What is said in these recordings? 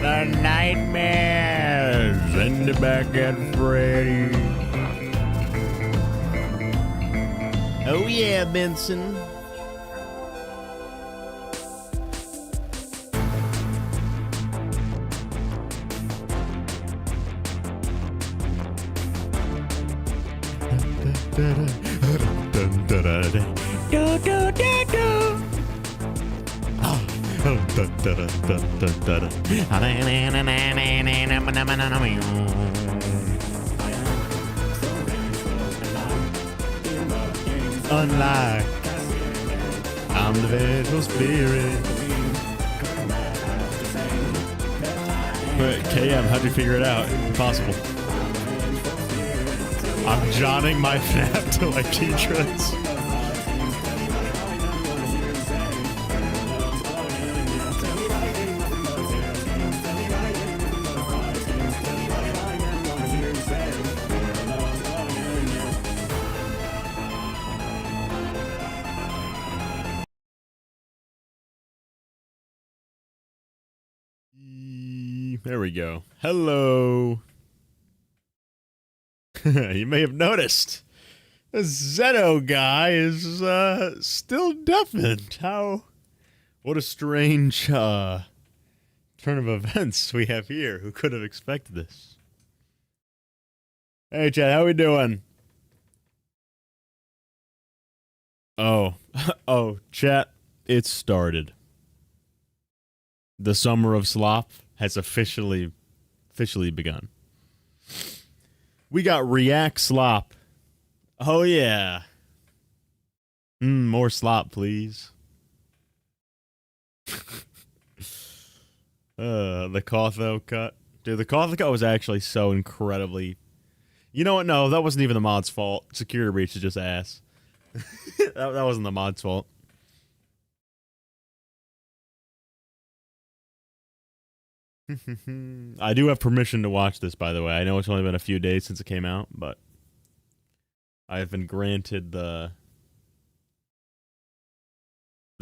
The nightmares and the back at Freddy. Oh yeah, Benson. Unlike I'm the vengeful spirit. But KM, how'd you figure it out? Impossible. I'm Johning my FNAF to like T-Tress. There we go. Hello. You may have noticed the Zeto guy is still deafened. What a strange turn of events we have here. Who could have expected this? Hey Chad, how we doing? Oh, oh, chat, it started. The summer of slop has officially begun. We got React Slop. Oh yeah. More slop, please. The Cotho cut. Dude, the Cotho cut was actually so incredibly... You know what? No, that wasn't even the mod's fault. Security breach is just ass. that wasn't the mod's fault. I do have permission to watch this, by the way. I know it's only been a few days since it came out, but I have been granted the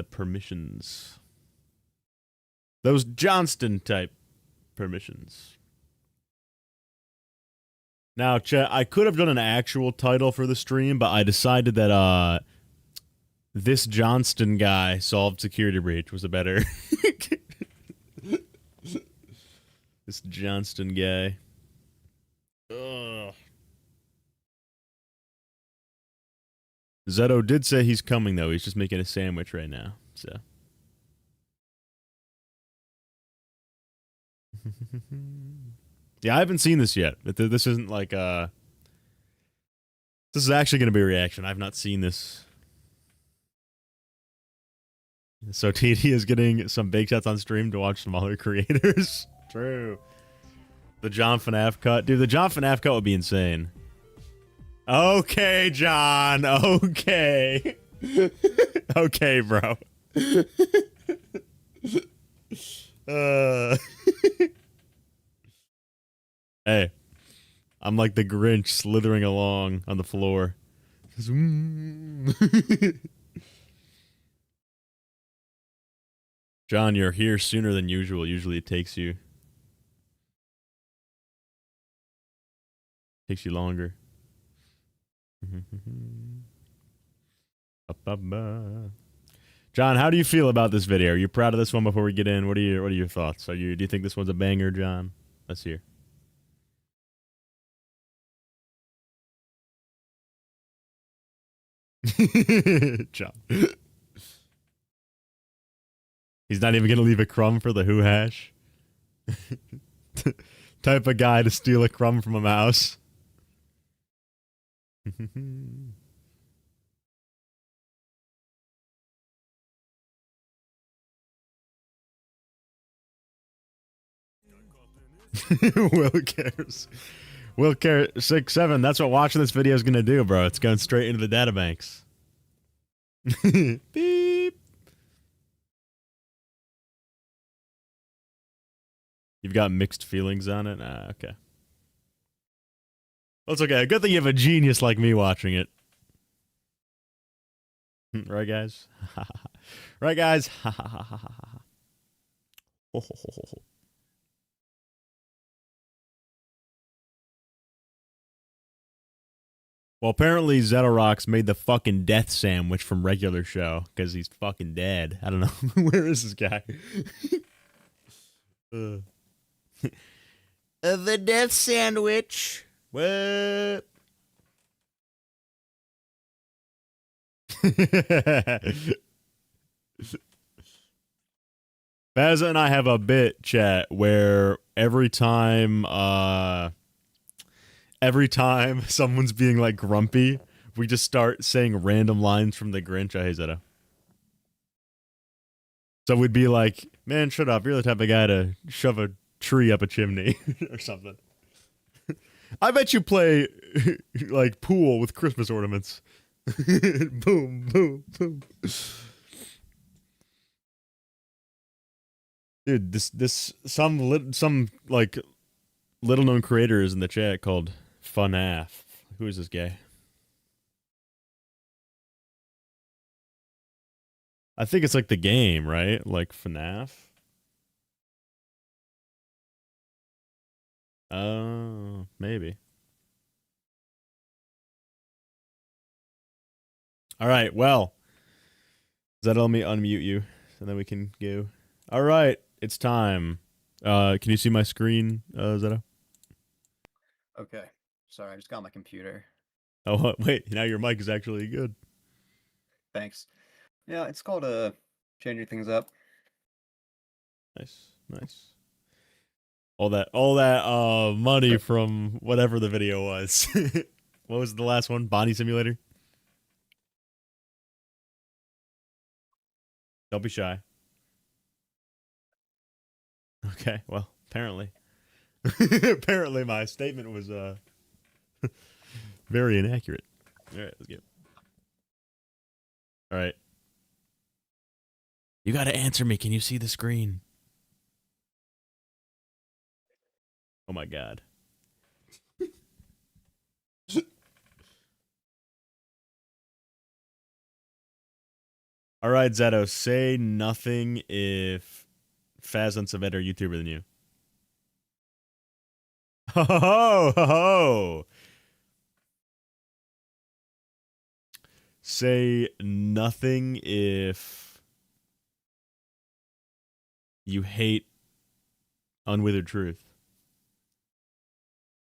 The permissions. Those Johnston type permissions. Now, chat, I could have done an actual title for the stream, but I decided that this Johnston guy solved security breach was a better. This Johnston guy. Ugh. Zeto did say he's coming, though. He's just making a sandwich right now, so. Yeah, I haven't seen this yet. This isn't like, this is actually going to be a reaction. I've not seen this. So TD is getting some bake shots on stream to watch some other creators. True. The John FNAF cut. Dude, the John FNAF cut would be insane. Okay, John. Okay. Okay, bro. Hey. I'm like the Grinch slithering along on the floor. John, you're here sooner than usual. Usually it takes you longer. John, how do you feel about this video? Are you proud of this one before we get in? What are your thoughts? Do you think this one's a banger, John? Let's hear. John. He's not even gonna leave a crumb for the who hash. Type of guy to steal a crumb from a mouse. Will cares. Will care 6-7. That's what watching this video is gonna do, bro. It's going straight into the databanks. Beep. You've got mixed feelings on it? Okay. That's okay. Good thing you have a genius like me watching it. Right, guys? Right, guys? Well, apparently zetorocks made the fucking death sandwich from regular show because he's fucking dead. I don't know. Where is this guy? The death sandwich. What? Bazza and I have a bit, chat, where every time someone's being like grumpy, we just start saying random lines from the Grinch. I hate Zeta. So we'd be like, man, shut up. You're the type of guy to shove a tree up a chimney or something. I bet you play like pool with Christmas ornaments. Boom, boom, boom. Dude, some like little known creators in the chat called fuhnaff. Who is this guy? I think it's like the game, right? Like FNAF. Oh, maybe. All right, well. Does that let me unmute you? So then we can go. All right, it's time. Can you see my screen, Zeto? Okay. Sorry, I just got on my computer. Oh, wait, now your mic is actually good. Thanks. Yeah, it's called changing things up. Nice, nice. All that money from whatever the video was. What was the last one? Bonnie Simulator? Don't be shy. Okay, well, apparently. Apparently my statement was very inaccurate. All right, let's go. All right. You got to answer me. Can you see the screen? Oh my god. All right, Zeto, say nothing if Faz and Savet are YouTuber than you. Ho ho ho ho! Say nothing if you hate Unwithered Truth.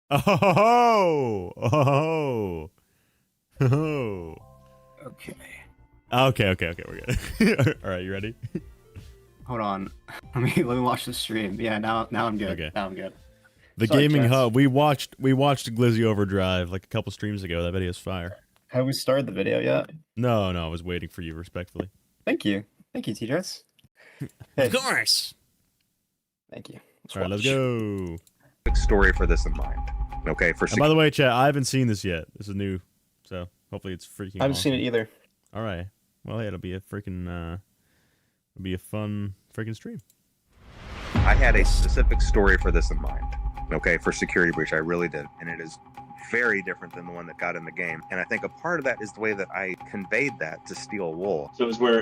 Oh, oh, oh. Okay. Okay, we're good. All right, you ready? Hold on. Let me watch the stream. Yeah, now I'm good. Okay. Now I'm good. The Sorry, Gaming Jess. Hub. We watched Glizzy Overdrive like a couple streams ago. That video's fire. Have we started the video yet? No, I was waiting for you respectfully. Thank you, TJs. Hey, Of course. thank you. All right, let's go. Story for this in mind. Okay, for And by the way, chat, I haven't seen this yet. This is new, so hopefully it's freaking. I haven't awesome. seen it either. All right. Well, yeah, it'll be a fun freaking stream. I had a specific story for this in mind. Okay, for Security Breach, I really did, and it is very different than the one that got in the game. And I think a part of that is the way that I conveyed that to Steel Wool. So as we're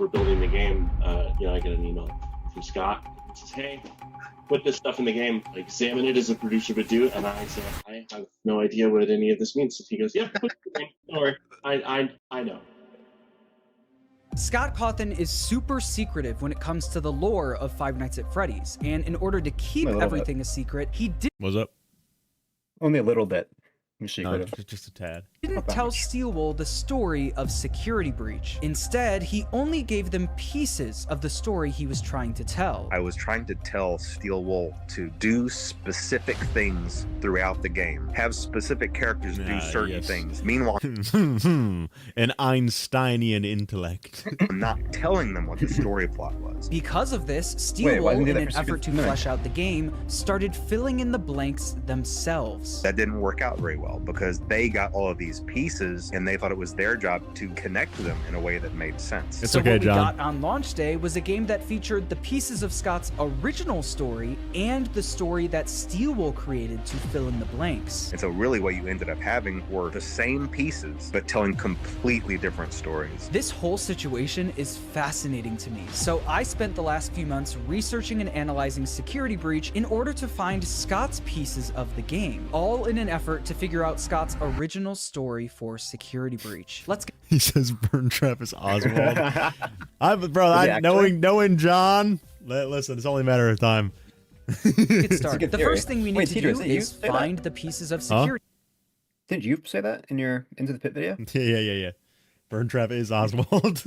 building the game, I get an email from Scott. It says, "Hey, put this stuff in the game. Like, examine it as a producer would do." And I said, "I have no idea what any of this means." And he goes, "Yeah, put it in the game. Don't worry. I know." Scott Cawthon is super secretive when it comes to the lore of Five Nights at Freddy's, and in order to keep everything a secret, he What's up? Only a little bit. No, just a tad. didn't tell Steelwool the story of Security Breach. Instead, he only gave them pieces of the story he was trying to tell. I was trying to tell Steel Wool to do specific things throughout the game, have specific characters do certain things. Meanwhile, An Einsteinian intellect. I'm not telling them what the story plot was. Because of this, Wait, why Steelwool, didn't in they an do that for effort to Secret- flesh out the game, started filling in the blanks themselves. That didn't work out very well because they got all of these pieces and they thought it was their job to connect them in a way that made sense. It's So okay, what we John. got on launch day was a game that featured the pieces of Scott's original story and the story that Steelwool created to fill in the blanks. And so really what you ended up having were the same pieces, but telling completely different stories. This whole situation is fascinating to me, so I spent the last few months researching and analyzing Security Breach in order to find Scott's pieces of the game, all in an effort to figure out Scott's original story for Security Breach. Let's get He says Burn Trap is Oswald. actually? knowing John. Listen, it's only a matter of time. started. good The theory. first thing we need Wait, to TJ, do didn't you is say that? find the pieces of Security Didn't you say that in your Into the Pit video? Yeah. Burn Trap is Oswald.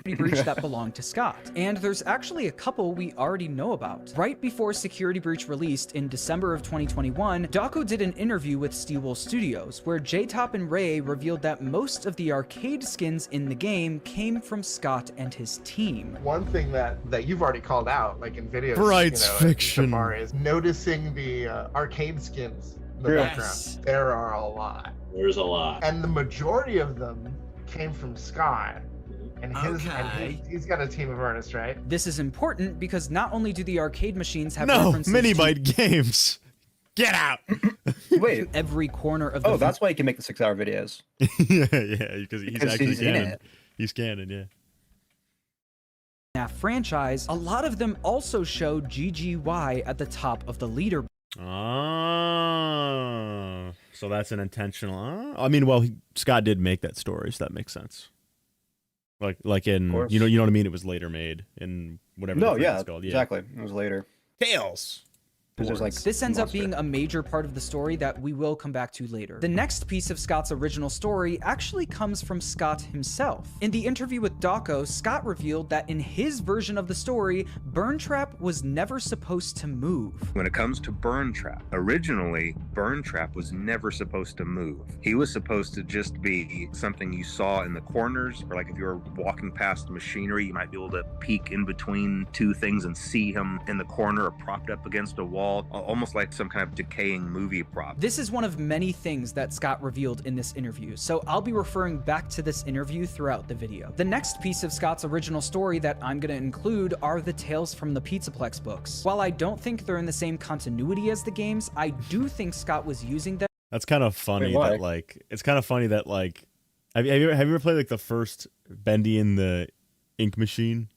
Breach that belonged to Scott. And there's actually a couple we already know about. Right before Security Breach released in December of 2021, Dako did an interview with Steelwool Studios, where J-Top and Ray revealed that most of the arcade skins in the game came from Scott and his team. One thing that you've already called out, like in videos, Bright's fiction. so far, is noticing the arcade skins in the Yes. background. There are a lot, There's a lot. and the majority of them came from Scott. And he's got a team of artists, right? This is important because not only do the arcade machines have No, references mini to byte games. Get out. Wait. every corner of the Oh, that's why you can make the 6-hour videos. yeah, because he's actually he's in canon. it. He's canon, yeah. FNAF franchise. A lot of them also show GGY at the top of the leaderboard. Oh, so that's an intentional. I mean, well, Scott did make that story, so that makes sense. Like in course. you know what I mean. It was later made in whatever. No, the frick yeah, it's called. exactly. It was later. Tails. Because there's like This ends up monster. being a major part of the story that we will come back to later. The next piece of Scott's original story actually comes from Scott himself. In the interview with Dako, Scott revealed that in his version of the story, Burn Trap was never supposed to move. When it comes to Burn Trap, originally Burn Trap was never supposed to move. He was supposed to just be something you saw in the corners, or like if you were walking past machinery, you might be able to peek in between two things and see him in the corner or propped up against a wall, almost like some kind of decaying movie prop. This is one of many things that Scott revealed in this interview, so I'll be referring back to this interview throughout the video. The next piece of Scott's original story that I'm going to include are the Tales from the Pizzaplex books. While I don't think they're in the same continuity as the games, I do think Scott was using them. That's kind of funny Wait, why? that like it's kind of funny that like have you ever played like the first Bendy in the ink machine?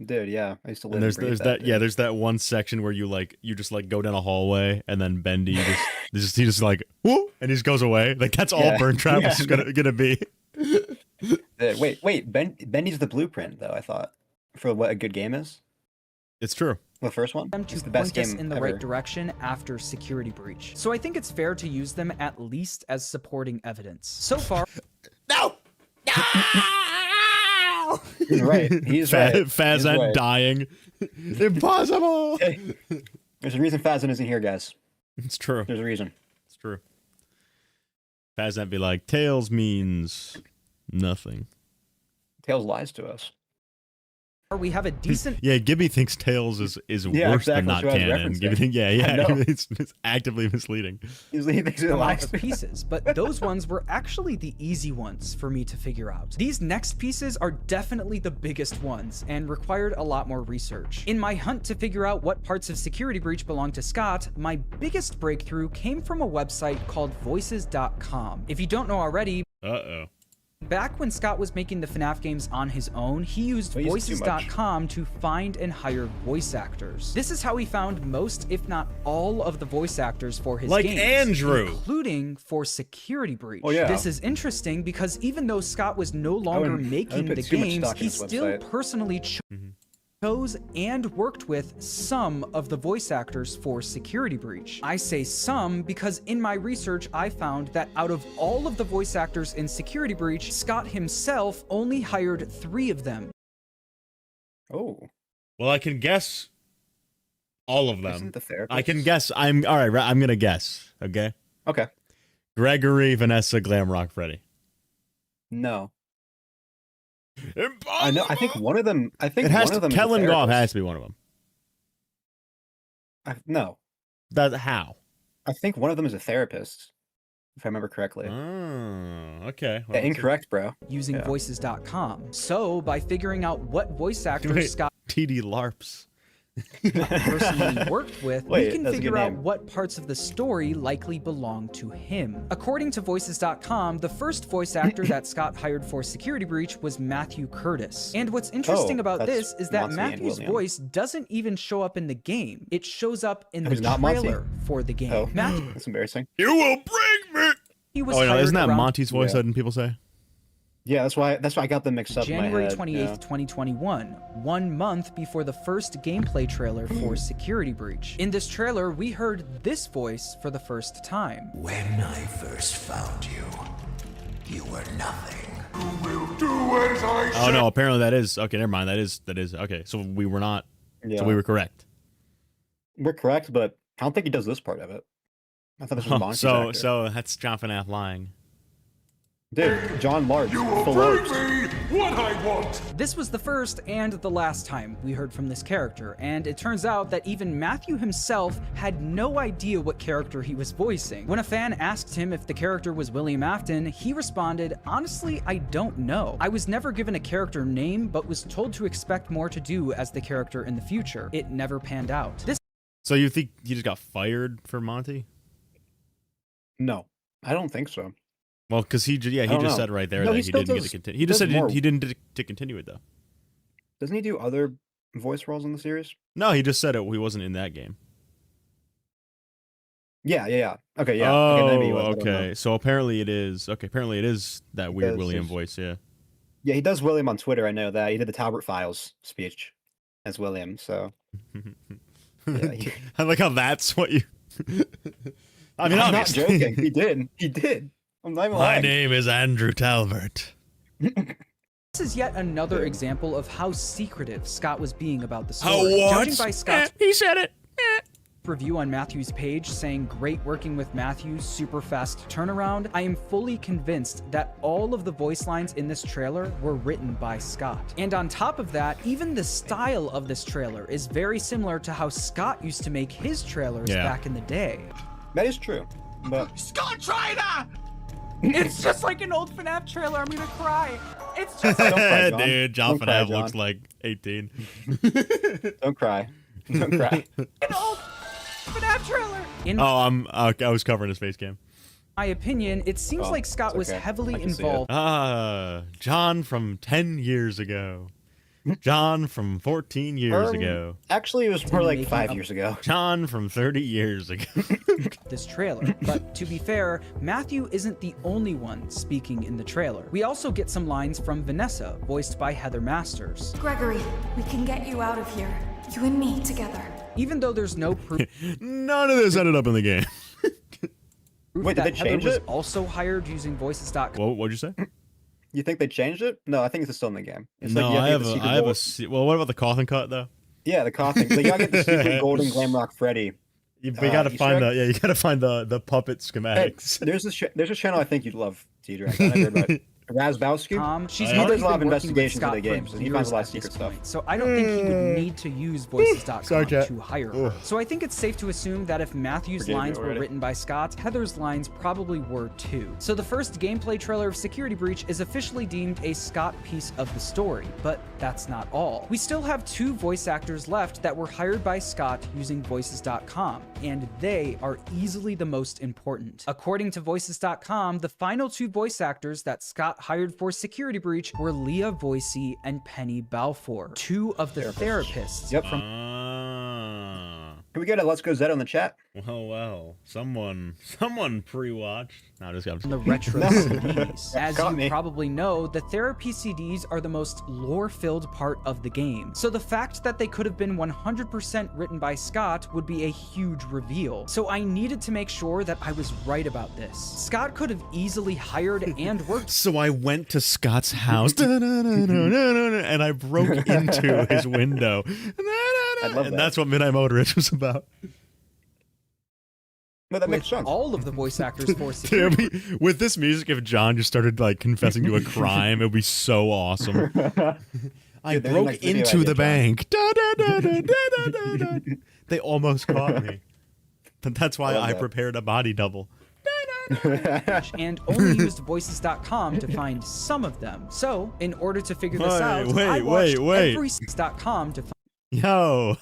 Dude, yeah, I used to live. And and breathe that. yeah, there's that one section where you just like go down a hallway and then Bendy he just like whoo and he just goes away. Like that's all Burn Trap is gonna be. Wait, Bendy's the blueprint though. I thought for what a good game is. It's true. The first one. Them to It's the best point us game in the ever. right direction after Security Breach. So I think it's fair to use them at least as supporting evidence. So far, No. He's right. He's right. Fazan He's right. dying. Impossible. Hey, there's a reason Fazan isn't here, guys. It's true. There's a reason. It's true. Fazan be like, Tails means nothing. Tails lies to us. we have a decent Yeah, Gibby thinks Tails is Yeah, worse than exactly. not That's what I was canon. referencing. Gibby think, I yeah, know. it's actively misleading. He thinks it amount lies of to us. pieces, but those ones were actually the easy ones for me to figure out. These next pieces are definitely the biggest ones and required a lot more research. In my hunt to figure out what parts of Security Breach belong to Scott, my biggest breakthrough came from a website called voices.com. If you don't know already, Uh-oh. back when Scott was making the FNAF games on his own, he used Well, he's too much. voices.com to find and hire voice actors. This is how he found most, if not all, of the voice actors for his Like games, Andrew. including for Security Breach. Oh, yeah. This is interesting because even though Scott was no longer wouldn't- I making wouldn't the put too much games, stock in he his still website. personally chose and worked with some of the voice actors for Security Breach. I say some because in my research I found that out of all of the voice actors in Security Breach, Scott himself only hired 3 of them. Oh, Well, I can guess all of them. isn't the therapist? I can guess. I'm gonna guess. Okay. Okay. Gregory, Vanessa, Glamrock, Freddy. No. Impossible! I know. I think one of them. I think It has one of to. them. Kellen is a Goff has therapist. to be one of them. No, That's how. I think one of them is a therapist, if I remember correctly. Oh, okay. Yeah, incorrect, bro. Using Yeah. voices.com. So, by figuring out what voice actors Wait. Scott TD LARPs. personally worked with, Wait, we can that's a good figure out name. what parts of the story likely belong to him. According to voices.com, the first voice actor that Scott hired for Security Breach was Matthew Curtis. And what's interesting about that's this is that Monty and Matthew's William. voice doesn't even show up in the game. It shows up in Oh, the he's not Monty? trailer for the game. Oh, Matthew that's embarrassing. You will bring me. was Oh, no, hired isn't that around Monty's voice? Yeah. Didn't people say? Yeah, that's why I got them mixed up in my January head. 28th, Yeah. 2021, 1 month before the first gameplay trailer for Security Breach. In this trailer, we heard this voice for the first time. When I first found you, you were nothing. Oh no, apparently that is okay. Never mind. That is okay. So we were not. Yeah. So we were correct. We're correct, but I don't think he does this part of it. I thought this was Oh, Monty's so actor. so that's John FNAF lying. Dude, John Large. This was the first and the last time we heard from this character, and it turns out that even Matthew himself had no idea what character he was voicing. When a fan asked him if the character was William Afton, he responded, "Honestly, I don't know. I was never given a character name, but was told to expect more to do as the character in the future. It never panned out." This So you think he just got fired for Monty? No, I don't think so. Well, because he don't just know. said right there No, that he he still didn't get to does- continue. He just does said more. he didn't to continue it though. Doesn't he do other voice roles in the series? No, he just said he wasn't in that game. Yeah. Okay, yeah. Oh, okay, maybe he was, I don't know. okay. So apparently it is. Okay, apparently it is that weird Because William his- voice. Yeah. Yeah, he does William on Twitter. I know that. He did the Talbot Files speech as William. So Yeah, he- I like how that's what you. I mean, I'm not obviously. joking. He did. He did. I'm not even My lying. name is Andrew Talbot. is yet another example of how secretive Scott was being about the story. How what? Judging by Scott's He said it. review on Matthew's page saying great working with Matthew, super fast turnaround, I am fully convinced that all of the voice lines in this trailer were written by Scott. And on top of that, even the style of this trailer is very similar to how Scott used to make his trailers Yeah. back in the day. That is true. But It's just like an old FNAF trailer, I'm gonna cry. It's just Don't cry, John. Dude, John Don't cry, FNAF looks John. like 18. don't cry. Don't cry. an old FNAF trailer. In I was covering his face cam. my opinion, it seems Well, like Scott it's was okay. heavily I can see it. involved John from 10 years ago. John from 14 years Um, ago. Actually, it was more like making 5 up- years ago. John from 30 years ago. This trailer. But to be fair, Matthew isn't the only one speaking in the trailer. We also get some lines from Vanessa, voiced by Heather Masters. Gregory, we can get you out of here. You and me together. Even though there's no proof None of this ended up in the game. Wait, did that they Heather change was it? also hired using voices.com. What'd you say? You think they changed it? No, I think it's still in the game. It's No, like you I have have to a, get the I have a. secret Well, what about the coffin cut though? yeah, the coffin. Like, you gotta get the secret golden Glamrock Freddy. You gotta Easter find egg? you gotta find the puppet Hey, schematics. there's a channel I think you'd love, Teedra. I never heard about it. Razbowski. She's He already does a lot of been working with investigations of Scott the game, for so he finds a lot of years secret at this stuff. point, so I don't think he would need to use voices.com Sorry, chat. to hire her. So I think it's safe to assume that if Matthew's Forgave you lines were already. written by Scott, Heather's lines probably were too. So the first gameplay trailer of Security Breach is officially deemed a Scott piece of the story, but that's not all. We still have 2 voice actors left that were hired by Scott using voices.com, and they are easily the most important. According to voices.com, the final 2 voice actors that Scott hired for Security Breach were Leah Voicey and Penny Balfour, 2 of the therapists Yep. from Can we get a Let's Go Zed on the chat? Well, someone pre-watched. No, just got the retro CDs. As Got you me. probably know, the therapy CDs are the most lore-filled part of the game. So the fact that they could have been 100% written by Scott would be a huge reveal. So I needed to make sure that I was right about this. Scott could have easily hired and worked So I went to Scott's house, and I broke into his window. love And that. that's what Midnight Motorist was about. No, that makes with sense. all of the voice actors for Dude, Security it'd be- with this music, if John just started like confessing to a crime, it would be so awesome. I Dude, there's broke next video into idea, the John. bank. They almost caught me. But that's why I love I that. prepared a body double. and only used voices.com to find some of them. So, in order to figure this out, I watched every voices.com to Yo,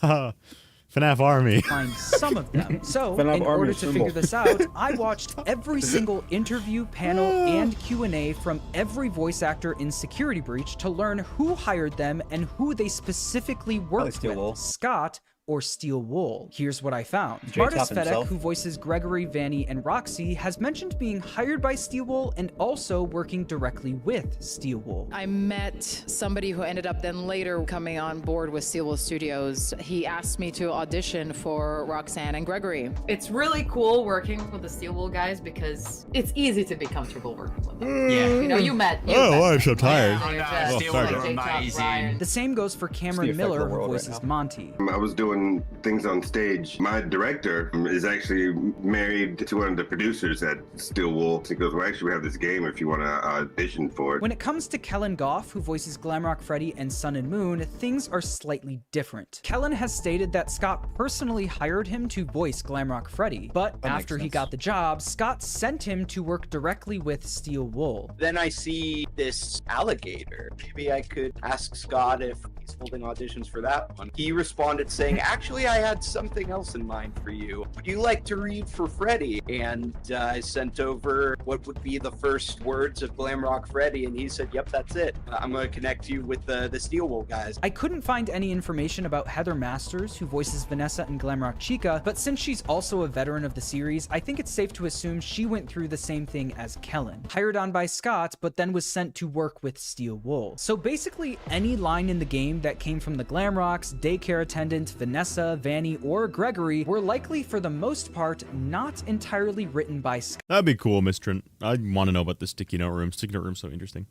FNAF Army. find some of them. So, FNAF in Army order to symbol. figure this out, I watched every single interview, panel, and Q&A from every voice actor in Security Breach to learn who hired them and who they specifically worked Steel with, Wool. Scott or Steel Wool. Here's what I found. J-Top Martis Fedek, himself. who voices Gregory, Vanny, and Roxy, has mentioned being hired by Steel Wool and also working directly with Steel Wool. I met somebody who ended up then later coming on board with Steelwool Studios. He asked me to audition for Roxanne and Gregory. It's really cool working with the Steelwool guys because it's easy to be comfortable working with them. Yeah. You know, you met. I'm so tired. Yeah, Oh, sorry, bro. Brian. The same goes for Cameron It's the effect Miller, of the who world right voices now. Monty. I was doing things on stage. My director is actually married to one of the producers at Steel Wool. He goes, well, actually, we have this game if you want to audition for it. When it comes to Kellen Goff, who voices Glamrock Freddy and Sun and Moon, things are slightly different. Kellen has stated that Scott personally hired him to voice Glamrock Freddy, but That makes after he sense. got the job, Scott sent him to work directly with Steel Wool. Then I see this alligator. Maybe I could ask Scott if he's holding auditions for that one. He responded saying, actually, I had something else in mind for you. Would you like to read for Freddy? And I sent over what would be the first words of Glamrock Freddy, and he said, yep, that's it. I'm going to connect you with the Steel Wool guys. I couldn't find any information about Heather Masters, who voices Vanessa and Glamrock Chica, but since she's also a veteran of the series, I think it's safe to assume she went through the same thing as Kellen. Hired on by Scott, but then was sent to work with Steel Wool. So basically, any line in the game that came from the Glamrocks, daycare attendant, Vanessa, Vanny, or Gregory were likely for the most part not entirely written by Scott. That'd be cool, Miss Trent. I want to know about the sticky note room. Sticky note room's so interesting.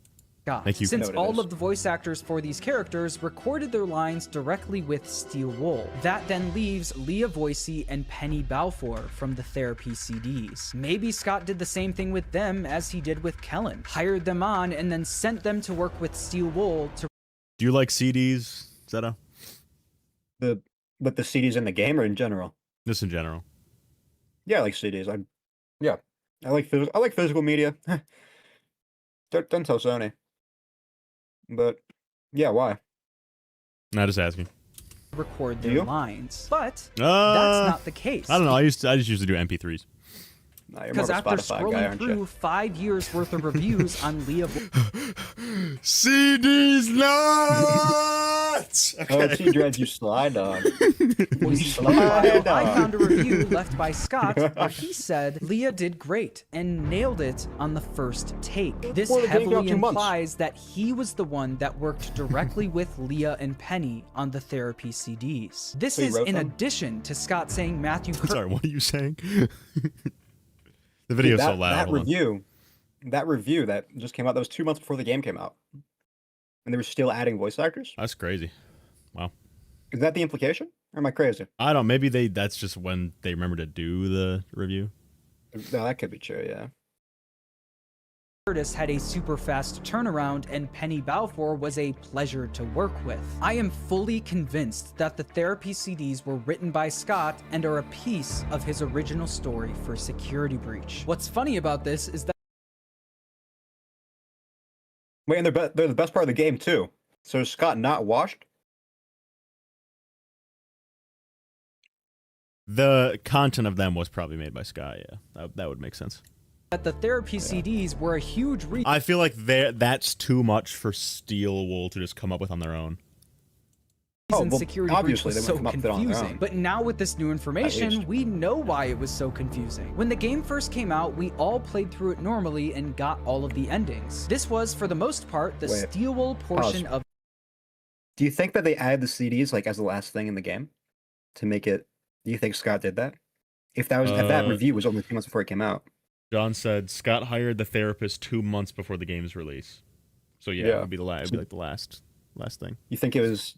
Thank you. Since I know what it all is. of the voice actors for these characters recorded their lines directly with Steel Wool. That then leaves Leah Voicey and Penny Balfour from the therapy CDs. Maybe Scott did the same thing with them as he did with Kellen. Hired them on and then sent them to work with Steel Wool to Do you like CDs, Zeta? The CDs in the game or in general? Just in general. Yeah, I like CDs. I like physical media. Don't tell Sony. But yeah, why? Not just asking. record their You? lines. But that's Uh, not the case. I don't know. I just used to do MP3s. Nah, you're more Because of a after Spotify guy, scrolling aren't through you? 5 years worth of reviews on Leah CD's nuts. Oh, Okay. she dreads you slide dog. Voices Slide profile, I dog. found a review left by Scott where he said Leah did great and nailed it on the first take. This Before the game got heavily 2 months. implies that he was the one that worked directly with Leah and Penny on the therapy CDs. This So he is wrote in them? addition to Scott saying Matthew Sorry, what are you saying? The video's so loud. That hold on. review that just came out, that was 2 months before the game came out. And they were still adding voice actors? That's crazy. Wow. Is that the implication? Or am I crazy? I don't. Maybe that's just when they remember to do the review. No, that could be true, yeah. Curtis had a super fast turnaround and Penny Balfour was a pleasure to work with. I am fully convinced that the therapy CDs were written by Scott and are a piece of his original story for Security Breach. What's funny about this is that Wait, and they're the best part of the game, too. So is Scott not washed? The content of them was probably made by Sky. Yeah, that would make sense. the therapy CDs were a huge reach. I feel like that's too much for Steel Wool to just come up with on their own. And Security Breach obviously was they so wouldn't come up with it on their confusing. own. But now with this new information, least. we know why it was so confusing. When the game first came out, we all played through it normally and got all of the endings. This was, for the most part, the Wait, Steel Wool portion of. Do you think that they added the CDs like as the last thing in the game to make it? Do you think Scott did that? If that review was only 2 months before it came out. John said Scott hired the therapist 2 months before the game's release. So yeah, it would be it'd be like the last thing. You think it was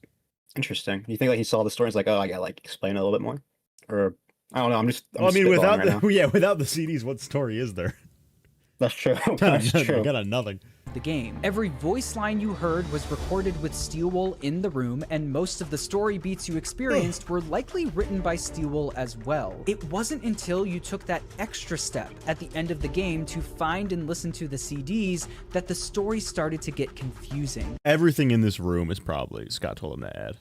interesting? You think like he saw the story and was like, oh, I gotta like explain it a little bit more, or I don't know. I'm just without right now. without the CDs, what story is there? That's true. That's true. Got nothing. The game. Every voice line you heard was recorded with Steel Wool in the room, and most of the story beats you experienced were likely written by Steel Wool as well. It wasn't until you took that extra step at the end of the game to find and listen to the CDs that the story started to get confusing. Everything in this room is probably Scott told him to add.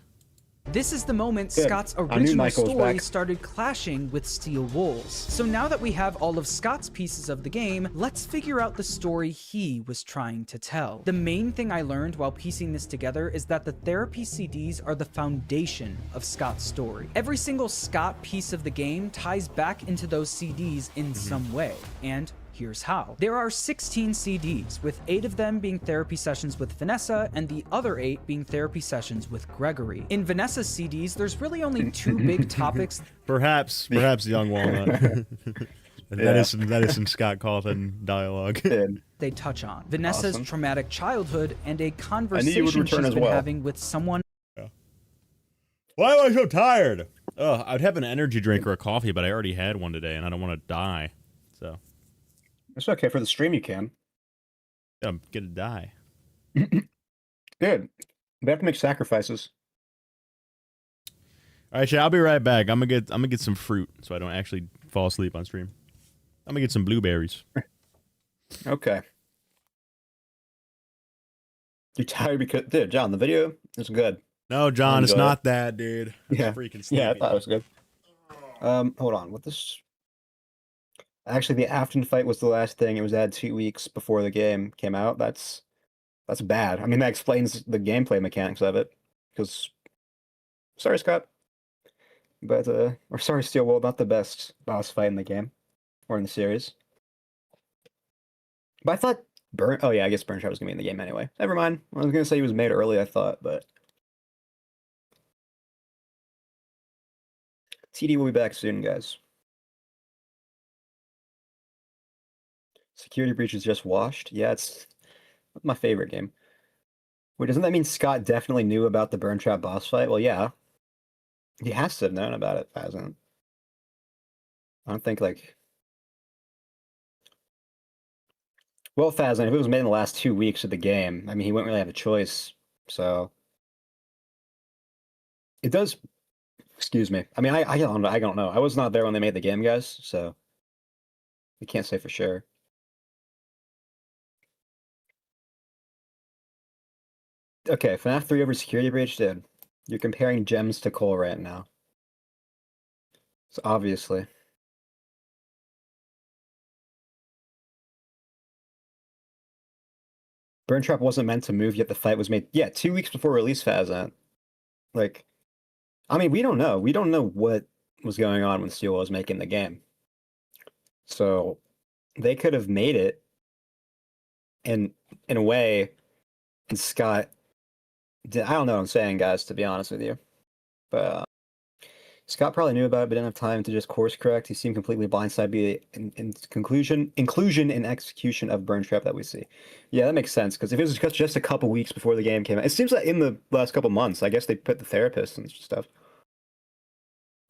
This is the moment Good. Scott's I knew original Michael was story back. started clashing with Steel Wool's. So now that we have all of Scott's pieces of the game, let's figure out the story he was trying to tell. The main thing I learned while piecing this together is that the therapy CDs are the foundation of Scott's story. Every single Scott piece of the game ties back into those CDs in some way, and here's how. There are 16 CDs, with 8 of them being therapy sessions with Vanessa and the other 8 being therapy sessions with Gregory. In Vanessa's CDs, there's really only 2 big topics. Perhaps Young Walnut. That is some Scott Cawthon dialogue. They touch on Vanessa's Awesome. traumatic childhood and a would conversation she's return as been well. having with someone. Why am I so tired? I'd have an energy drink or a coffee, but I already had one today, and I don't want to die. So It's okay for the stream. You can. I'm gonna die. Good. We have to make sacrifices. All right, I'll be right back. I'm gonna get some fruit so I don't actually fall asleep on stream. I'm gonna get some blueberries. Okay. You're tired because, dude, John, the video is good. No, John, it's Enjoy not that, dude. I'm Yeah. freaking sleepy. Yeah, I thought it was good. Hold on. What this? Actually, the Afton fight was the last thing. It was added 2 weeks before the game came out. That's bad. I mean, that explains the gameplay mechanics of it. Because, sorry, Scott, but or sorry, Steel Wool, not the best boss fight in the game or in the series. But I thought Oh yeah, I guess Burn Trap was gonna be in the game anyway. Never mind. I was gonna say he was made early. I thought, but TD will be back soon, guys. Security Breach is just washed. Yeah, it's my favorite game. Wait, doesn't that mean Scott definitely knew about the Burn Trap boss fight? Well, yeah. He has to have known about it, hasn't? I don't think, like... Well, Fazan, if it was made in the last 2 weeks of the game, I mean, he wouldn't really have a choice, so... It does... Excuse me. I mean, I don't know. I was not there when they made the game, guys, so... I can't say for sure. Okay, FNAF 3 over Security Breach, dude. You're comparing gems to coal right now. So obviously. Burn Trap wasn't meant to move, yet the fight was made. Yeah, 2 weeks before release, Fazant. Like, I mean, we don't know. We don't know what was going on when Steel was making the game. So they could have made it in a way, and Scott I don't know what I'm saying, guys, to be honest with you. But Scott probably knew about it, but didn't have time to just course correct. He seemed completely blindsided by the inclusion and execution of Burn Trap that we see. Yeah, that makes sense, because if it was just a couple weeks before the game came out, it seems like in the last couple months, I guess they put the therapist and stuff.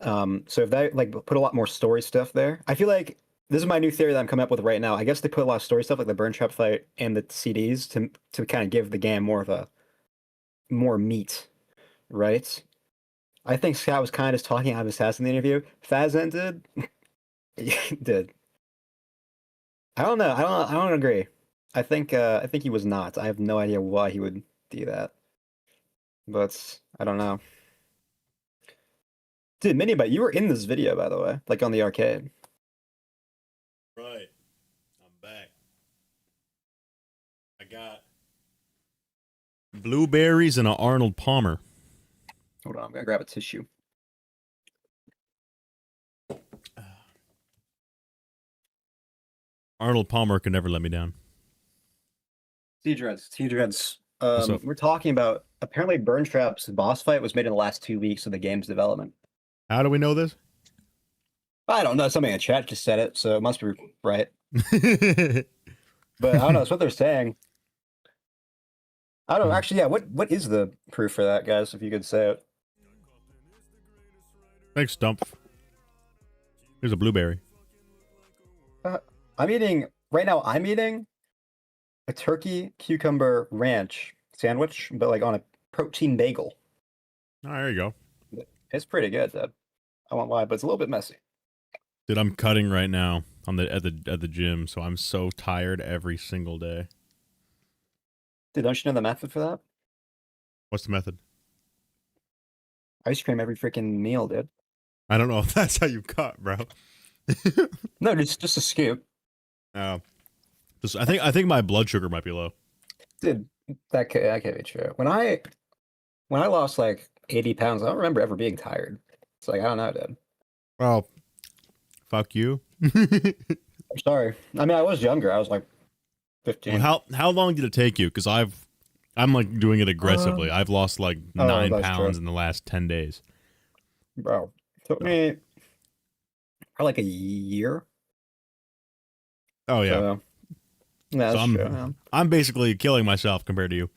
So if they like put a lot more story stuff there, I feel like this is my new theory that I'm coming up with right now. I guess they put a lot of story stuff like the Burn Trap fight and the CDs to kind of give the game more meat, right? I think Scott was kind of just talking out of his ass in the interview. Fazant did. Did. I don't know. I don't agree. I think he was not. I have no idea why he would do that. But I don't know. Dude, Minibite, you were in this video, by the way, like on the arcade. Right. I'm back. I got blueberries and an Arnold Palmer. Hold on, I'm gonna grab a tissue. Arnold Palmer could never let me down. T-Dreads. We're talking about, apparently Burn Trap's boss fight was made in the last 2 weeks of the game's development. How do we know this? I don't know. Somebody in chat just said it, so it must be right. But I don't know. That's what they're saying. I don't know. Actually, yeah. What is the proof for that, guys? If you could say it. Thanks, Stump. Here's a blueberry. I'm eating a turkey cucumber ranch sandwich, but like on a protein bagel. Oh, there you go. It's pretty good, though. I won't lie, but it's a little bit messy. Dude, I'm cutting right now at the gym, so I'm so tired every single day. Dude, don't you know the method for that? What's the method? Ice cream every freaking meal, dude. I don't know if that's how you cut, bro. No, just a scoop. I think my blood sugar might be low. Dude, that can't be true. When I lost like 80 pounds, I don't remember ever being tired. It's like, I don't know, dude. Well, fuck you. I'm sorry. I mean, I was younger. I was like 15. Well, how long did it take you? Because I'm like doing it aggressively. I've lost like 9 pounds in the last 10 days. Bro, it took me for like a year. Oh yeah. So, yeah, that's true. Yeah. I'm basically killing myself compared to you.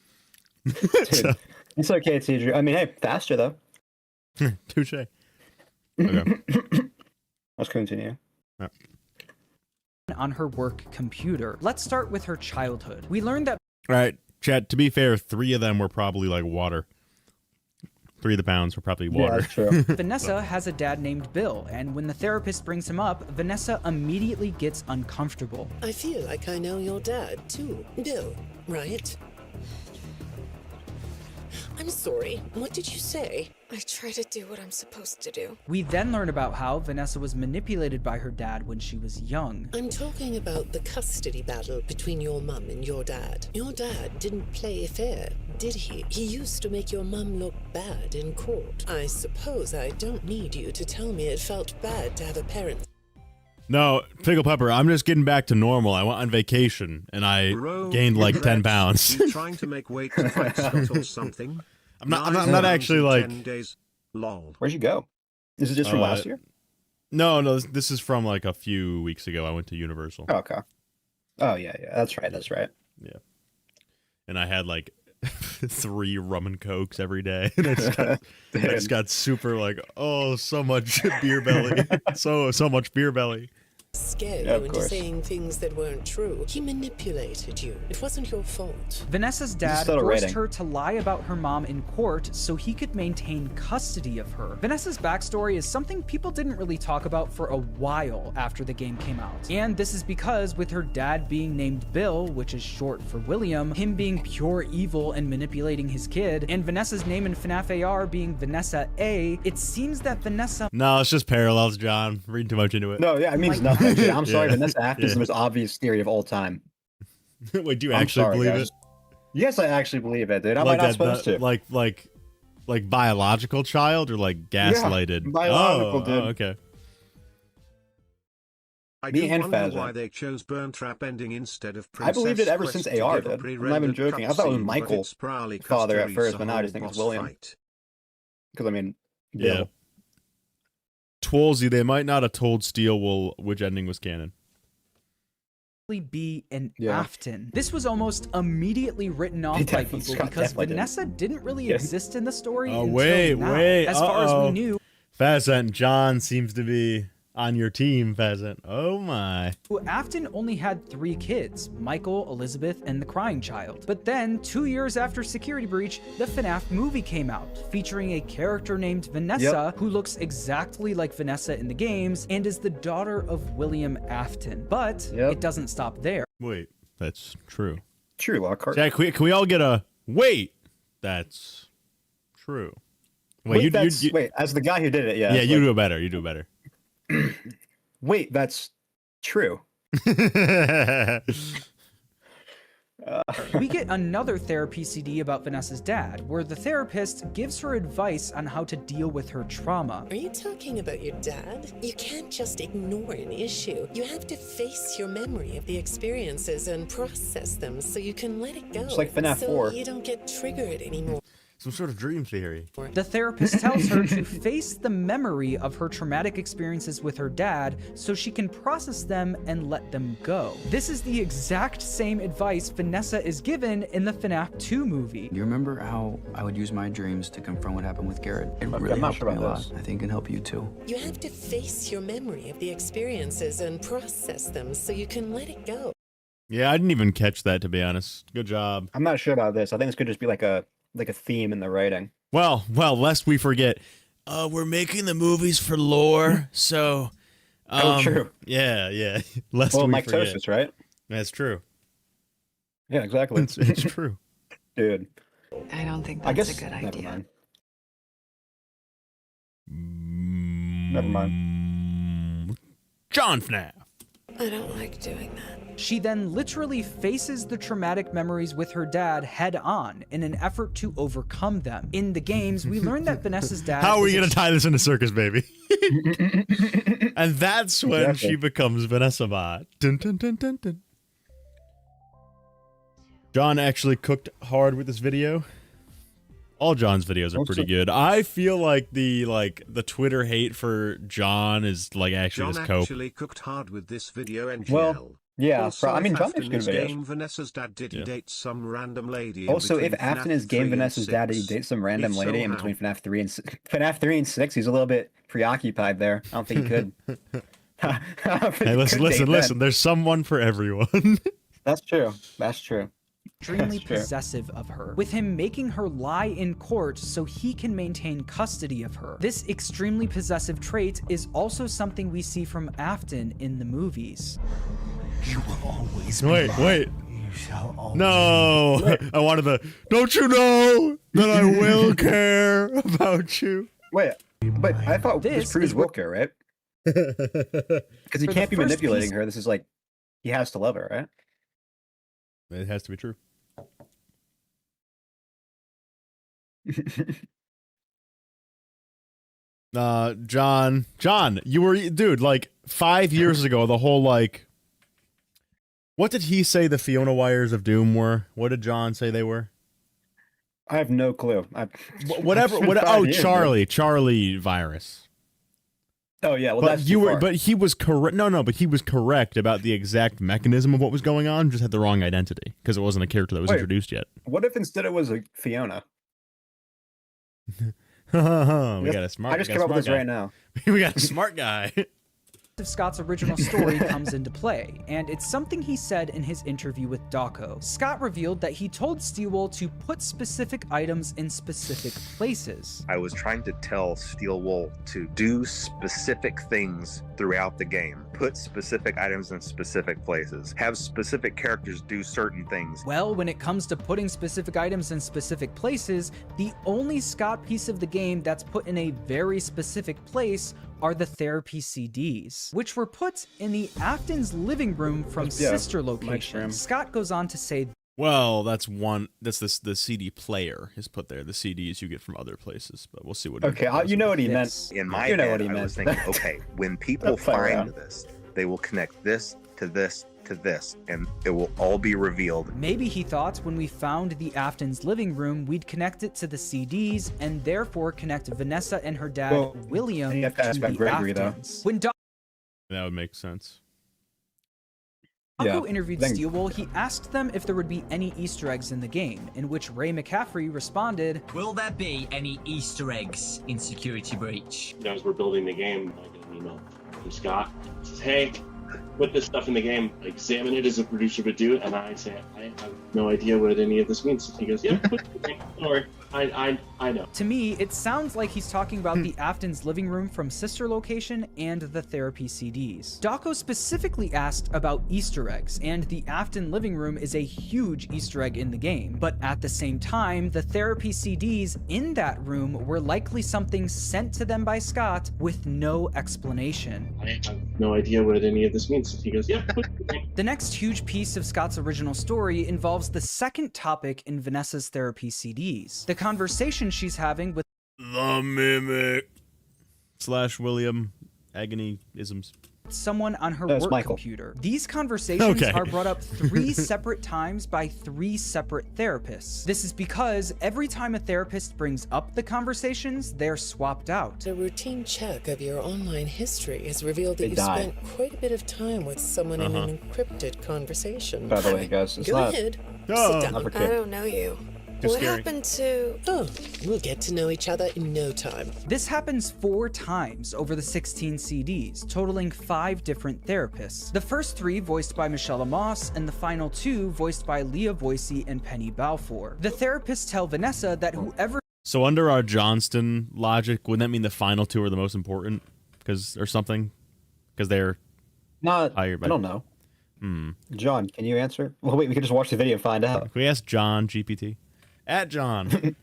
Dude, it's okay, TJ. I mean, hey, faster though. Touche. Okay. Let's continue. Yeah. On her work computer. Let's start with her childhood. We learned that. All right, Chad. To be fair, 3 of them were probably like water. 3 of the pounds were probably water. Yeah, that's true. Vanessa has a dad named Bill, and when the therapist brings him up, Vanessa immediately gets uncomfortable. I feel like I know your dad too, Bill, right? I'm sorry, what did you say? I try to do what I'm supposed to do. We then learn about how Vanessa was manipulated by her dad when she was young. I'm talking about the custody battle between your mum and your dad. Your dad didn't play fair, did he? He used to make your mum look bad in court. I suppose I don't need you to tell me it felt bad to have a parent. No, Pickle Pepper, I'm just getting back to normal. I went on vacation, and I gained like 10 pounds. You trying to make weight to fight Scott or something? I'm not actually like... 10 days. Lol. Where'd you go? Is it just from last year? No, this is from like a few weeks ago. I went to Universal. Oh, okay. Oh, yeah. That's right. Yeah. And I had like 3 rum and cokes every day. And I just got super like, oh, so much beer belly. so much beer belly. Scare you into saying things that weren't true. He manipulated you. It wasn't your fault. Vanessa's dad forced her to lie about her mom in court so he could maintain custody of her. Vanessa's backstory is something people didn't really talk about for a while after the game came out. And this is because with her dad being named Bill, which is short for William, him being pure evil and manipulating his kid, and Vanessa's name in FNAF AR being Vanessa A, it seems that Vanessa... No, it's just parallels, John. Reading too much into it. No, yeah, it means nothing. I'm sorry, Vanessa Aft is the most obvious theory of all time. Wait, do you actually believe it? Yes, I actually believe it, dude. How am I not supposed to? Like biological child or like gaslighted? Yeah, biological, dude. Okay. I Me do and wonder Fazan. why they chose Burn Trap ending instead of I Princess believed it ever Quest since to AR give a did. I'm not even pre-rendered joking. I thought it was cutscene, but Michael it's probably father at Custer's first, but now I whole just think it's boss William. fight. Because I mean, Yeah. Bill. Twolsy, they might not have told Steelwool which ending was canon. Be an Yeah. Afton. This was almost immediately written off by people Scott because definitely did. Vanessa didn't really Yeah. exist in the story Oh, until wait. as far as we knew. Fazant, John seems to be on your team, Fazant. Oh my. Afton only had 3 kids, Michael, Elizabeth, and the crying child. But then, 2 years after Security Breach, the FNAF movie came out, featuring a character named Vanessa, who looks exactly like Vanessa in the games, and is the daughter of William Afton. But it doesn't stop there. Wait, that's true. True, Lockhart. Jack, can we all get a wait? That's true. Wait, wait, as the guy who did it, yeah. Yeah, it's you like, do better. You do better. Wait, that's true. We get another therapy CD about Vanessa's dad, where the therapist gives her advice on how to deal with her trauma. Are you talking about your dad? You can't just ignore an issue. You have to face your memory of the experiences and process them so you can let it go. It's like FNAF so 4. you don't get triggered anymore. Some sort of dream theory. The therapist tells her to face the memory of her traumatic experiences with her dad so she can process them and let them go. This is the exact same advice Vanessa is given in the FNAF 2 movie. You remember how I would use my dreams to confront what happened with Garrett? It really I'm not helped sure me a about lot. this. I think it can help you too. You have to face your memory of the experiences and process them so you can let it go. Yeah, I didn't even catch that, to be honest. Good job. I'm not sure about this. I think this could just be like a theme in the writing. Well, lest we forget, we're making the movies for lore, so. True. Yeah. Lest Well, we mitosis, forget. right? That's true. Yeah, exactly. It's true. Dude. I don't think I that's guess, a good never idea. mind. Never mind. John FNAF. I don't like doing that. She then literally faces the traumatic memories with her dad head on in an effort to overcome them. In the games, we learn that Vanessa's dad. How are we is going to tie this into Circus Baby? And that's when Exactly. she becomes Vanessa Bot. Dun, dun, dun, dun, dun. John actually cooked hard with this video. All John's videos are pretty good. I feel like the Twitter hate for John is like actually John just cope. actually cooked hard with this video, NGL. Well, yeah, Also, I mean, if John Afton makes good is videos. Game Vanessa's dad, did he date some random lady? in Also, if between Afton FNAF is Game 3 and Vanessa's dad, he 6? dates some random If so, lady in how? between FNAF 3 and FNAF 3 and 6. He's a little bit preoccupied there. I don't think he could. Hey, listen. There's someone for everyone. That's true. That's true. extremely That's true. possessive of her, with him making her lie in court so he can maintain custody of her. This extremely possessive trait is also something we see from Afton in the movies. You will always Wait. You shall always No, I wanted the. Don't you know that I will care about you? Wait, but I thought This this proves is will care, right? Because he For can't the be first manipulating piece- her. This is like, he has to love her, right? It has to be true. John, you were, dude, like 5 years ago, the whole like, what did he say the Fiona wires of doom were? What did John say they were? I have no clue. Whatever. Oh, Charlie virus. Oh yeah, well but that's you too were, far. but he was correct. No, but he was correct about the exact mechanism of what was going on. Just had the wrong identity because it wasn't a character that was Wait. introduced yet. What if instead it was a Fiona? We got a smart. I just we came got a up with this smart right guy. now. We got a smart guy. Of Scott's original story comes into play, and it's something he said in his interview with Dawko. Scott revealed that he told Steelwool to put specific items in specific places. I was trying to tell Steelwool to do specific things throughout the game. Put specific items in specific places. Have specific characters do certain things. Well, when it comes to putting specific items in specific places, the only Scott piece of the game that's put in a very specific place are the therapy CDs, which were put in the Afton's living room from Yeah, sister Mike's room. location. Scott goes on to say, Well, that's one. That's the CD player is put there. The CDs you get from other places, but we'll see what. Okay, you know what he meant. In my You know head, what he I meant. was thinking, okay, when people Play find around. this, they will connect this to this to this, and it will all be revealed. Maybe he thought when we found the Aftons' living room, we'd connect it to the CDs and therefore connect Vanessa and her dad, Well, William, you have to ask to about the Gregory, though. Aftons. When That would make sense. Daco interviewed Steelwool, he asked them if there would be any Easter eggs in the game, in which Ray McCaffrey responded, "Will there be any Easter eggs in Security Breach?" You know, as we're building the game, I get an email from Scott. It says, "Hey, put this stuff in the game. Like, examine it as a producer would do." And I say, "I have no idea what any of this means." He goes, "Yeah, put it in the game. Don't worry. I know." To me, it sounds like he's talking about the Aftons' living room from Sister Location and the therapy CDs. Daco specifically asked about Easter eggs, and the Afton living room is a huge Easter egg in the game. But at the same time, the therapy CDs in that room were likely something sent to them by Scott with no explanation. I have no idea what any of this means. He goes, "Yeah, put it in the game." The next huge piece of Scott's original story involves the second topic in Vanessa's therapy CDs. The conversation she's having with the Mimic / William Agony-isms. Someone on her That's work Michael. computer. These conversations Okay. are brought up 3 separate times by 3 separate therapists. This is because every time a therapist brings up the conversations, they're swapped out. A routine check of your online history has revealed that They you die. spent quite a bit of time with someone in an encrypted conversation. By the way, guys, it's Go not. ahead. Oh. Sit down. Uppercut. I don't know you. Too What scary. happened to... Oh, we'll get to know each other in no time. This happens 4 times over the 16 CDs, totaling 5 different therapists. The first 3 voiced by Michelle Moss, and the final 2 voiced by Leah Voicey and Penny Balfour. The therapists tell Vanessa that whoever So under our Johnston logic, wouldn't that mean the final 2 are the most important? Or something? Because they're Not. higher. I don't know. Hmm. John, can you answer? Well, wait, we can just watch the video and find out. Can we ask John GPT? At John.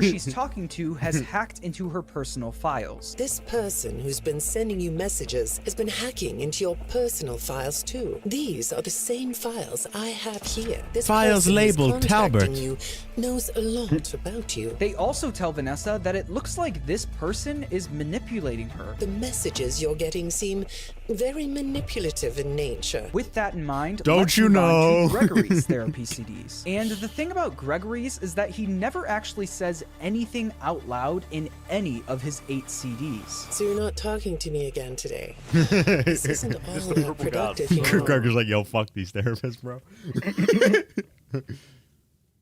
she's talking to has hacked into her personal files. This person who's been sending you messages has been hacking into your personal files too. These are the same files I have here. This Files person who's labeled contacting Talbot. you knows a lot about you. They also tell Vanessa that it looks like this person is manipulating her. The messages you're getting seem very manipulative in nature. With that in mind, Don't let's you move on know? to Gregory's therapy CDs. And the thing about Gregory's is that he never actually says anything out loud in any of his 8 CDs. So you're not talking to me again today. This isn't all that productive, you know. Gregor's like, yo, fuck these therapists, bro.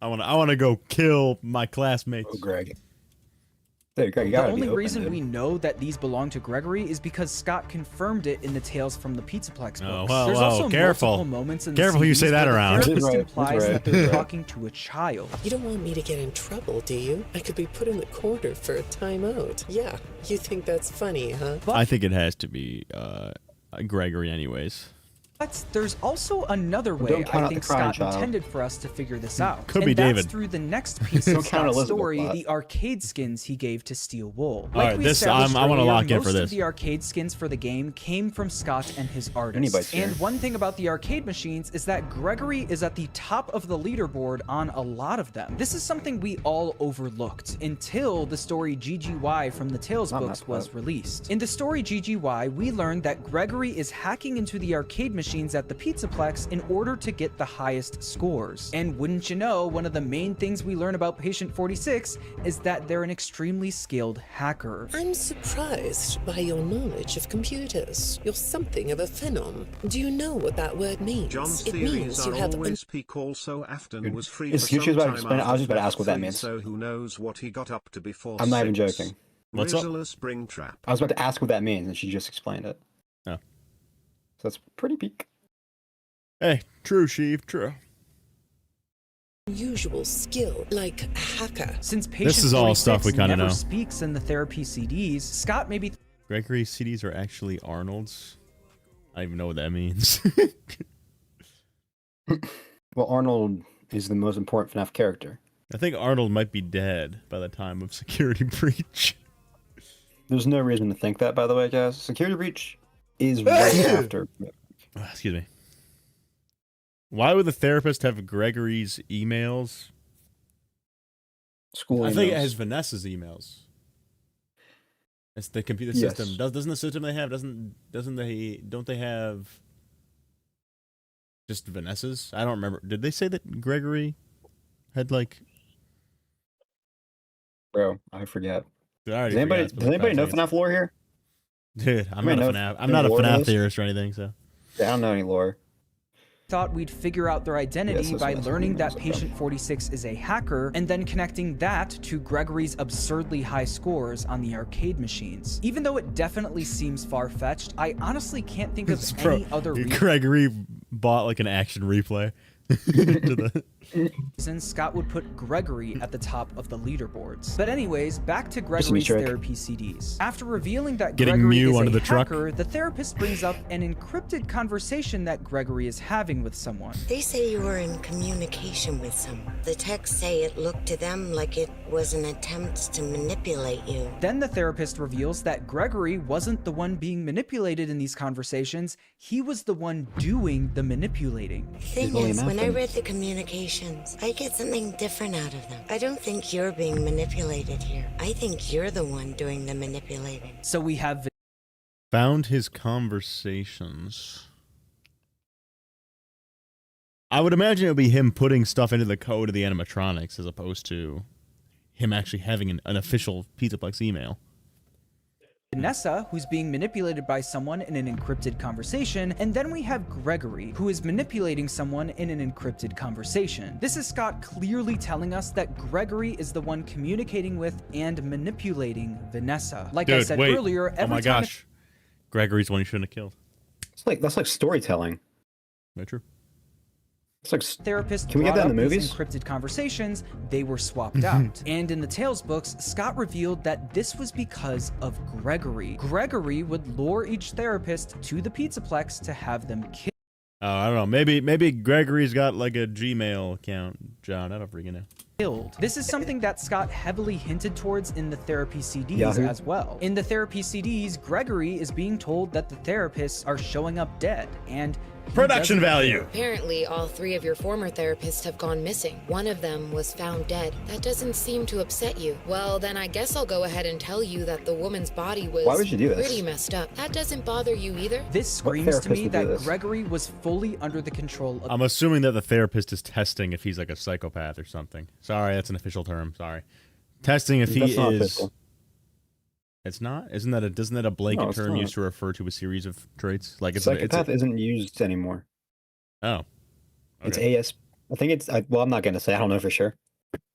I want to go kill my classmates. Oh, Greg. Hey, Greg, you The gotta be only open, reason dude. we know that these belong to Gregory is because Scott confirmed it in the Tales from the Pizzaplex books. Oh, whoa, There's whoa, also careful. multiple moments in the Careful who you CDs say that where the around. therapist Right, implies right. that they're talking to a child. You don't want me to get in trouble, do you? I could be put in the corner for a timeout. Yeah, you think that's funny, huh? I think it has to be Gregory anyways. But there's also another way Don't count I out think the crying Scott child. intended for us to figure this out. Could and be that's David. through the next piece Don't of count Scott's Elizabeth, story, but- the arcade skins he gave to Steel Wool. All right, we this- established I wanna earlier, lock in for most this. of the arcade skins for the game came from Scott and his artists. Anybody's here. And one thing about the arcade machines is that Gregory is at the top of the leaderboard on a lot of them. This is something we all overlooked until the story GGY from the Tales Not books messed was up. released. In the story GGY, we learned that Gregory is hacking into the arcade machines at the Pizzaplex in order to get the highest scores. And wouldn't you know, one of the main things we learn about Patient 46 is that they're an extremely skilled hacker. I'm surprised by your knowledge of computers. You're something of a phenom. Do you know what that word means? John's It theories means you are have always peak. Also, Afton was free Is for Future's some about to time explain it? I was just about to after ask what that Death, means. So who knows what he got up to before I'm not even 6. joking. What's up? Rizla Springtrap. I was about to ask what that means, and she just explained it. Oh. So that's pretty peak. Hey, true, Sheev, true. unusual skill, like a hacker. Since Patient This is all 46 stuff we kind of never know. speaks in the therapy CDs, Scott maybe Gregory's CDs are actually Arnold's. I don't even know what that means. Well, Arnold is the most important FNAF character. I think Arnold might be dead by the time of Security Breach. There's no reason to think that, by the way, guys. Security Breach is right after. Excuse me. Why would the therapist have Gregory's emails? School I think it emails. has Vanessa's emails. It's the computer Yes. system. Doesn't the system they have don't they have just Vanessa's? I don't remember. Did they say that Gregory had like? Bro, I forget. I already Does anybody, forgot. does anybody know FNAF lore here? Dude, I'm Anybody not a know FNAF. I'm not a lore to FNAF this? theorist or anything. So Yeah, I don't know any lore. Thought we'd figure out their identity Yes, that's by what I learning said. that Patient 46 is a hacker and then connecting that to Gregory's absurdly high scores on the arcade machines. Even though it definitely seems far-fetched, I honestly can't think of any other Gregory bought like an action replay. reason Scott would put Gregory at the top of the leaderboards. But anyways, back to Just Gregory's a trick. therapy CDs. After revealing that Getting Gregory Mew is under a the truck. hacker, the therapist brings up an encrypted conversation that Gregory is having with someone. They say you were in communication with someone. The texts say it looked to them like it was an attempt to manipulate you. Then the therapist reveals that Gregory wasn't the one being manipulated in these conversations, he was the one doing the manipulating. Thing is, when I read the communications, I get something different out of them. I don't think you're being manipulated here. I think you're the one doing the manipulating. So we have Found his conversations. I would imagine it would be him putting stuff into the code of the animatronics as opposed to him actually having an official Pizzaplex email. Vanessa, who's being manipulated by someone in an encrypted conversation, and then we have Gregory, who is manipulating someone in an encrypted conversation. This is Scott clearly telling us that Gregory is the one communicating with and manipulating Vanessa. Like I said earlier, every oh my time gosh. Gregory's the one you shouldn't have killed. That's like storytelling. Very true. It's like therapist Can we get brought that in the up these movies? encrypted conversations, they were swapped out. And in the Tales books, Scott revealed that this was because of Gregory. Gregory would lure each therapist to the Pizzaplex to have them killed. Oh, I don't know. Maybe Gregory's got like a Gmail account, John. I don't freaking know. This is something that Scott heavily hinted towards in the therapy CDs Yahoo. as well. In the therapy CDs, Gregory is being told that the therapists are showing up dead, and he Production doesn't value. care. Apparently, all three of your former therapists have gone missing. One of them was found dead. That doesn't seem to upset you. Well, then I guess I'll go ahead and tell you that the woman's body was Why would you do this? pretty messed up. That doesn't bother you either? This screams to therapist me would do that this? Gregory was fully under the control of I'm assuming that the therapist is testing if he's like a psychopath or something. Sorry, that's an official term. Sorry. Testing if he That's not is. official. It's not? Isn't that a blanket No, it's term not. used to refer to a series of traits? Like it's Psychopath isn't used anymore. Oh. It's Okay. AS. I think it's. Well, I'm not gonna say. I don't know for sure.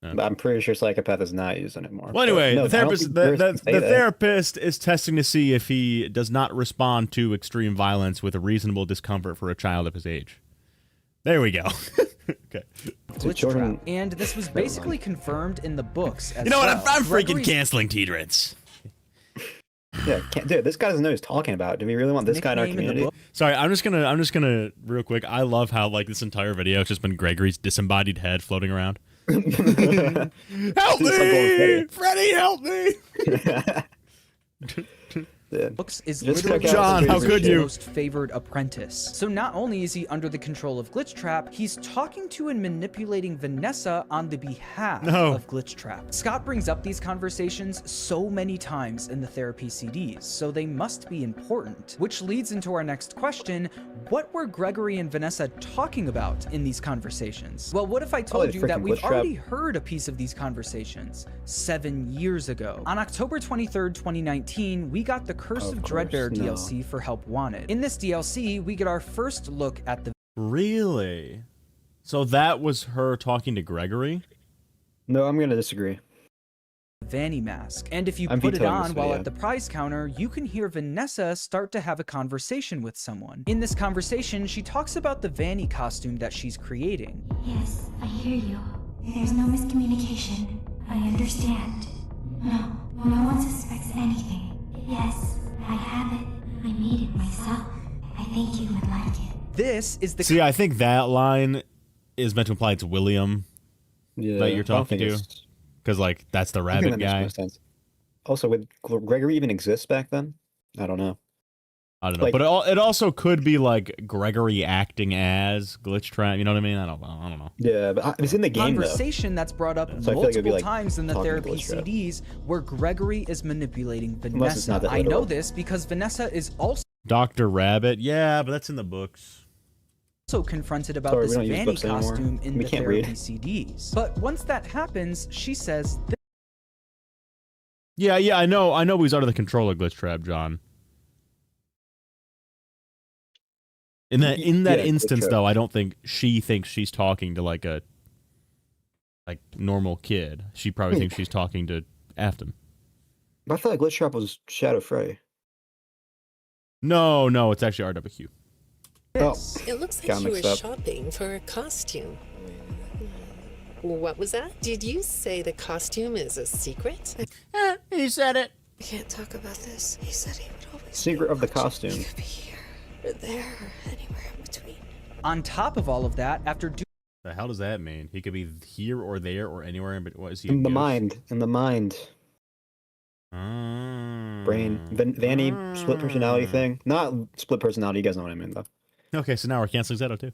Oh. But I'm pretty sure psychopath is not used anymore. Well, anyway, But no, the I don't therapist, think the therapists say that. therapist is testing to see if he does not respond to extreme violence with a reasonable discomfort for a child of his age. There we go. Okay. glitch trap. And this was basically confirmed in the books as You know what? well. I'm freaking Gregory's canceling T-Drits. Yeah, dude, this guy doesn't know what he's talking about. Do we really want this guy in our Nickname in the community? Sorry, I'm just gonna real quick. I love how like this entire video has just been Gregory's disembodied head floating around. Help me, Freddy! Help me! Books is Just literally check out John, how could you? most favored apprentice. So not only is he under the control of Glitch Trap, he's talking to and manipulating Vanessa on the behalf of Glitch Trap. Scott brings up these conversations so many times in the therapy CDs, so they must be important. Which leads into our next question: what were Gregory and Vanessa talking about in these conversations? Well, what if I told Probably you that freaking we've Glitch Trap. already heard a piece of these conversations 7 years ago? On October 23rd, 2019, we got the Curse of Dreadbear no. DLC for Help Wanted. In this DLC, we get our first look at the Really? So that was her talking to Gregory? No, I'm gonna disagree. Vanny mask. And if you I'm put it vetoing on this while video. at the prize counter, you can hear Vanessa start to have a conversation with someone. In this conversation, she talks about the Vanny costume that she's creating. Yes, I hear you. There's no miscommunication. I understand. No one suspects anything. Yes, I have it. I made it myself. I think you would like it. This is the See, I think that line is meant to imply it's William Yeah, that I you're don't talking think to. it's- Because, like, that's the I think rabbit that makes guy. more sense. Also, would Gregory even exist back then? I don't know. I don't know, but it also could be like Gregory acting as Glitch Trap. You know what I mean? I don't know. Yeah, but it's in the game Conversation that's brought up So I feel like it'd be, multiple like, times in the talking to therapy Glitch Trap. CDs where Gregory is manipulating Unless it's not Vanessa. that I know literal. this because Vanessa is also Dr. Rabbit. Yeah, but that's in the books. confronted about Sorry, we this don't use Vanny books anymore. costume in We the can't therapy read. CDs. But once that happens, she says this. Yeah, I know he's out of the control of Glitch Trap, John. In that Yeah, instance, Glitch Trap. though, I don't think she thinks she's talking to like a normal kid. She probably thinks she's talking to Afton. But I thought Glitch Trap was Shadow Frey. No, it's actually RWQ. It looks like Got you were mixed up. shopping for a costume. What was that? Did you say the costume is a secret? He said it. I can't talk about this. He said he would always Secret of the costume. be here or there or anywhere in between. On top of all of that, after The hell does that mean? He could be here or there or anywhere in between. What is he? In the ghost? mind. In the mind. Brain. Vanny split personality thing. Not split personality. You guys know what I mean, though. Okay, so now we're canceling Zeto too.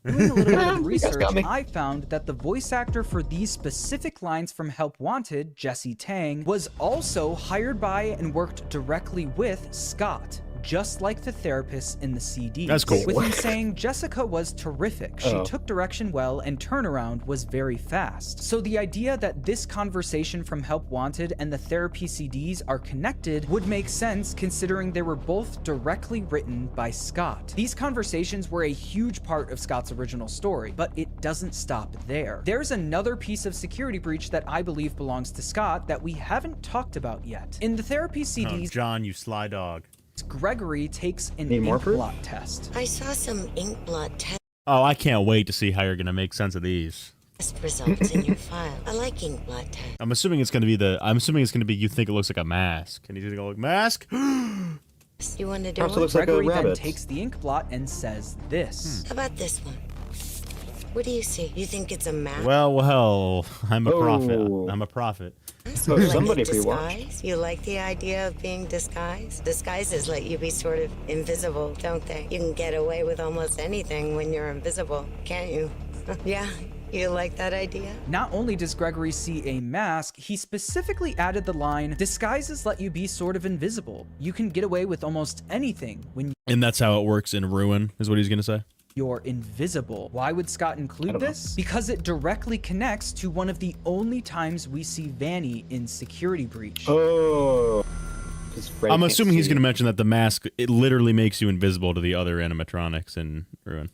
doing a little bit of You guys research, got me. I found that the voice actor for these specific lines from Help Wanted, Jesse Tang, was also hired by and worked directly with Scott, just like the therapist in the CD. That's cool. With him saying Jessica was terrific. She Oh. took direction well and turnaround was very fast. So the idea that this conversation from Help Wanted and the therapy CDs are connected would make sense considering they were both directly written by Scott. These conversations were a huge part of Scott's original story, but it doesn't stop there. There's another piece of security breach that I believe belongs to Scott that we haven't talked about yet. In the therapy Oh, CDs, John, you sly dog. Gregory takes an Need more ink proof? blot test. I saw some ink blot Oh, I can't wait to see how you're gonna make sense of these. test results in your file. I like ink blot tests. I'm assuming it's gonna be you think it looks like a mask. And he's gonna go like mask? You want to do Perhaps it one? looks like a Gregory then rabbit. takes the ink blot and says this. How about this one? What do you see? You think it's a map? Well, I'm a prophet. Oh. I'm a prophet. You like somebody it pre-watched. disguised? You like the idea of being disguised? Disguises let you be sort of invisible, don't they? You can get away with almost anything when you're invisible, can't you? Yeah, you like that idea? Not only does Gregory see a mask, he specifically added the line, disguises let you be sort of invisible. You can get away with almost anything when And that's how it works in Ruin, is what he's gonna say. you're invisible. Why would Scott include this? Because it directly connects to one of the only times we see Vanny in Security Breach. Oh. 'Cause Frey I'm can't assuming he's see. gonna mention that the mask, it literally makes you invisible to the other animatronics in Ruin.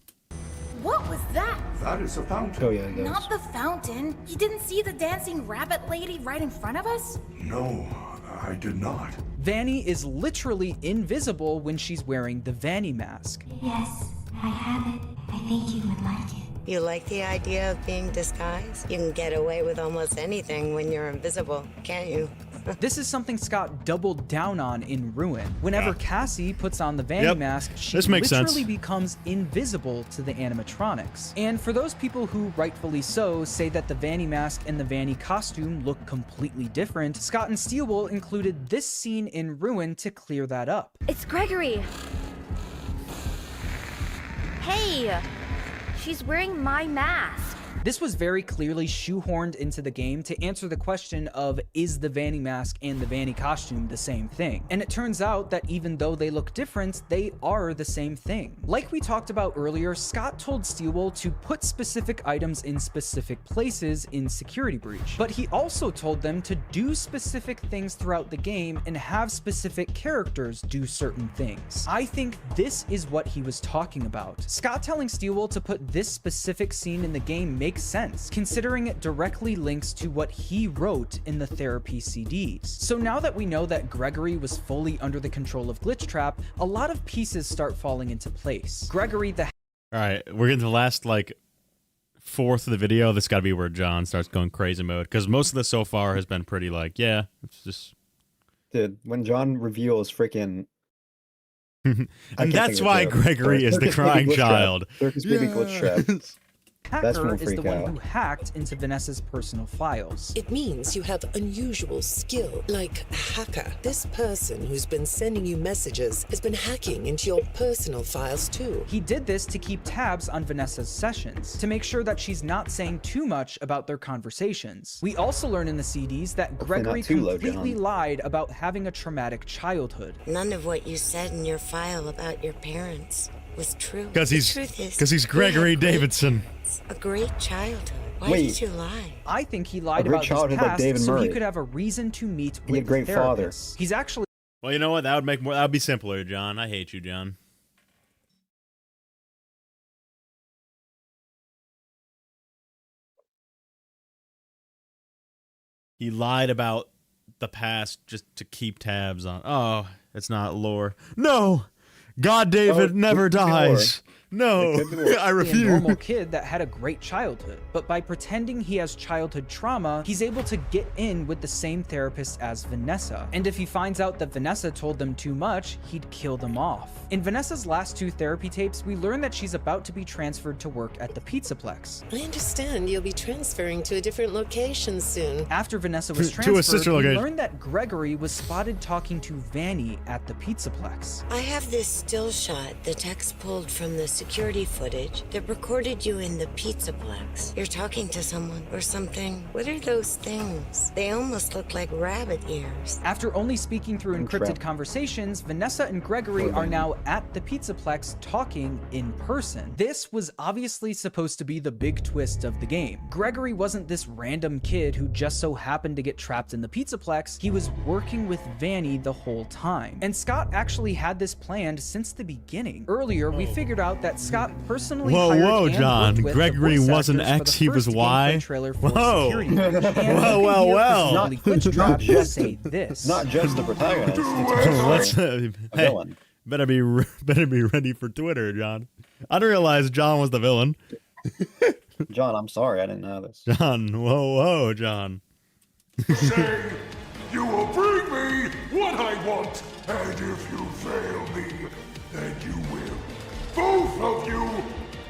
What was that? That is a fountain. Oh, yeah, it does. Not the fountain. You didn't see the dancing rabbit lady right in front of us? No, I did not. Vanny is literally invisible when she's wearing the Vanny mask. Yes, I have it. I think you would like it. You like the idea of being disguised? You can get away with almost anything when you're invisible, can't you? This is something Scott doubled down on in Ruin. Whenever Cassie puts on the Vanny Yep. mask, she This makes literally sense. becomes invisible to the animatronics. And for those people who, rightfully so, say that the Vanny mask and the Vanny costume look completely different, Scott and Steelwool included this scene in Ruin to clear that up. It's Gregory. Hey, she's wearing my mask. This was very clearly shoehorned into the game to answer the question of, is the Vanny mask and the Vanny costume the same thing? And it turns out that even though they look different, they are the same thing. Like we talked about earlier, Scott told Steelwool to put specific items in specific places in Security Breach, but he also told them to do specific things throughout the game and have specific characters do certain things. I think this is what he was talking about. Scott telling Steelwool to put this specific scene in the game makes sense, considering it directly links to what he wrote in the therapy CDs. So now that we know that Gregory was fully under the control of Glitch Trap, a lot of pieces start falling into place. Gregory the Alright, we're getting to the last, fourth of the video. This gotta be where John starts going crazy mode. Because most of this so far has been pretty yeah, it's just... Dude, when John reveals freaking... And that's why Gregory is the crying child. Circus baby Glitch Trap. hacker is the one who hacked into Vanessa's personal files. It means you have unusual skill, like a hacker. This person who's been sending you messages has been hacking into your personal files too. He did this to keep tabs on Vanessa's sessions, to make sure that she's not saying too much about their conversations. We also learn in the CDs that Gregory completely lied about having a traumatic childhood. None of what you said in your file about your parents was true. Because he's Gregory Davidson. A great childhood. Why did you lie? I think he lied about his past so he could have a reason to meet with a great father. He's actually... Well, you know what? That would be simpler, John. I hate you, John. He lied about the past just to keep tabs on. Oh, it's not lore. No! God David never dies. No, I refuse. A normal kid that had a great childhood, but by pretending he has childhood trauma, he's able to get in with the same therapist as Vanessa. And if he finds out that Vanessa told them too much, he'd kill them off. In Vanessa's last 2 therapy tapes, we learn that she's about to be transferred to work at the Pizzaplex. I understand you'll be transferring to a different location soon. After Vanessa was transferred, we learned that Gregory was spotted talking to Vanny at the Pizzaplex. I have this still shot the text pulled from the security footage that recorded you in the Pizzaplex. You're talking to someone or something. What are those things? They almost look like rabbit ears. After only speaking through encrypted conversations, Vanessa and Gregory are now at the Pizzaplex talking in person. This was obviously supposed to be the big twist of the game. Gregory wasn't this random kid who just so happened to get trapped in the Pizzaplex. He was working with Vanny the whole time. And Scott actually had this planned since the beginning. Earlier, we figured out that Scott personally hired and John. worked with Gregory the voice wasn't actors X, for the he was first Y. gameplay trailer for Whoa. Security Breach. And Well. Glitch Trap just say this. Not just the protagonist. Let's, hey, better be ready for Twitter, John. I didn't realize John was the villain. John, I'm sorry, I didn't know this. John, whoa, John. Say, you will bring me what I want, and if you fail me, then you will. Both of you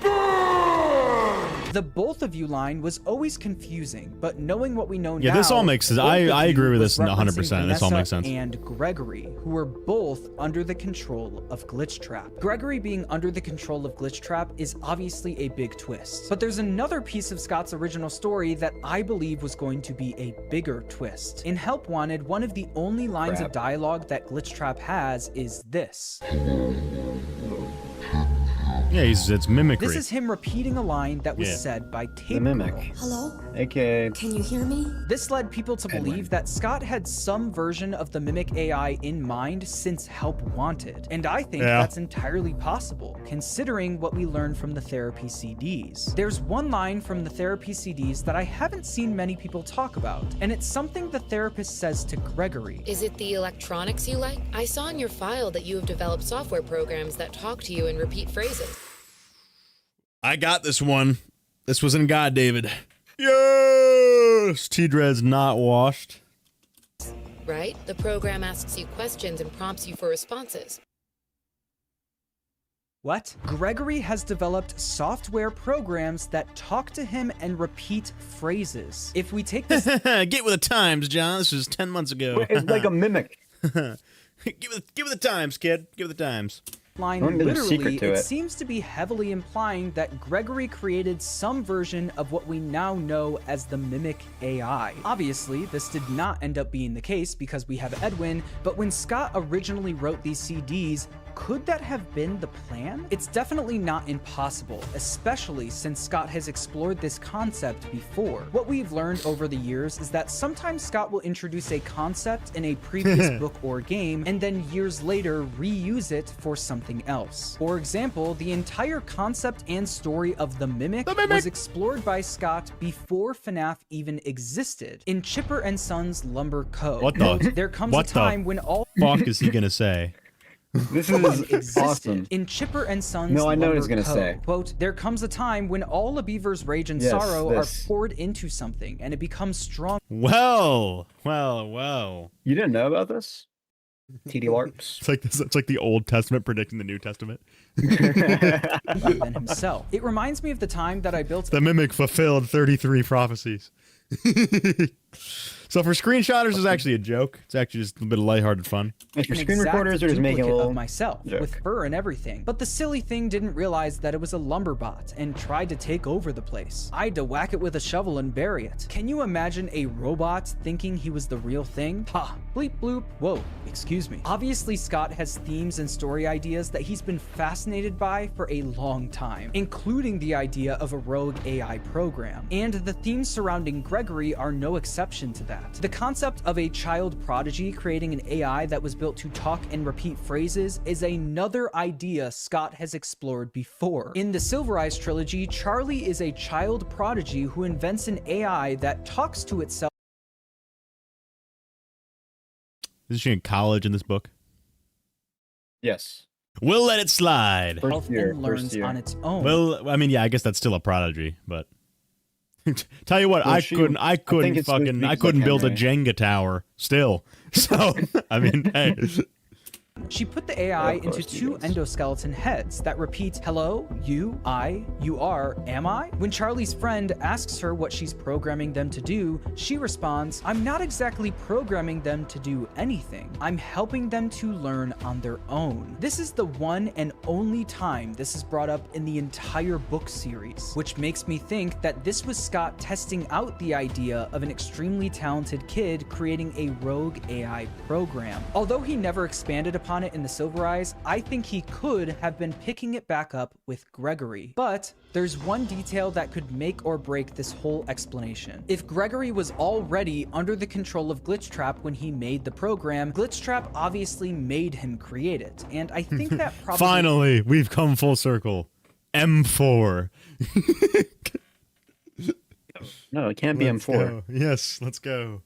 burn! The both of you line was always confusing, but knowing what we know now... Yeah, this all makes sense. I agree with this 100%. This all makes sense. And Gregory, who were both under the control of Glitch Trap. Gregory being under the control of Glitch Trap is obviously a big twist. But there's another piece of Scott's original story that I believe was going to be a bigger twist. In Help Wanted, one of the only lines of dialogue that Glitch Trap has is this. Yeah, it's mimicry. This is him repeating a line that was said by Tape Mimic. Girl. Hello? AKA... Can you hear me? This led people to believe that Scott had some version of the Mimic AI in mind since Help Wanted. And I think that's entirely possible, considering what we learned from the therapy CDs. There's one line from the therapy CDs that I haven't seen many people talk about, and it's something the therapist says to Gregory. Is it the electronics you like? I saw in your file that you have developed software programs that talk to you in repeat phrases. I got this one. This was in God David. Yes! T-Dread's not washed. Right? The program asks you questions and prompts you for responses. What? Gregory has developed software programs that talk to him and repeat phrases. If we take this... Get with the times, John. This was 10 months ago. It's like a mimic. Give it the times, kid. Give it the times. Line literally, it seems to be heavily implying that Gregory created some version of what we now know as the Mimic AI. Obviously, this did not end up being the case because we have Edwin, but when Scott originally wrote these CDs, could that have been the plan? It's definitely not impossible, especially since Scott has explored this concept before. What we've learned over the years is that sometimes Scott will introduce a concept in a previous book or game, and then years later reuse it for something else. For example, the entire concept and story of the Mimic was explored by Scott before FNAF even existed. In Chipper and Sons Lumber Co. What the? There comes a time when all... fuck is he gonna say? This is awesome. In Chipper and Sons No, I know what he's gonna Co. say. Quote, there comes a time when all a beaver's rage and sorrow are poured into something, and it becomes strong. Well. You didn't know about this? TD LARPs. It's like this. It's like the Old Testament predicting the New Testament. than himself. It reminds me of the time that I built The mimic fulfilled 33 prophecies. So for screenshotters, it's actually a joke. It's actually just a bit of lighthearted fun. If your an screen exact recorders are just making a duplicate little of myself joke. with fur and everything. But the silly thing didn't realize that it was a lumber bot and tried to take over the place. I had to whack it with a shovel and bury it. Can you imagine a robot thinking he was the real thing? Ha, bleep bloop. Whoa, excuse me. Obviously, Scott has themes and story ideas that he's been fascinated by for a long time, including the idea of a rogue AI program. And the themes surrounding Gregory are no exception to that. The concept of a child prodigy creating an AI that was built to talk and repeat phrases is another idea Scott has explored before. In the Silver Eyes trilogy, Charlie is a child prodigy who invents an AI that talks to itself. Is she in college in this book? Yes. We'll let it slide. First year. And learns on its own. Well, I mean, yeah, I guess that's still a prodigy, but tell you what, Well, I couldn't build a Jenga tower still. So, I mean, hey. She put the AI into two endoskeleton heads that repeat, hello, you, I, you are, am I? When Charlie's friend asks her what she's programming them to do, she responds, I'm not exactly programming them to do anything. I'm helping them to learn on their own. This is the one and only time this is brought up in the entire book series, which makes me think that this was Scott testing out the idea of an extremely talented kid creating a rogue AI program. Although he never expanded upon it in the Silver Eyes, I think he could have been picking it back up with Gregory. But there's one detail that could make or break this whole explanation. If Gregory was already under the control of Glitchtrap when he made the program, Glitchtrap obviously made him create it. And I think that probably... Finally, we've come full circle. M4. No, it can't be Let's M4. go. Yes, let's go.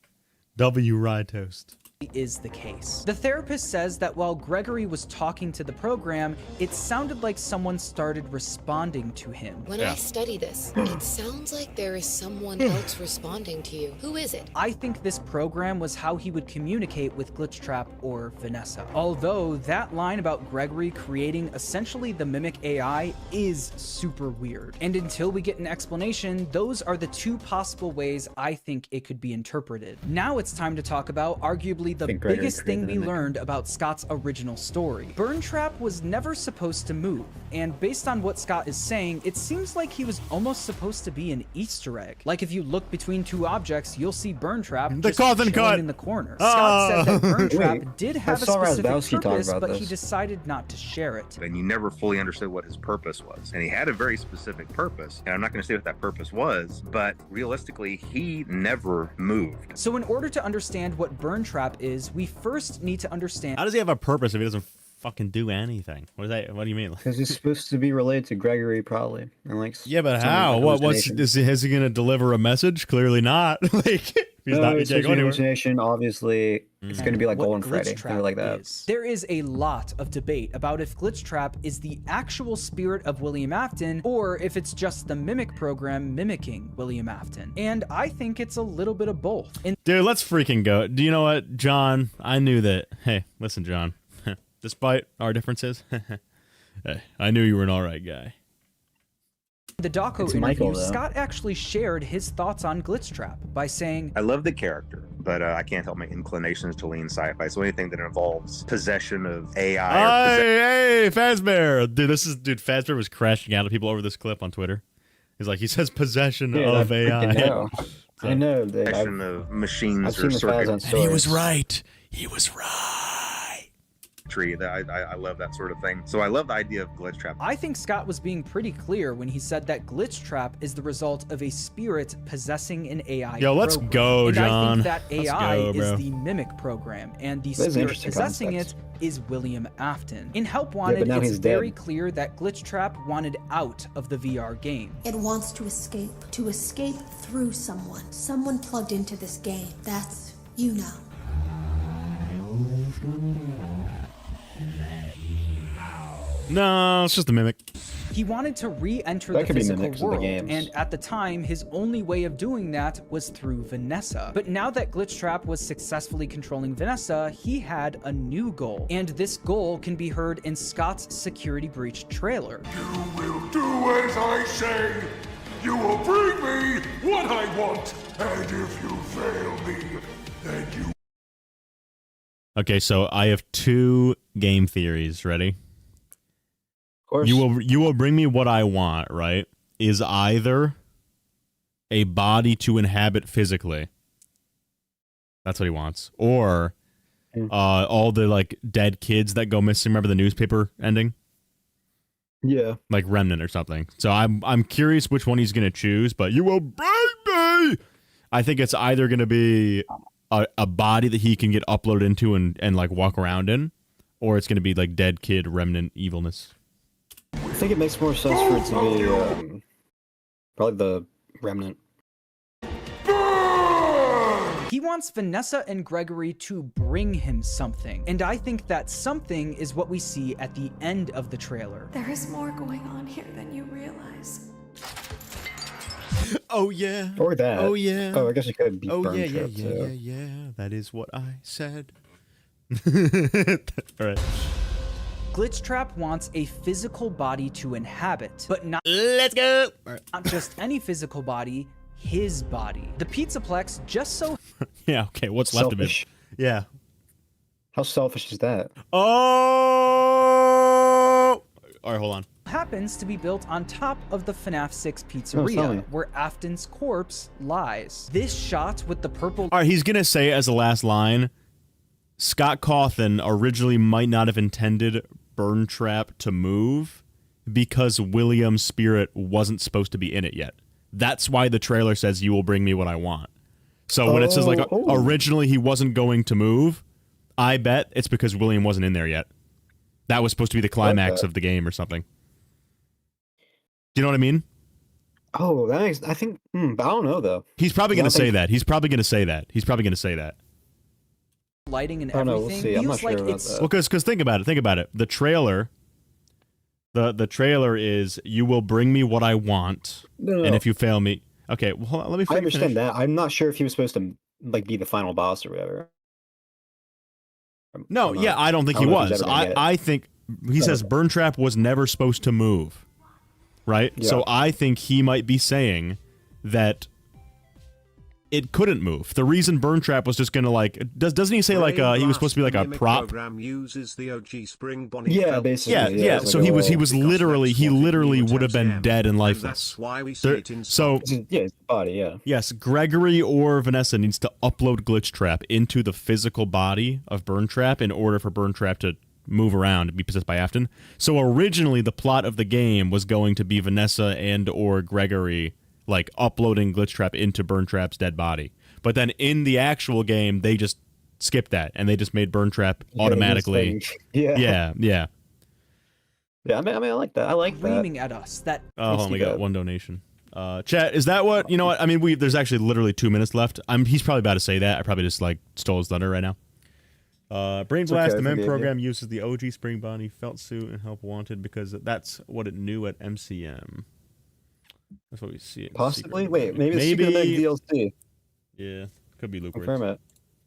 W Rye Toast. Is the case. The therapist says that while Gregory was talking to the program, it sounded like someone started responding to him. When I study this, it sounds like there is someone else responding to you. Who is it? I think this program was how he would communicate with Glitchtrap or Vanessa. Although that line about Gregory creating essentially the mimic AI is super weird. And until we get an explanation, those are the two possible ways I think it could be interpreted. Now it's time to talk about arguably the biggest thing we learned about Scott's original story. Burntrap was never supposed to move, and based on what Scott is saying, it seems like he was almost supposed to be an Easter egg. Like if you look between two objects, you'll see Burntrap just chilling in the corner. Scott said that Burntrap did have a specific purpose, but he decided not to share it. And you never fully understood what his purpose was. And he had a very specific purpose, and I'm not going to say what that purpose was, but realistically, he never moved. So in order to understand what Burntrap is, we first need to understand... How does he have a purpose if he doesn't fucking do anything? What do you mean? Because he's supposed to be related to Gregory, probably. And like, yeah, but how? Is he going to deliver a message? Clearly not. Like, he's not. It's hallucination. Obviously, it's going to be like Golden Freddy, something like that. There is a lot of debate about if Glitchtrap is the actual spirit of William Afton, or if it's just the mimic program mimicking William Afton. And I think it's a little bit of both. Dude, let's freaking go. Do you know what, John? I knew that. Hey, listen, John. Despite our differences, hey, I knew you were an alright guy. The Doco interview, Scott actually shared his thoughts on Glitchtrap by saying, I love the character, but I can't help my inclinations to lean sci-fi. So anything that involves possession of AI. Hey, Fazbear! Dude, Fazbear was crashing out at people over this clip on Twitter. He's like, he says possession of AI. I know. Possession of machines I've or seen circuits. And he was right. He was right. I love that sort of thing. So I love the idea of Glitchtrap. I think Scott was being pretty clear when he said that Glitchtrap is the result of a spirit possessing an AI Yo, let's go, and John. I think that AI is the mimic program, and the spirit possessing it is William Afton. In Help Wanted, it's very clear that Glitchtrap wanted out of the VR game. It wants to escape through someone plugged into this game. That's you now. No, it's just a mimic. He wanted to re-enter That the could be physical mimics of the world, games. and at the time, his only way of doing that was through Vanessa. But now that Glitchtrap was successfully controlling Vanessa, he had a new goal, and this goal can be heard in Scott's Security Breach trailer. You will do as I say. You will bring me what I want. And if you fail me, then you... Okay, so I have 2 game theories. Ready? Of course. You will bring me what I want, right? Is either a body to inhabit physically. That's what he wants. Or all the like dead kids that go missing. Remember the newspaper ending? Yeah. Like Remnant or something. So I'm curious which one he's gonna choose, but you will bring me. I think it's either gonna be a body that he can get uploaded into and like walk around in, or it's gonna be like dead kid remnant evilness. I think it makes more sense for it to be probably the remnant. He wants Vanessa and Gregory to bring him something, and I think that something is what we see at the end of the trailer. There is more going on here than you realize. Oh yeah. Or that. Oh yeah. Oh, I guess it could be. Oh Burn yeah, Trap, too. yeah. That is what I said. All right. Glitchtrap wants a physical body to inhabit, but not not just any physical body, his body. The Pizzaplex just so Yeah, okay, what's left of it? Selfish. Yeah. How selfish is that? Oh! All right, hold on. happens to be built on top of the FNAF 6 tell pizzeria, me. where Afton's corpse lies. This shot with the purple... All right, he's going to say as the last line, Scott Cawthon originally might not have intended Burn Trap to move because William's spirit wasn't supposed to be in it yet. That's why the trailer says, "You will bring me what I want." So when it says, like, originally he wasn't going to move, I bet it's because William wasn't in there yet. That was supposed to be the climax of the game or something. Do you know what I mean? Oh, that makes, I think, but I don't know, though. He's probably going to say that. He's probably going to say that. He's probably going to say that. Lighting and I don't know, everything we'll see. I'm feels not sure like about it's... that. Well, because think about it. The trailer... The trailer is, "You will bring me what I want, No. and if you fail me..." Okay, well, hold on, let me I finish. understand that. I'm not sure if he was supposed to like be the final boss or whatever. No, yeah, I don't think he know if he's was. ever gonna get it. I think he says Burn Trap was never supposed to move, right? Yeah. So I think he might be saying that it couldn't move. The reason Burn Trap was just gonna like doesn't he say like he was supposed to be like a Mimic prop? program uses the OG Spring Bonnie Yeah, felt basically. Yeah. it's So like he a was little- literally that's what it literally would would have been have dead and and lifeless. that's why we see it in So yeah, his body, yeah. yes, Gregory or Vanessa needs to upload Glitch Trap into the physical body of Burn Trap in order for Burn Trap to move around and be possessed by Afton. So originally the plot of the game was going to be Vanessa and or Gregory like uploading Glitch Trap into Burn Trap's dead body. But then in the actual game, they just skipped that and they just made Burn Trap automatically. Yeah. Yeah. Yeah, I mean, I like that. I like that. Screaming at us that... Oh, hold on, we got one donation. Chat, is that what, you know what? I mean, there's actually literally 2 minutes left. He's probably about to say that. I probably just like stole his thunder right now. Brain Blast, the MEM program uses the OG Spring Bonnie felt suit and Help Wanted because that's what it knew at MCM. That's what we see. It Possibly? Wait, maybe it's Secret Meg DLC. Yeah, could be Luke. Confirm it.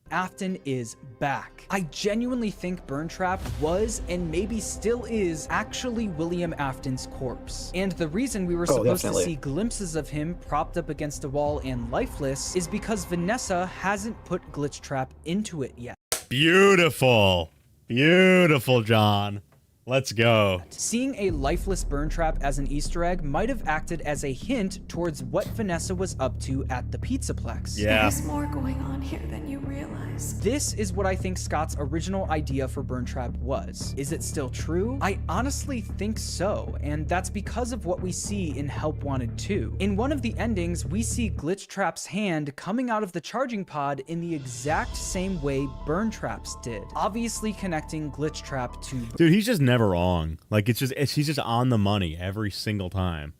Afton is back. I genuinely think Burn Trap was, and maybe still is, actually William Afton's corpse. And the reason we were supposed to see glimpses of him propped up against a wall and lifeless is because Vanessa hasn't put Glitch Trap into it yet. Beautiful. Beautiful, John. Let's go. Seeing a lifeless Burn Trap as an Easter egg might have acted as a hint towards what Vanessa was up to at the Pizzaplex. Yeah. There's more going on here than you realize. This is what I think Scott's original idea for Burn Trap was. Is it still true? I honestly think so, and that's because of what we see in Help Wanted 2. In one of the endings, we see Glitch Trap's hand coming out of the charging pod in the exact same way Burn Trap's did, obviously connecting Glitch Trap to... Dude, he's just never wrong. Like, he's just on the money every single time.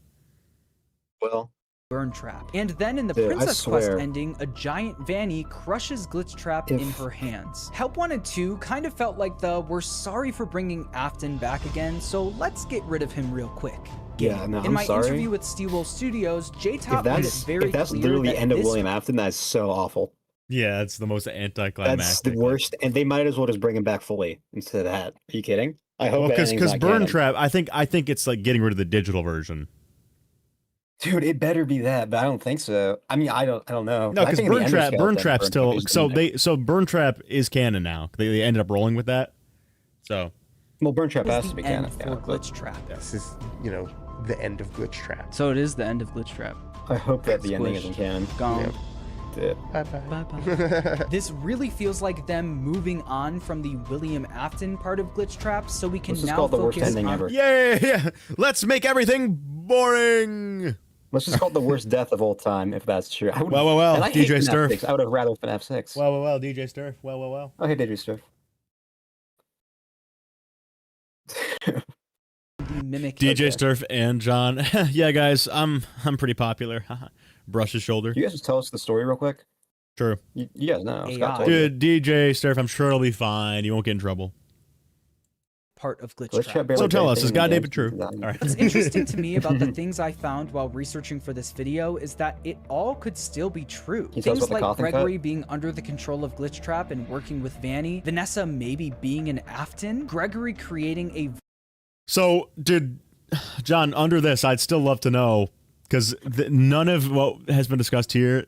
Well... Burn Trap. And then in the Dude, Princess Quest ending, a giant Vanny crushes Glitch Trap in her hands. Help Wanted 2 kind of felt like the "we're sorry for bringing Afton back again, so let's get rid of him real quick." game. Yeah, no, In I'm my sorry. interview with Steelwool Studios, J-Top made it very if that's clear literally that the end of this William Afton, that's so awful. Yeah, it's the most anticlimactic. That's the worst, and they might as well just bring him back fully instead of that. Are you kidding? I hope because Burn Trap, I think it's like getting rid of the digital version. Dude, it better be that, but I don't think so. I mean, I don't know. No, because Burn Trap still Burn Trap is canon now. They ended up rolling with that. So, well, Burn Trap was has the to be end canon. for Glitch Trap. This is, the end of Glitch Trap. So it is the end of Glitch Trap. I hope that the ending isn't canon. Gone. Yeah. Bye-bye. This really feels like them moving on from the William Afton part of Glitch Trap, so we can This is now called the worst focus ending on ever. Yeah. Let's make everything boring. Let's just call it the worst death of all time, if that's true. Well, and I hate DJ FNAF Sturf. 6. I would have rather FNAF 6. Well, DJ Sturf. Well. I hate DJ Sturf. the mimic. DJ Sturf and John. Yeah, guys, I'm pretty popular. Brush his shoulder. You guys just tell us the story real quick? True. You guys know. Scott told you. Dude, DJ Sturf, I'm sure it'll be fine. You won't get in trouble. Part of Glitch Trap. So tell us, is goddamn true? All right. What's interesting to me about the things I found while researching for this video is that it all could still be true. you tell us Things about the like coffin cut? Gregory being under the control of Glitch Trap and working with Vanny, Vanessa maybe being an Afton, Gregory creating a... So, John, under this, I'd still love to know, because none of what has been discussed here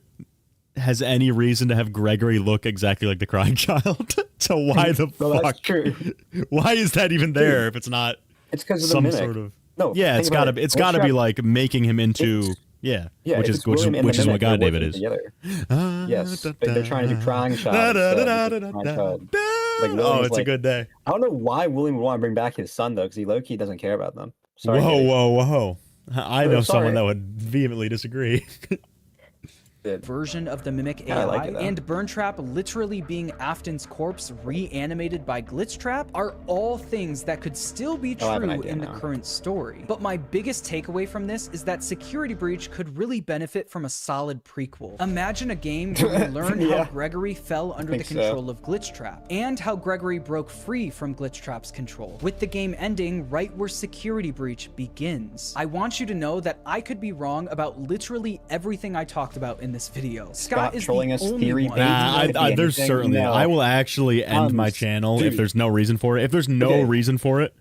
has any reason to have Gregory look exactly like the crying child. So why the fuck? That's true. Why is that even there if it's not? It's because of some the mimic. sort of. No, Yeah, think about it. it's gotta be like making him into which is what God David is. Yes, they're trying to do crying child. Oh, it's a good day. I don't know why William would want to bring back his son though, because he low-key doesn't care about them. Sorry, Whoa. I know someone sorry. that would vehemently disagree. version of the mimic Yeah, I AI, like it, though. and Burn Trap literally being Afton's corpse reanimated by Glitch Trap are all things that could still be Oh, I have an true idea in the now. current story. But my biggest takeaway from this is that Security Breach could really benefit from a solid prequel. Imagine a game where we learn Yeah. how Gregory fell under the think so. control of Glitch Trap, and how Gregory broke free from Glitch Trap's control, with the game ending right where Security Breach begins. I want you to know that I could be wrong about literally everything I talked about in this video. Scott is the trolling us, only theory one. There's certainly. No. I will actually end my channel if dude. there's no reason for it. If there's no Okay. reason for it,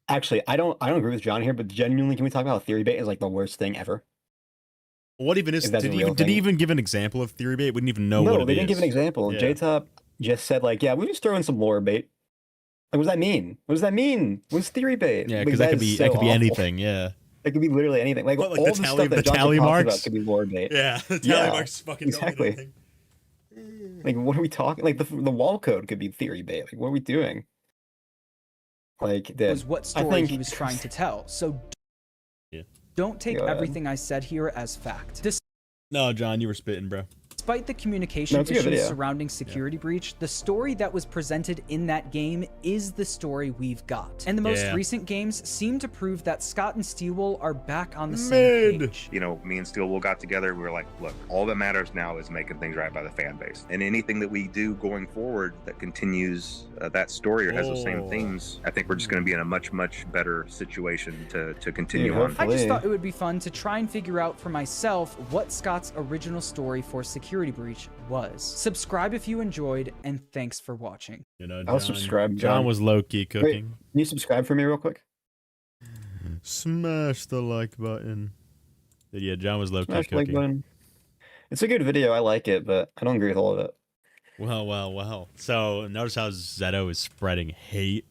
Actually, I don't agree with John here, but genuinely, can we talk about how theory bait is like the worst thing ever? what even is? If that's Did a he, real even, did he thing. even give an example of theory bait? Wouldn't even know No, what it they didn't is. give an example. Yeah. J-Top just said like, yeah, we just throw in some lore bait. Like, what does that mean? What does that mean? What's theory bait? Yeah, Like, because that could is be so that could be awful. anything. Yeah. It could be literally anything. Like, What, like all the the tally- stuff that the Johnson tally talks marks? about could be lore bait. Yeah, the tally marks fucking don't mean exactly. anything. Like, what are we talking? Like, the wall code could be theory bait. Like, what are we doing? Like, was what story he was trying to tell. So don't take Go ahead. everything I said here as fact. No, John, you were spitting, bro. Despite the communication No, it's a good issues video. surrounding Security Breach, the story that was presented in that game is the story we've got. And the most Yeah. recent games seem to prove that Scott and Steelwool are back on the same page. You know, me and Steelwool got together. We were like, look, all that matters now is making things right by the fan base. And anything that we do going forward that continues that story or has those same Oh. themes, I think we're just going to be in a much, much better situation to continue on. I just thought it would be fun to try and figure out for myself what Scott's original story for Security Breach was. Subscribe if you enjoyed, and thanks for watching. You know, I'll subscribe. John was low-key Wait, cooking. can you subscribe for me real quick? Smash the like button. Yeah, John was low-key Smash the like cooking. button. It's a good video. I like it, but I don't agree with all of it. Well. So notice how Zeto is spreading hate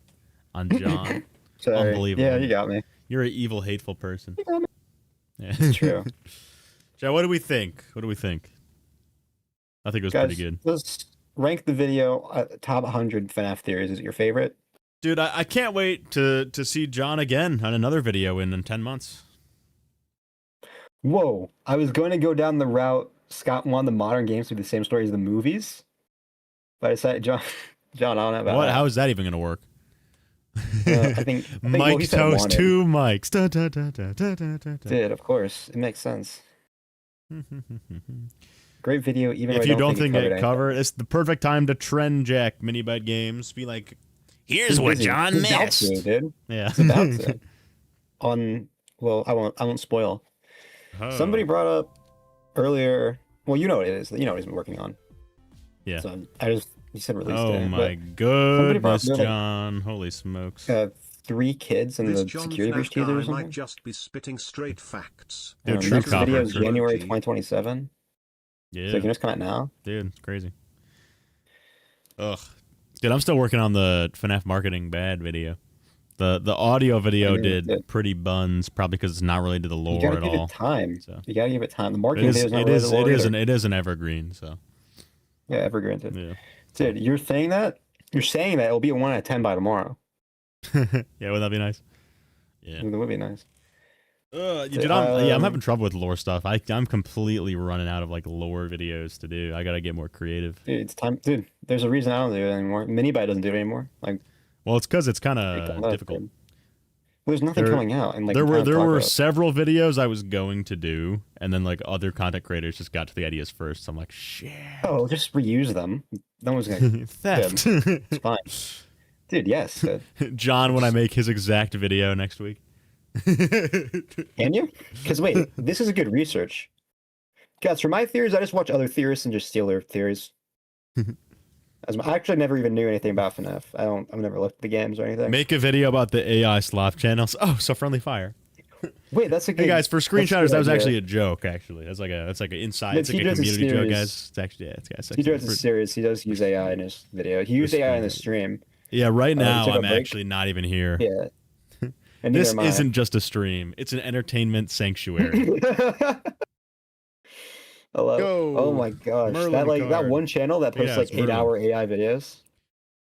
on John. Sorry. Unbelievable. Yeah, you got me. You're an evil, hateful person. You got me. Yeah. It's true. John, what do we think? I think it was Guys, pretty good. let's rank the video top 100 FNAF theories. Is it your favorite? Dude, I can't wait to see John again on another video in 10 months. Whoa. I was going to go down the route Scott wanted the modern games to be the same story as the movies. But I decided, John, I don't know about What? that. How is that even going to work? I think well, Mike he said Toast, wanted. 2 mics. Da, da, da, da, da, da, da, da. Did, of course. It makes sense. Great video, even If though you I don't think covered it anything. covered, it's the perfect time to trend jack mini bite games. Be like, here's He's what busy. John He's about missed. to, dude. Yeah. He's about to. On well, I won't spoil. Oh. Somebody brought up earlier. Well, you know what it is. You know what he's been working on. Yeah. So you said release Oh day. my somebody brought goodness, up, like, John! Holy smokes! 3 kids in This the John security breach FNAF teaser or guy something. might just be spitting straight facts. Dude, True next Copper, video is True- January OG. 2027. Yeah, So you can just come out now. dude, it's crazy. Ugh, dude, I'm still working on the FNAF marketing bad video. The audio video did pretty buns, probably because it's not related to the You lore gotta at give all. it time. So You gotta give it time. The it marketing is, video is not it related is, to the lore it is, either. it is an evergreen. So Yeah, evergreen. Dude. yeah, Dude, you're saying that? You're saying that it'll be a 1 out of 10 by tomorrow. yeah, wouldn't that be nice? Yeah. That would be nice. Dude, I'm having trouble with lore stuff. I'm completely running out of like lore videos to do. I gotta get more creative. Dude, it's time. Dude, there's a reason I don't do it anymore. Minibite doesn't do it anymore. Like, well, it's because it's kind Well, of difficult. there's nothing coming out. And like there the time to were talk about. several videos I was going to do, and then like other content creators just got to the ideas first. So I'm like, shit. Oh, just reuse them. No one's gonna Theft. Dude, it's fine. Dude, yes. John, when I make his exact video next week. Can you? Because wait, this is a good research. Guys, for my theories, I just watch other theorists and just steal their theories. I actually never even knew anything about FNAF. I've never looked at the games or anything. Make a video about the AI sloth channels. Oh, so friendly fire. Wait, that's a good. Hey guys, for screenshotters, that was idea. actually a joke. Actually, that's like an inside. It's like a does a community joke, series. guys. It's actually He does a series. He does use AI in his video. He used AI in the stream. Yeah, right now took a I'm break. actually not even here. Yeah. And This neither am I. isn't just a stream. It's an entertainment sanctuary. Hello. Go, Oh my gosh, Merlin that like that card. one channel that posts Yeah, like it's Merlin. 8-hour AI videos.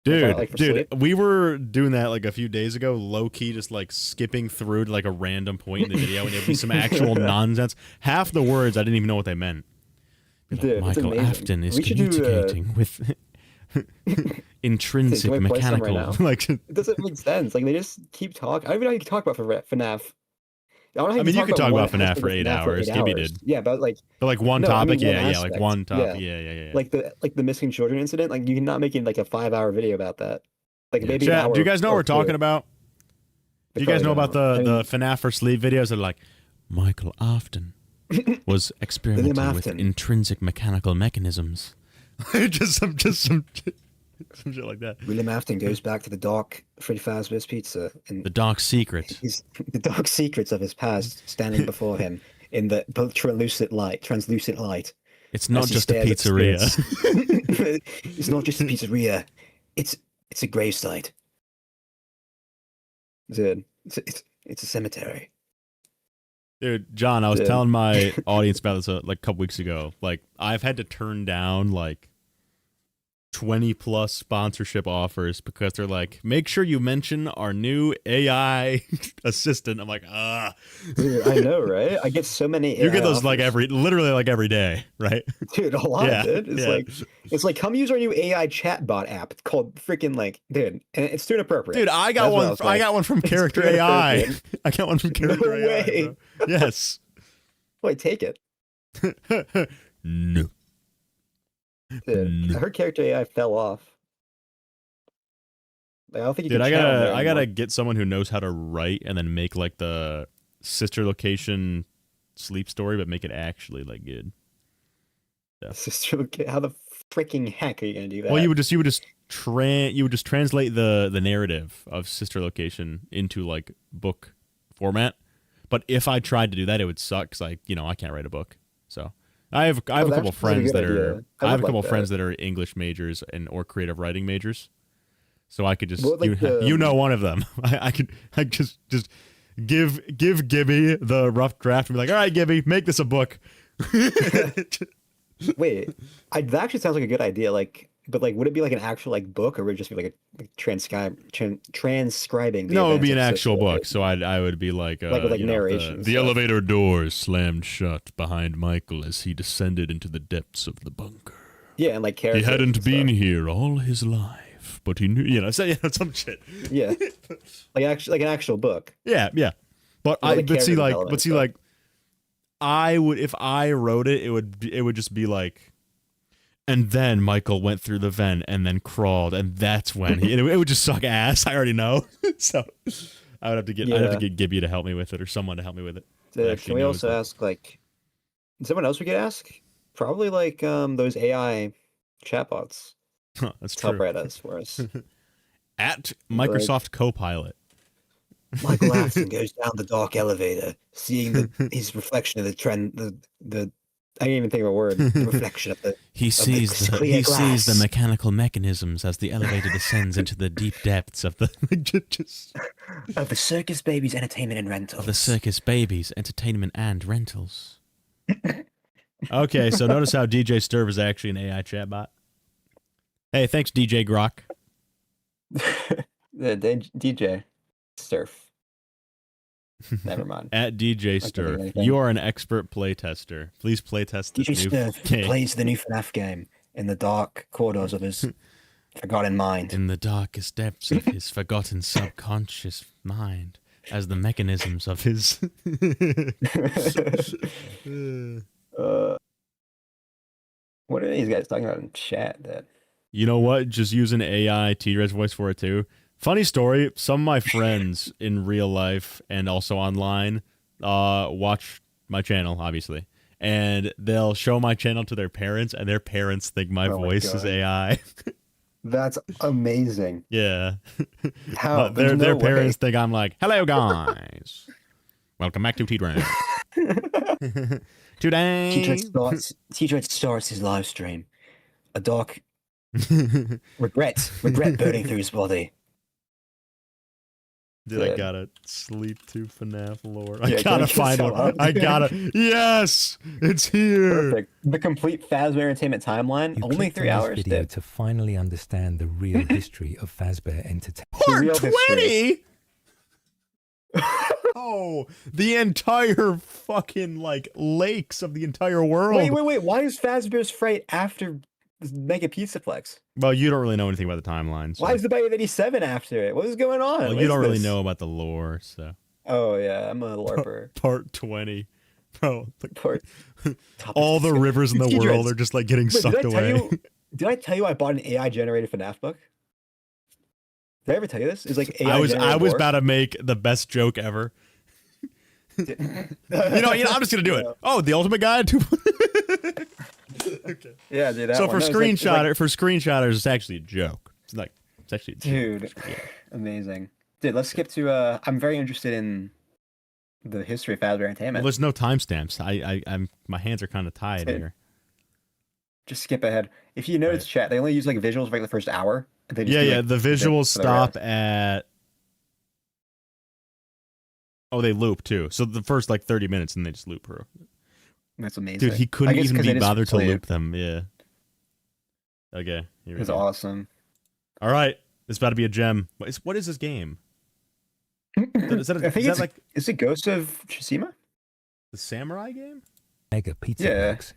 Dude, Like, for dude, sleep? we were doing that like a few days ago, low key, just like skipping through to like a random point in the video, and there'd be some actual nonsense. Half the words I didn't even know what they meant. Be like, Dude, it's Michael amazing. Afton is We should do, communicating with intrinsic Can we play some right mechanical. now? Like, It doesn't make sense. Like they just keep talking. I don't even know how you can talk about FNAF. I mean, you could talk about one FNAF aspect for of 8 FNAF hours. Gibby did. Yeah, but like one No, I topic, mean, one yeah, like aspect. one topic, Yeah. yeah. like the missing children incident. Like you cannot make it like a 5-hour video about that. Like maybe an Chat, hour do you guys know what or we're talking two. about? Do you probably guys know don't. about the FNAF for sleep videos that are like, Michael Afton was experimenting with Afton. intrinsic mechanical mechanisms? just some shit like that. William Afton goes back to the dark Freddy Fazbear's Pizza and The dark secret. the dark secrets of his past standing before him in the translucent light. It's not as he just a stares at pizzeria. spirits. It's not just a pizzeria. It's a gravesite. Dude, it's a cemetery. Dude, John, I was Dude. telling my audience about this like a couple weeks ago. Like, I've had to turn down like 20 plus sponsorship offers because they're like, make sure you mention our new AI assistant. I'm like, Dude, I know, right? I get so many. You get AI those like offers. literally like every day, right? Dude, a lot, Yeah, dude. It's like come use our new AI chatbot app. It's called freaking like, dude, and it's too inappropriate. Dude, I got That's what one. was I saying. got one from It's Character too AI. inappropriate. I got one from Character No AI. way. bro. Yes. Wait, take it. No. Dude, I heard Character AI fell off. Like, I don't think you Dude, can I chat on there gotta anymore. get someone who knows how to write and then make like the sister location sleep story, but make it actually like good. Sister, how the freaking heck are you gonna do that? Well, you would just translate the narrative of sister location into like book format. But if I tried to do that, it would suck because I can't write a book. So I have a couple that's a friends good that are idea. I I have a would couple like friends that. that are English majors or creative writing majors. So I could just Well, like you know one of them. I could just give Gibby the rough draft and be like, all right, Gibby, make this a book. Wait, that actually sounds like a good idea. Like, but like, would it be like an actual like book, or would it just be like a transcribing? The No, it would be an events of actual Sister book. So I would be like, Like with, like, you know, narration and the stuff. elevator doors slammed shut behind Michael as he descended into the depths of the bunker. Yeah, and like He characters. hadn't and been stuff. here all his life, but he knew, some shit. Yeah, like an actual book. Yeah. But Or, like, but see, character like, development but see, stuff. like, I would if I wrote it, it would just be like, and then Michael went through the vent and then crawled, and that's when it would just suck ass. I already know. So I would have to get I'd have to get Gibby to help me with it, or someone to help me with it. Can we also ask like someone else we could ask? Probably like those AI chatbots. That's help true. write us for us. At Microsoft Copilot. Michael Afton goes down the dark elevator, seeing his reflection of the trend. The I can't even think of a word. The reflection of the. He sees the mechanical mechanisms as the elevator descends into the deep depths of the of the Circus Babies Entertainment and Rentals. Of the Circus Babies Entertainment and Rentals. Okay, so notice how DJ Sturv is actually an AI chatbot. Hey, thanks, DJ Grok. DJ Sturf. Never mind. At DJ Sturf, you are an expert playtester. Please playtest this DJ new Sturf game. plays the new FNAF game in the dark corridors of his forgotten mind. In the darkest depths of his forgotten subconscious mind, as the mechanisms of his... What are these guys talking about in chat, Dad? You know what? Just using AI T-Red's voice for it too. Funny story, some of my friends in real life and also online watch my channel, obviously. And they'll show my channel to their parents, and their parents think my voice is AI. That's amazing. Yeah. How? Their parents think I'm like, hello guys. Welcome back to T-Red. Today... T-Red starts his live stream. A dark regret burning through his body. Dude, I gotta sleep to FNAF lore. I gotta find one. I gotta. Yes, it's here. Perfect. The complete Fazbear Entertainment timeline. Only 3 hours. Video to finally understand the real history of Fazbear Entertainment. Part 20. Oh, the entire fucking like lakes of the entire world. Wait. Why is Fazbear's Fright after Mega Pizzaplex? Well, you don't really know anything about the timeline. So. Why is the Bite of 87 after it? What is going on? Well, you don't really know about the lore, so. Oh yeah, I'm a LARPer. Part 20, bro. Part. All the rivers in the world are just like getting sucked away. Did I tell you I bought an AI generated FNAF book? Did I ever tell you this? It's like AI I was about to make the best joke ever. you know, I'm just gonna do it. Oh, the ultimate guide to. Okay. Yeah, dude. So for screenshotters, it's actually a joke. It's actually a joke. Dude, amazing. Dude, let's skip to. I'm very interested in the history of Fazbear Entertainment. Well, there's no timestamps. I'm my hands are kind of tied here. Just skip ahead. If you notice, chat, they only use like visuals for like the first hour. Yeah. The visuals stop at. Oh, they loop too. So the first like 30 minutes, and they just loop through. That's amazing. Dude, he couldn't even be bothered to loop them. Yeah. Okay. It's awesome. All right. It's about to be a gem. What is this game? Is it Ghost of Tsushima? The samurai game? Mega Pizza Box.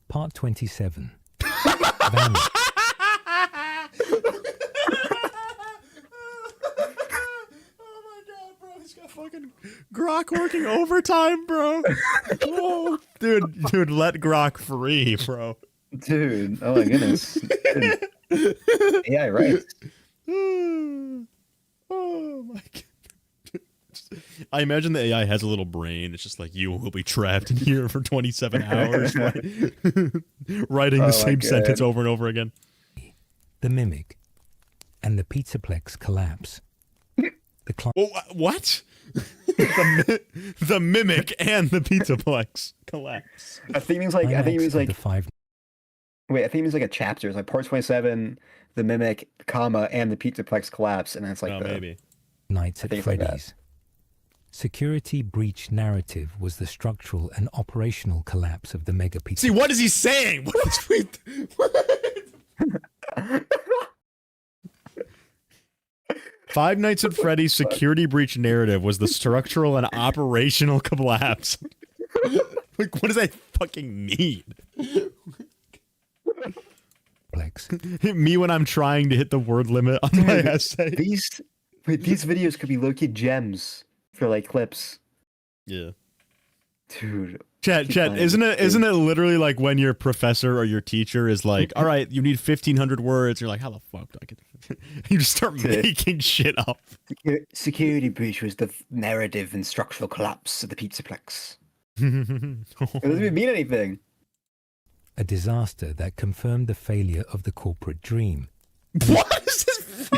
Part 27. Vanity. Fucking Grok working overtime, bro. Oh, dude, let Grok free, bro. Dude, oh my goodness. Yeah, right. Oh my god. I imagine the AI has a little brain. It's just like, you will be trapped in here for 27 hours, writing the same sentence over and over again. The Mimic and the Pizzaplex collapse. What? the Mimic and the Pizzaplex collapse. I think it means like a chapter. It's like part 27, the Mimic, comma, and the Pizzaplex collapse, and that's like maybe. Nights at Freddy's. Security breach narrative was the structural and operational collapse of the Mega Pizza. See, what is he saying? Five Nights at Freddy's security breach narrative was the structural and operational collapse. Like, what does that fucking mean? Me when I'm trying to hit the word limit on my essay. These videos could be low-key gems for like clips. Yeah. Dude. Chet, isn't it literally like when your professor or your teacher is like, all right, you need 1,500 words. You're like, how the fuck do I get you just start making shit up. Security breach was the narrative and structural collapse of the Pizzaplex. It doesn't even mean anything. A disaster that confirmed the failure of the corporate dream. What is this?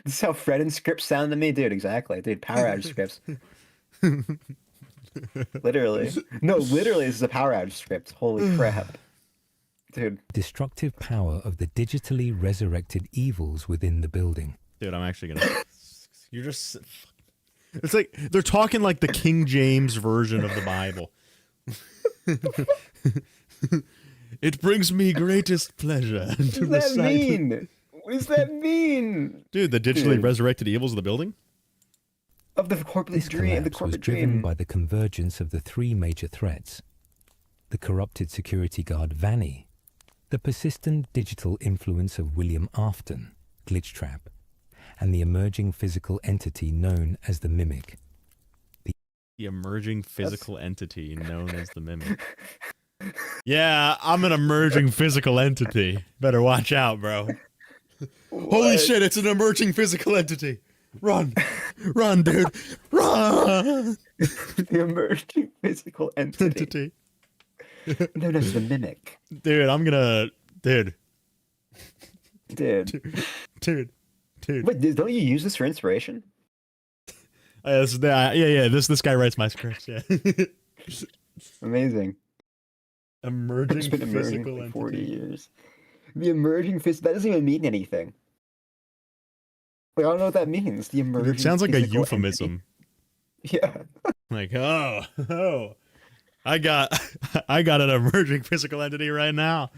This is how Fred and scripts sound to me, dude. Exactly, dude. Power outage scripts. Literally. No, literally, this is a power outage script. Holy crap. Dude. Destructive power of the digitally resurrected evils within the building. Dude, I'm actually gonna... You're just... It's like, they're talking like the King James version of the Bible. It brings me greatest pleasure. What does that mean? What does that mean? Dude, the digitally resurrected evils of the building? Of the corporate dream. The corporate was driven by the convergence of the three major threats. The corrupted security guard Vanny, the persistent digital influence of William Afton, Glitchtrap, and the emerging physical entity known as the Mimic. The emerging physical entity known as the Mimic. Yeah, I'm an emerging physical entity. Better watch out, bro. Holy shit, it's an emerging physical entity. Run. Run, dude. Run. The emerging physical entity. Known as the Mimic. Dude, I'm gonna... Dude. Dude. Wait, don't you use this for inspiration? Yeah, this guy writes my scripts, yeah. Amazing. Emerging It's been emerging physical for entity. 40 years. The emerging physical... That doesn't even mean anything. Like, I don't know what that means. The emerging It sounds like a physical euphemism. entity. Yeah. Like, oh. I got an emerging physical entity right now.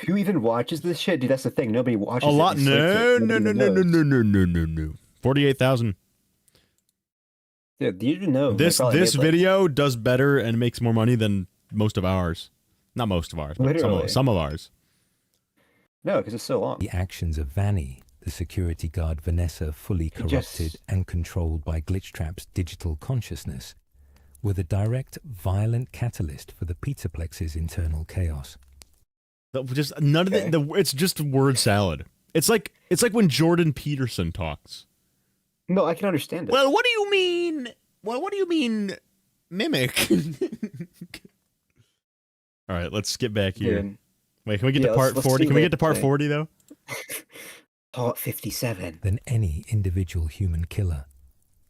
Who even watches this shit? Dude, that's the thing. Nobody watches A lot. it. No. 48,000. Dude, do you even know? This video does better and makes more money than most of ours. Not most of ours, but some of ours. No, because it's so long. The actions of Vanny, the security guard Vanessa, fully corrupted and controlled by Glitchtrap's digital consciousness, were the direct, violent catalyst for the Pizzaplex's internal chaos. Just none of it's just word salad. It's like when Jordan Peterson talks. No, I can understand it. Well, what do you mean? Well, what do you mean, mimic? All right, let's get back here. Dude. Wait, can we get to part 40? Can we get to part 40 though? Part 57. Than any individual human killer,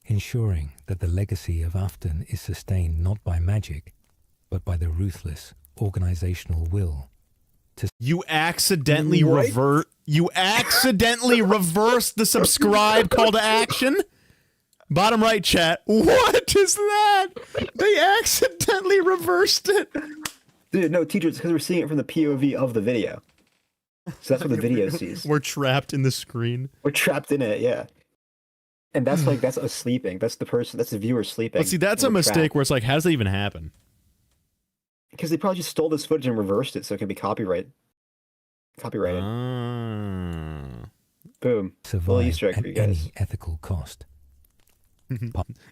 ensuring that the legacy of Afton is sustained not by magic, but by the ruthless organizational will. You accidentally reversed the subscribe call to action. Bottom right chat. What is that? They accidentally reversed it. Dude, no, teacher, it's because we're seeing it from the POV of the video. So that's what the video sees. We're trapped in the screen. We're trapped in it, yeah. And that's like, that's us sleeping. That's the viewer sleeping. But see, that's a mistake where it's like, how does that even happen? Because they probably just stole this footage and reversed it so it can be copyrighted. Boom. Little Easter egg for you guys. Any ethical cost.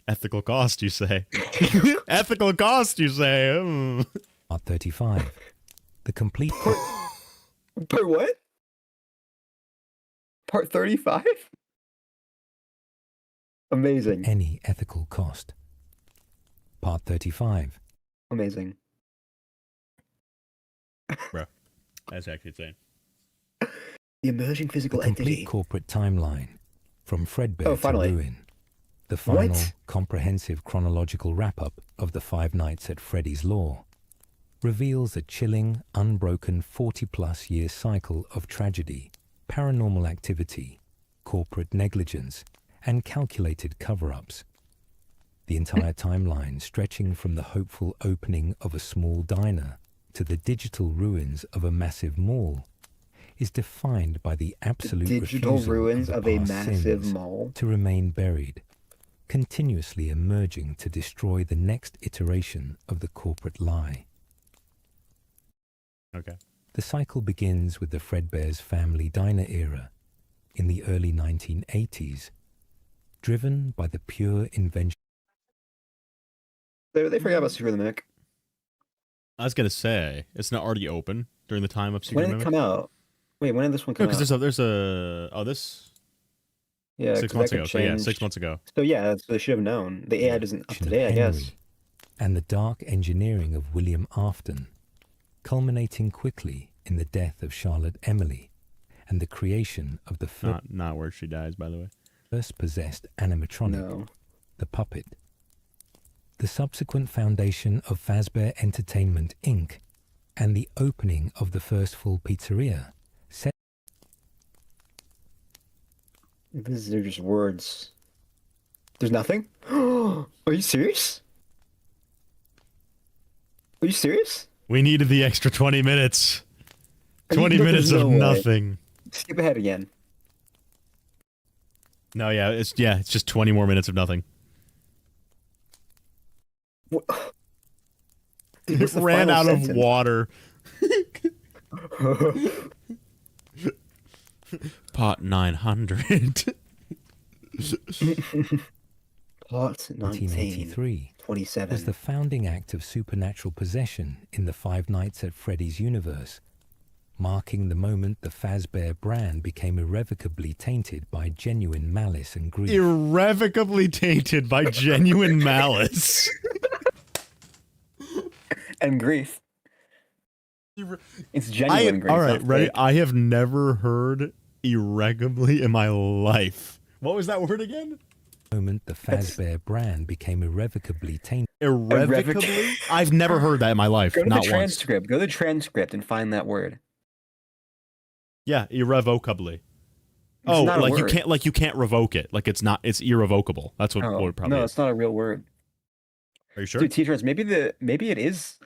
Ethical cost, you say. Ethical cost, you say. Part 35. The complete... Part what? Part 35? Amazing. Any ethical cost. Part 35. Amazing. Bro, that's actually insane. The emerging physical the complete entity. Corporate timeline, from Fredbear to finally. Ruin. The final, comprehensive chronological wrap-up of the 5 Nights at Freddy's lore reveals a chilling, unbroken 40-plus year cycle of tragedy, paranormal activity, corporate negligence, and calculated cover-ups. The entire timeline stretching from the hopeful opening of a small diner to the digital ruins of a massive mall is defined by the absolute digital refusal ruins of, of the a past massive sins mall to remain buried, continuously emerging to destroy the next iteration of the corporate lie. Okay. The cycle begins with the Fredbear's family diner era in the early 1980s. driven by the pure invention. They forgot about Secret of the Mick. I was gonna say it's not already open during the time of Secret When of did the it Mimic. come out? Wait, when did this one come out? Because there's a this Yeah, 6 months ago. So yeah, 6 months ago. So yeah, that's what they should have known. The AI isn't up to date, I guess. And the dark engineering of William Afton, culminating quickly in the death of Charlotte Emily and the creation of the not where she dies, by the way. first possessed animatronic, the puppet. The subsequent foundation of Fazbear Entertainment Inc. and the opening of the first full pizzeria set. These are just words. There's nothing? Are you serious? Are you serious? We needed the extra 20 minutes. 20 There's minutes no of way. nothing. Skip ahead again. No, it's just 20 more minutes of nothing. It What's the ran final out of sentence? water. Pot 900. Part 1983 27. was the founding act of supernatural possession in the Five Nights at Freddy's universe, marking the moment the Fazbear brand became irrevocably tainted by genuine malice and grief. Irrevocably tainted by genuine malice. And grief. It's genuine grief. All right, not ready? fake. I have never heard irrevocably in my life. What was that word again? Moment the Fazbear brand became irrevocably tainted. Irrevocably? I've never heard that in my life. Go to Not the once. transcript. Go to the transcript and find that word. Yeah, irrevocably. It's not a like word. you can't revoke it. Like it's irrevocable. That's what Oh, word probably no, is. it's not a real word. Are you sure? Dude, teachers, maybe it is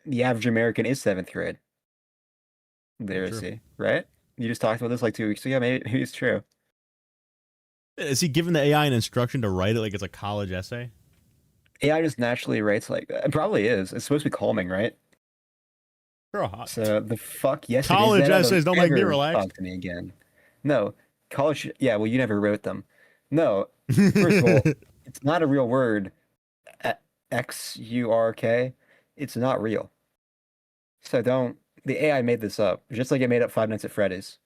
the average American is 7th grade literacy, right? You just talked about this like 2 weeks ago. Maybe it's true. Is he giving the AI an instruction to write it like it's a college essay? AI just naturally writes like that. It probably is. It's supposed to be calming, right? So the fuck, yes, College it is. Then essays don't make me ever relax. Talk to me again. No, college. Yeah, well, you never wrote them. No, first of all, it's not a real word. XURK. It's not real. So don't. The AI made this up, just like it made up Five Nights at Freddy's.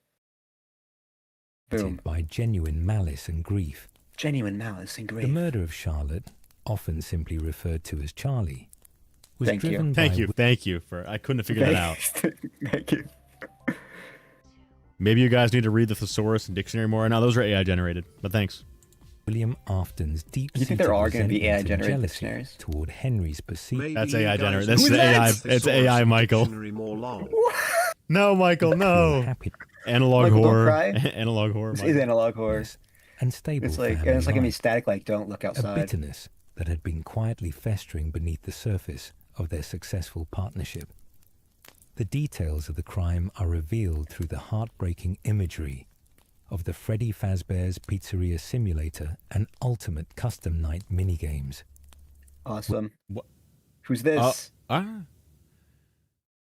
Boom. By genuine malice and grief. Genuine malice and grief. The murder of Charlotte, often simply referred to as Charlie, was Thank you. driven Thank by you. Thank you for. I couldn't have figured that out. Thank you. Maybe you guys need to read the thesaurus and dictionary more. No, those are AI generated. But thanks. William Afton's You think deep-seated there are going to be AI resentment and generated jealousy dictionaries? toward Henry's perceived. That's AI generated. That's the AI. It's AI, Michael. No, Michael. No. Analog Michael, don't horror. cry. Analog horror. This is analog horror. And stable It's like family gonna be life. static. Like don't look A outside. bitterness that had been quietly festering beneath the surface of their successful partnership. The details of the crime are revealed through the heartbreaking imagery of the Freddy Fazbear's Pizzeria Simulator and Ultimate Custom Night minigames. Awesome. What? Who's this?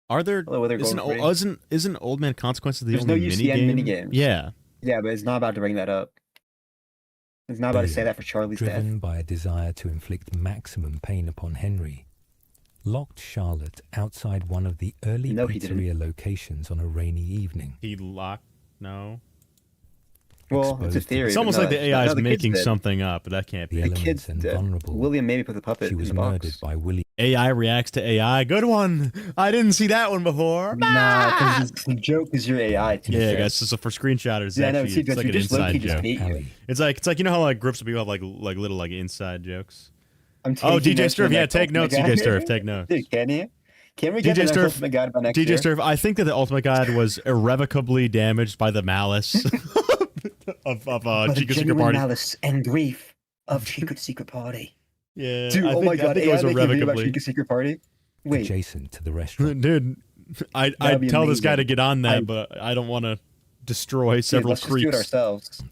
Are there? Hello, Wither Isn't, Golden isn't Old Man Consequences the There's no only UCN minigame? minigames. Yeah. Yeah, but it's not about to bring that up. It's not about to say that for Charlie's death. Driven by a desire to inflict maximum pain upon Henry, locked Charlotte outside one of the early No, he didn't. pizzeria locations on a rainy evening. He locked. No. Well, it's a theory. It's but almost no, like the it's AI not. is No, the kids making did. something up, but that can't be. The The kids and did. vulnerable. William maybe put the puppet She in was the box. murdered by William. AI reacts to AI. Good one. I didn't see that one before. Nah, because the joke is your AI. Yeah, guys. So for screenshotters, Yeah, no, actually, see, it's but like you an just inside low-key just joke. hate you. It's like you know how like groups of people have like little like inside jokes. I'm Oh, taking DJ notes Sturf, from yeah, that take notes, Ultimate DJ Guide. Sturf, take notes. Dude, can you? Can we get DJ the next Sturf, Ultimate Guide by next DJ year? Sturf, I think that the Ultimate Guide was irrevocably damaged by the malice of By the Chica Secret genuine Party. malice and grief of Secret Party. Yeah, Dude, I oh think, my god, I think it was AI making a video about irrevocably. Chica Secret Party? Wait, Adjacent to the restaurant. Dude, I'd be tell this guy to amazing. get on that, but I don't want to destroy dude, several let's just do it creeps. ourselves.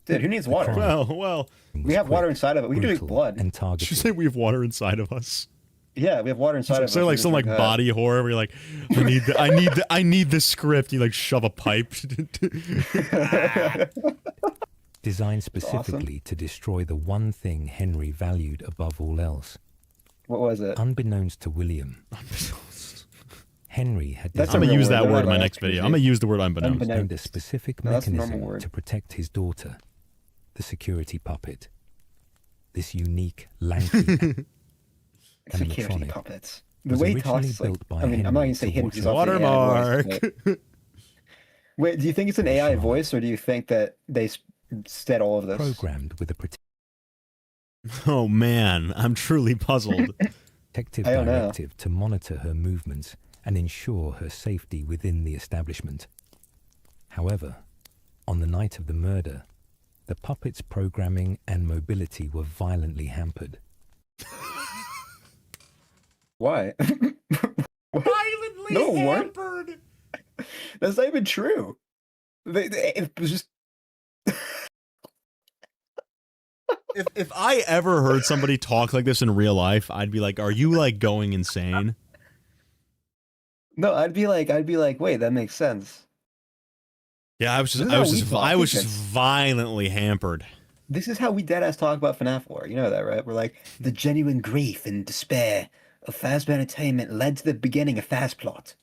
Dude, who needs water? Well, We have water inside of it. We can drink blood. And did you say we have water inside of us? Yeah, we have water inside of us. So like We some can like drink body horror where you're like, I need the script. You like shove a pipe. designed specifically to destroy the one thing Henry valued above all else. What was it? Unbeknownst to William, Henry had I'm going to use that word in my next video. I'm going to use the word unbeknownst. designed a specific mechanism to protect his daughter, the security puppet. This unique, lanky security puppets. The was way he originally talks, like, built by I mean, I'm not Henry going to say to him watch because over- Watermark. Wait, do you think it's an AI voice, or do you think that they said all of this? Programmed with a Oh man, I'm truly puzzled. protective I don't know. directive to monitor her movements and ensure her safety within the establishment. However, on the night of the murder, the puppet's programming and mobility were violently hampered. Why? Violently No, it weren't. hampered. That's not even true. It was just. If I ever heard somebody talk like this in real life, I'd be like, "Are you like going insane?" No, I'd be like, wait, that makes sense. Yeah, I was This is how we talk, I was just isn't it? violently hampered. This is how we deadass talk about FNAF lore. You know that, right? We're like, the genuine grief and despair of Fazbear Entertainment led to the beginning of Faz Plot.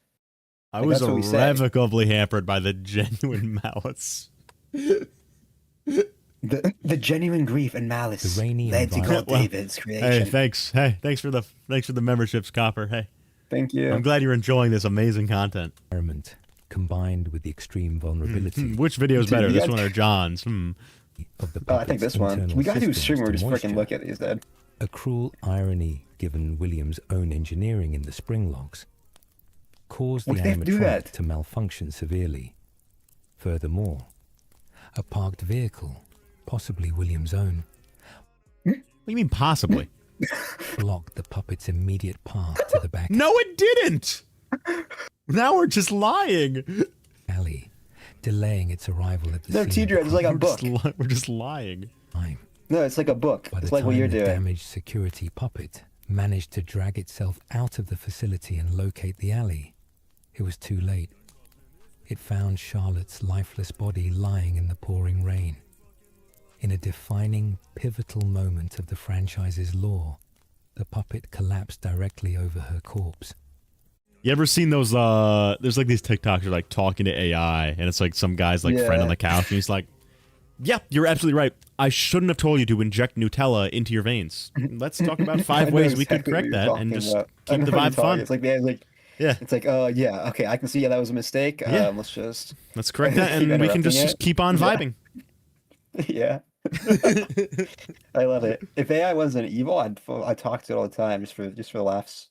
I Like, was that's what we say. irrevocably hampered by the genuine malice. The genuine grief and malice The rainy led to God environment- David's creation. Hey, thanks. Hey, thanks for the memberships, Copper. Hey, Thank you. I'm glad you're enjoying this amazing content. Environment combined with the extreme vulnerability Which video is Dude, better, you this guys- one or John's? of the Oh, I think puppet's this one. internal We gotta do a systems stream where we to just freaking moisture. look at these, Dad. A cruel irony, given William's own engineering in the spring locks, caused the Why do they have to do animatronic that? to malfunction severely. Furthermore, a parked vehicle, possibly William's own, What do you mean possibly? blocked the puppet's immediate path to the back No, it didn't. Now we're just lying. alley, delaying its arrival at the No, scene. T-Dread, it's like a book. We're just lying. Time. No, it's like a book. By It's the like what time you're the doing. damaged security puppet managed to drag itself out of the facility and locate the alley, it was too late. It found Charlotte's lifeless body lying in the pouring rain. In a defining, pivotal moment of the franchise's lore, the puppet collapsed directly over her corpse. You ever seen those, there's like these TikToks are like talking to AI, and it's like some guy's like friend on the couch, and he's like, yeah, you're absolutely right. I shouldn't have told you to inject Nutella into your veins. Let's talk about I 5 know ways we could exactly what correct you're that and talking just about. I keep know the what you're vibe talking. fun. It's like, it's like, yeah, okay, I can see, that was a mistake. Yeah. Let's correct that, keep and we can interrupting just it. keep on vibing. Yeah. I love it. If AI wasn't evil, I'd talk to it all the time just for laughs.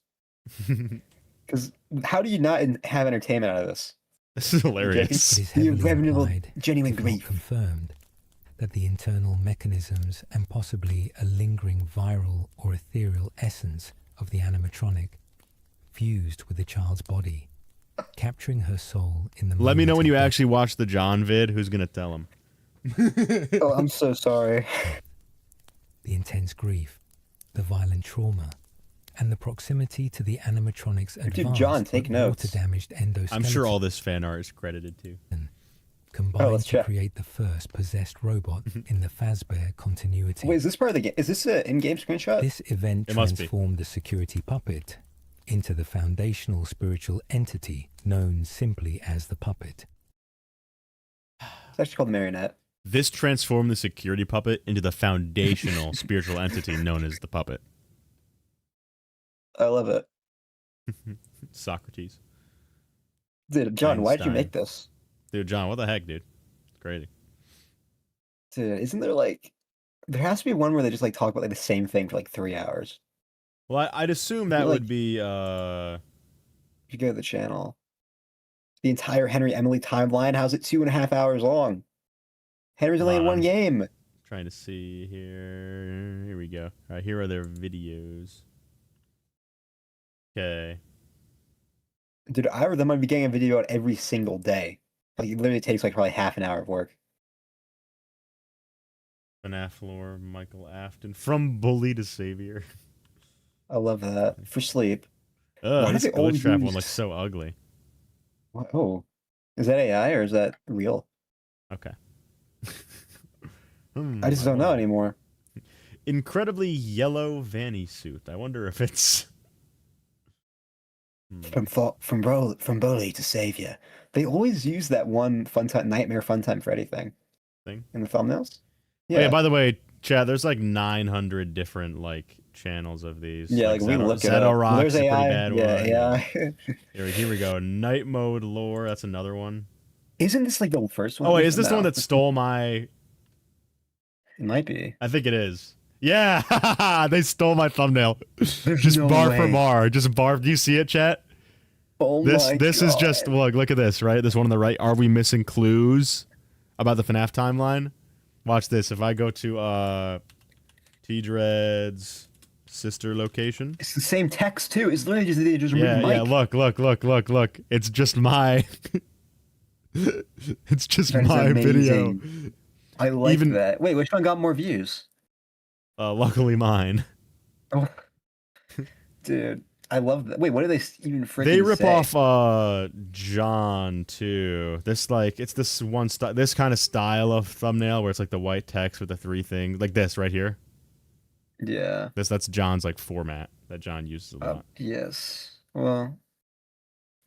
Because how do you not have entertainment out of this? This is hilarious. It is The heavily irreverent, implied, genuine if not grief. confirmed, that the internal mechanisms and possibly a lingering viral or ethereal essence of the animatronic fused with the child's body, capturing her soul in the Let me know moment when of you death. actually watch the John vid. Who's gonna tell him? Oh, I'm so sorry. The intense grief, the violent trauma, and the proximity to the animatronic's Dude, advanced John, take notes. water-damaged endoskeleton I'm sure all this fan art is credited too. combined let's to check. create the first possessed robot in the Fazbear continuity. Wait, is this part of the game? Is this an in-game screenshot? This event It must be. transformed the security puppet into the foundational spiritual entity known simply as the puppet. It's actually called Marionette. This transformed the security puppet into the foundational spiritual entity known as the puppet. I love it. Socrates. Dude, John, why'd you Einstein. make this? Dude, John, what the heck, dude? It's crazy. Dude, isn't there like... There has to be one where they just like talk about like the same thing for like 3 hours. Well, I'd assume that Like- would be, If you go to the channel. The entire Henry Emily timeline, how's it 2.5 hours long? Henry's only in one game. trying to see here. Here we go. All right, here are their videos. Okay. Dude, I or them might be getting a video out every single day. Like it literally takes like probably half an hour of work. FNAF lore, Michael Afton. From bully to savior. I love that. For sleep. Ugh, Why do this they always glitch trap use- one looks so ugly. Oh. Is that AI or is that real? Okay. I just don't know anymore. Incredibly yellow Vanny suit. I wonder if it's From Broly to Savior. They always use that one Nightmare Funtime Freddy thing in the thumbnails. Yeah. Oh, yeah. By the way, chat. There's like 900 different like channels of these. Yeah, like we look it up. zetorocks, There's a pretty AI. bad Yeah, one. AI. Here we go. Night mode lore. That's another one. Isn't this like the first one? Oh wait, is this the one that stole my? It might be. I think it is. Yeah, they stole my thumbnail. There's just no bar way. for bar. Just bar. Do you see it, chat? Oh this my this God. is just look at this, right? This one on the right. Are we missing clues about the FNAF timeline? Watch this. If I go to T-Dread's sister location. It's the same text too. It's literally just they just read Yeah. Look. It's just my it's just That is my video. amazing. I like that. Wait, which one got more views? Luckily mine. Oh, dude, I love that. Wait, what do they even freaking They rip say? off John too. This like it's this one this kind of style of thumbnail where it's like the white text with the three things like this right here. Yeah. That's John's like format that John uses a lot. Yes. Well,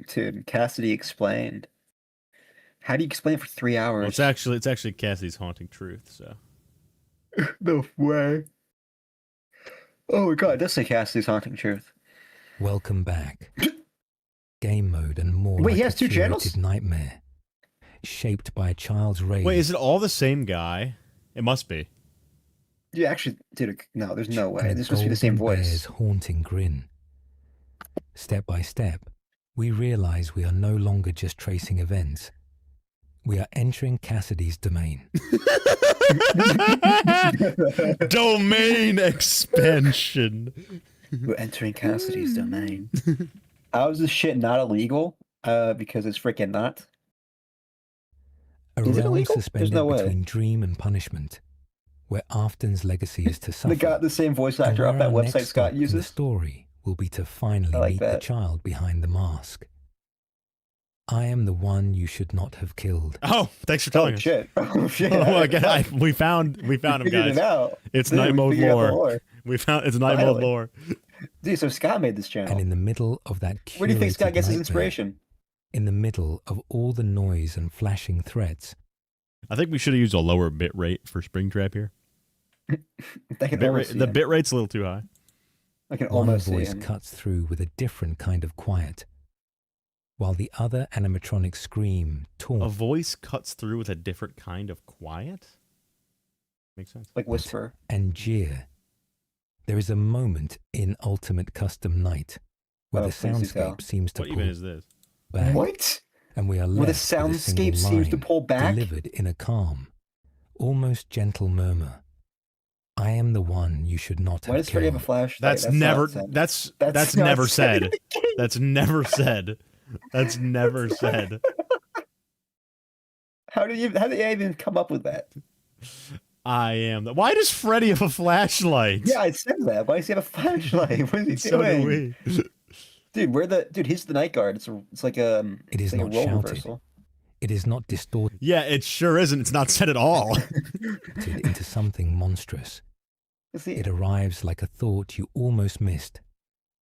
dude, Cassidy explained. How do you explain it for 3 hours? Well, it's actually Cassidy's haunting truth. So. No way. Oh my God, it does say Cassidy's haunting truth. Welcome back. Game mode and more. Wait, he like has two a channels? curated nightmare, shaped by a child's rage. Wait, is it all the same guy? It must be. Yeah, actually, dude, no, there's no way. and a This must be the same golden voice. bear's haunting grin. Step by step, we realize we are no longer just tracing events. We are entering Cassidy's domain. Domain expansion. We're entering Cassidy's domain. How is this shit not illegal? Because it's freaking not. A Is it realm illegal? There's suspended no way. between dream and punishment, where Afton's legacy is to suffer. They got the same voice and actor off where that our website next Scott stop in the uses. story will be to finally I like meet the that. child behind the mask. I am the one you should not have killed. Oh, thanks for telling us. Shit. Oh shit. Oh, again, we found him, Figured guys. it out. It's Dude, night we mode figured out the lore. lore. We found it's night mode Finally. lore. Dude, so Scott made this channel. And in the middle of that Where do you think curated Scott gets his nightmare, inspiration? in the middle of all the noise and flashing threats, I think we should have used a lower bit rate for Springtrap here. I can almost see The him. bit rate's a little too high. I can one almost see voice him. cuts through with a different kind of quiet, while the other animatronics scream, taunt, A voice cuts through with a different kind of quiet. Makes sense. Like whisper. and jeer. There is a moment in Ultimate Custom Night where Oh, the please do tell. soundscape seems to What pull even is this? back, What? and we are Where the left with a single soundscape seems to line pull back? delivered in a calm, almost gentle murmur. I am the one you should not Why have does Freddy have a killed. flashlight? That's not never. said. That's That's never not said in said. the game. That's never said. That's never said. How did I even come up with that? I am. Why does Freddy have a flashlight? Yeah, I said that. Why does he have a flashlight? What is he So do doing? we. Dude, he's the night guard. It's like a It is like not a role shouted. reversal. It is not distorted Yeah, it sure isn't. It's not said at all. into something monstrous. See, It arrives like a thought you almost missed,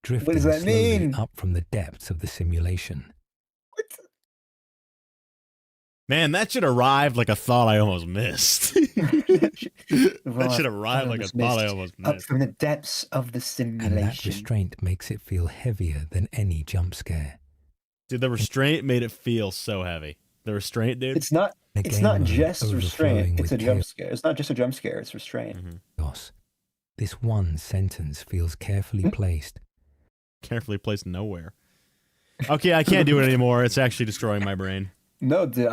drifting does that slowly mean? up from the depths of the simulation. Man, that should arrive like a thought I almost missed. That should arrive like a thought I almost Up missed. from the depths of the And that simulation. restraint makes it feel heavier than any jump scare. Dude, the restraint made it feel so heavy. The restraint, dude. It's not. A It's game not mode just restraint. overflowing It's a with jump scare. It's not just a jump scare. It's restraint. chaos. This one sentence feels carefully placed. Carefully placed nowhere. Okay, I can't do it anymore. It's actually destroying my brain. No, dude.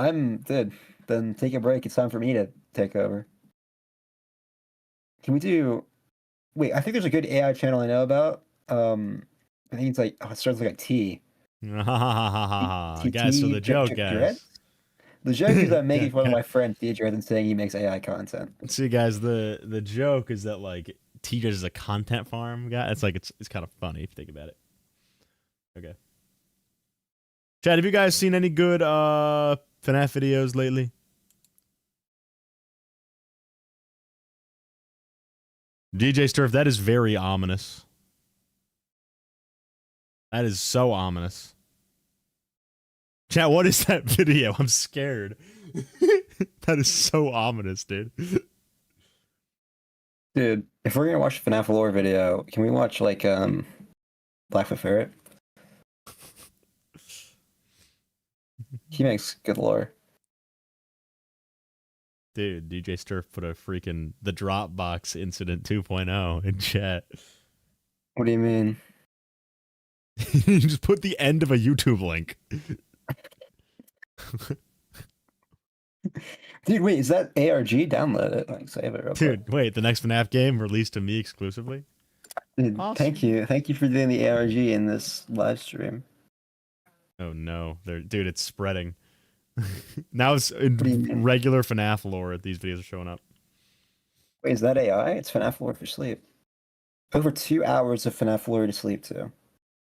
Then take a break. It's time for me to take over. Can we do? Wait, I think there's a good AI channel I know about. I think it's like it starts with like a T. Guys, so the joke, guys. The joke is I'm making fun of my friend Theodore and saying he makes AI content. See, guys, the joke is that like Teachers is a content farm guy. It's like it's kind of funny if you think about it. Okay. Chad, have you guys seen any good FNAF videos lately? DJ Sturf, that is very ominous. That is so ominous. Chat, what is that video? I'm scared. That is so ominous, dude. Dude, if we're gonna watch a FNAF lore video, can we watch like Blackfoot Ferret? He makes good lore. Dude, DJ Sturf put a freaking the Dropbox incident 2.0 in chat. What do you mean? He just put the end of a YouTube link. Dude, wait, is that ARG? Download it. Like, save it real quick. Dude, wait, the next FNAF game released to me exclusively? Dude, Awesome. Thank you. Thank you for doing the ARG in this live stream. Oh no, dude, it's spreading. Now it's in regular FNAF lore. These videos are showing up. Wait, is that AI? It's FNAF lore for sleep. Over 2 hours of FNAF lore to sleep to.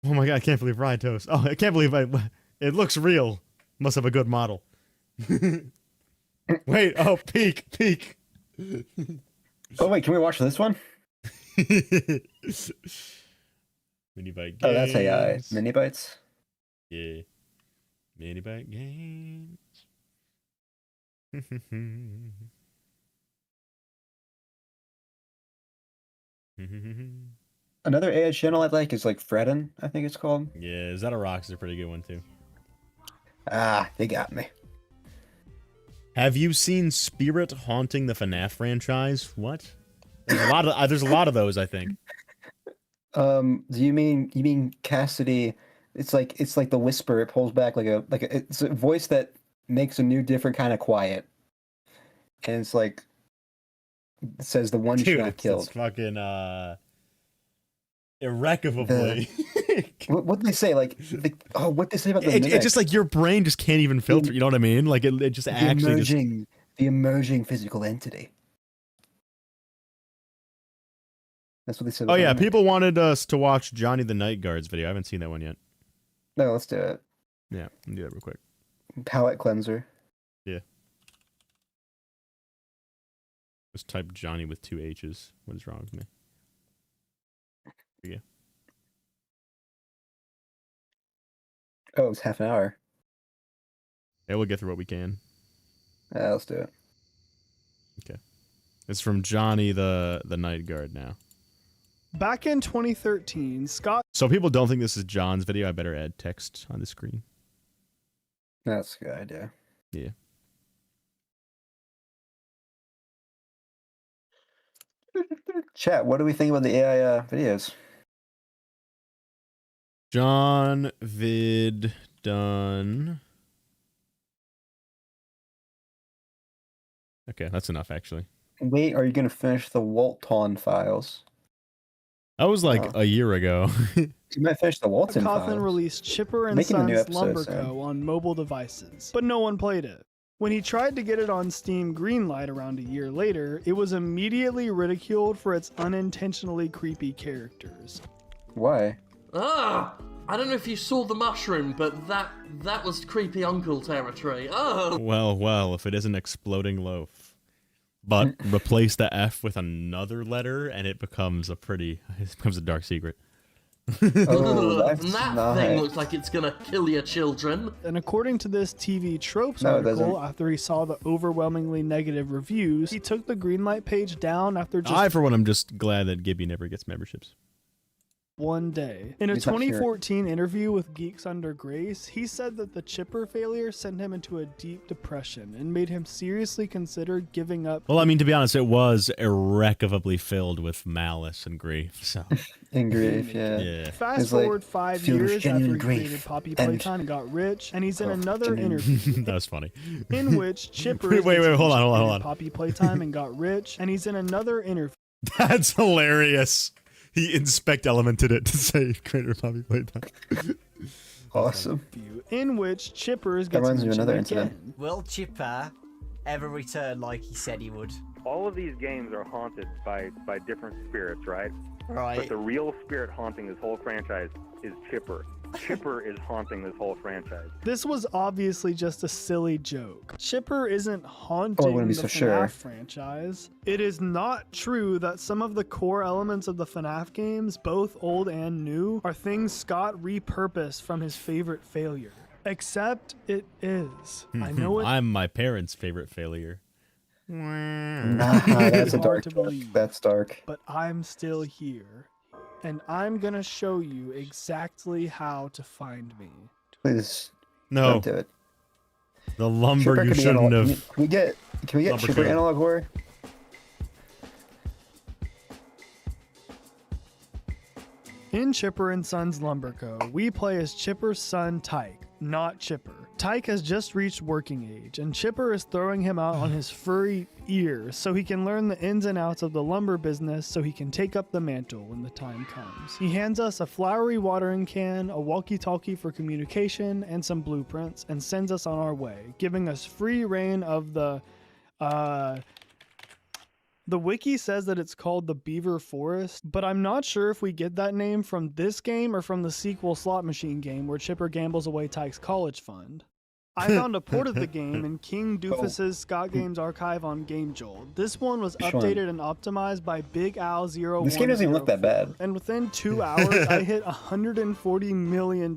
Oh my god, I can't believe Ryan Toast. Oh, I can't believe it looks real. Must have a good model. Wait, oh, peek. Oh wait, can we watch this one? Mini Bite Games. Oh, that's AI. Mini Bites? Yeah. Mini Bite Games. Another AI channel I like is like Fredden, I think it's called. Yeah, zetorocks is a pretty good one too. Ah, they got me. Have you seen Spirit haunting the FNAF franchise? What? There's a lot of those, I think. Do you mean Cassidy? It's like the whisper. It pulls back it's a voice that makes a new, different kind of quiet, and it's like it says the one you not killed. It's fucking irrecoverably. What did they say? What they say about the it's just like your brain just can't even filter. You know what I mean? Like it just actually the emerging physical entity. That's what they said. Oh yeah, people wanted us to watch Johnny the Night Guard's video. I haven't seen that one yet. No, let's do it. Yeah, let me do that real quick. Palette cleanser. Yeah. Just type Johnny with 2 H's. What is wrong with me? Here you go. Oh, it's half an hour. Yeah, we'll get through what we can. Yeah, let's do it. Okay. It's from Johnny the Night Guard now. Back in 2013, Scott... So people don't think this is John's video. I better add text on the screen. That's a good idea. Yeah. Chat, what do we think about the AI videos? John vid done. Okay, that's enough actually. Wait, are you going to finish the Walton files? That was like a year ago. You might finish the Walton Kaufman files. released Chipper and Making a new Sons episode Lumberco soon. on mobile devices, but no one played it. When he tried to get it on Steam Greenlight around a year later, it was immediately ridiculed for its unintentionally creepy characters. Why? I don't know if you saw the mushroom, but that was creepy uncle territory. Oh. Well, if it is an exploding loaf. But replace the F with another letter and it becomes a dark secret. That thing looks like it's gonna kill your children. And according to this TV Tropes article, after he saw the overwhelmingly negative reviews, he took the Greenlight page down after just I, for one, am just glad that Gibby never gets memberships. one day. In a 2014 interview with Geeks Under Grace, he said that the Chipper failure sent him into a deep depression and made him seriously consider giving up. Well, I mean, to be honest, it was irrecoverably filled with malice and grief. So. And grief, yeah. Fast forward 5 years after he created Poppy Playtime and got rich, and he's in another interview. That was funny. In which Chipper wait, hold on. Poppy Playtime and got rich, and he's in another interview. That's hilarious. He inspect elemented it to say creator Poppy Playtime. Awesome. In which Chippers That gets reminds me of another mentioned incident. again. Will Chipper ever return like he said he would? All of these games are haunted by different spirits, right? Right. But the real spirit haunting this whole franchise is Chipper. Chipper is haunting this whole franchise. This was obviously just a silly joke. Chipper isn't haunting wouldn't be the so FNAF sure. franchise. It is not true that some of the core elements of the FNAF games, both old and new, are things Scott repurposed from his favorite failure. Except it is. I know it. I'm my parents' favorite failure. That's a hard dark to joke. believe, That's dark. but I'm still here. And I'm gonna show you exactly how to find me. Please. No. Don't do it. The lumber Chipper you could be shouldn't analog. have. Can we get Lumber Chipper code. analog horror? In Chipper and Sons Lumber Co., we play as Chipper's son Tyke, not Chipper. Tyke has just reached working age, and Chipper is throwing him out on his furry ears so he can learn the ins and outs of the lumber business so he can take up the mantle when the time comes. He hands us a flowery watering can, a walkie-talkie for communication, and some blueprints, and sends us on our way, giving us free reign of the wiki says that it's called the Beaver Forest, but I'm not sure if we get that name from this game or from the sequel Slot Machine game where Chipper gambles away Tyke's college fund. I found a port of the game in King Doofus's Scott Games archive on GameJolt. This one was updated and optimized by Big Al 01. This game doesn't even look that bad. And within 2 hours, I hit $140 million,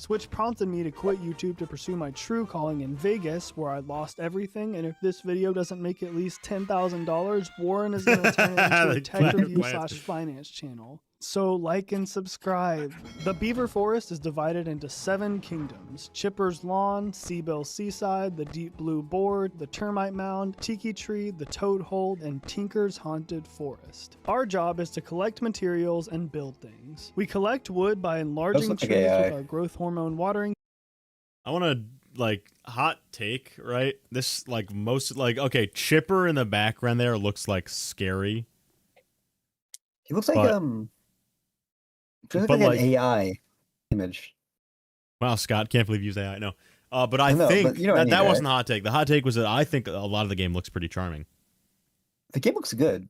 which prompted me to quit YouTube to pursue my true calling in Vegas, where I lost everything. And if this video doesn't make at least $10,000, Warren is going to turn it into a tech review / finance channel. So like and subscribe. The Beaver Forest is divided into 7 kingdoms: Chipper's Lawn, Seabill Seaside, the Deep Blue Board, the Termite Mound, Tiki Tree, the Toad Hole, and Tinker's Haunted Forest. Our job is to collect materials and build things. We collect wood by enlarging trees with our growth hormone watering. I want to hot take, right? This okay, Chipper in the background there looks like scary. He looks like feels like an AI image. Wow, Scott, can't believe you use AI. No. But I know, think but you know what I mean, that right? wasn't the hot take. The hot take was that I think a lot of the game looks pretty charming. The game looks good.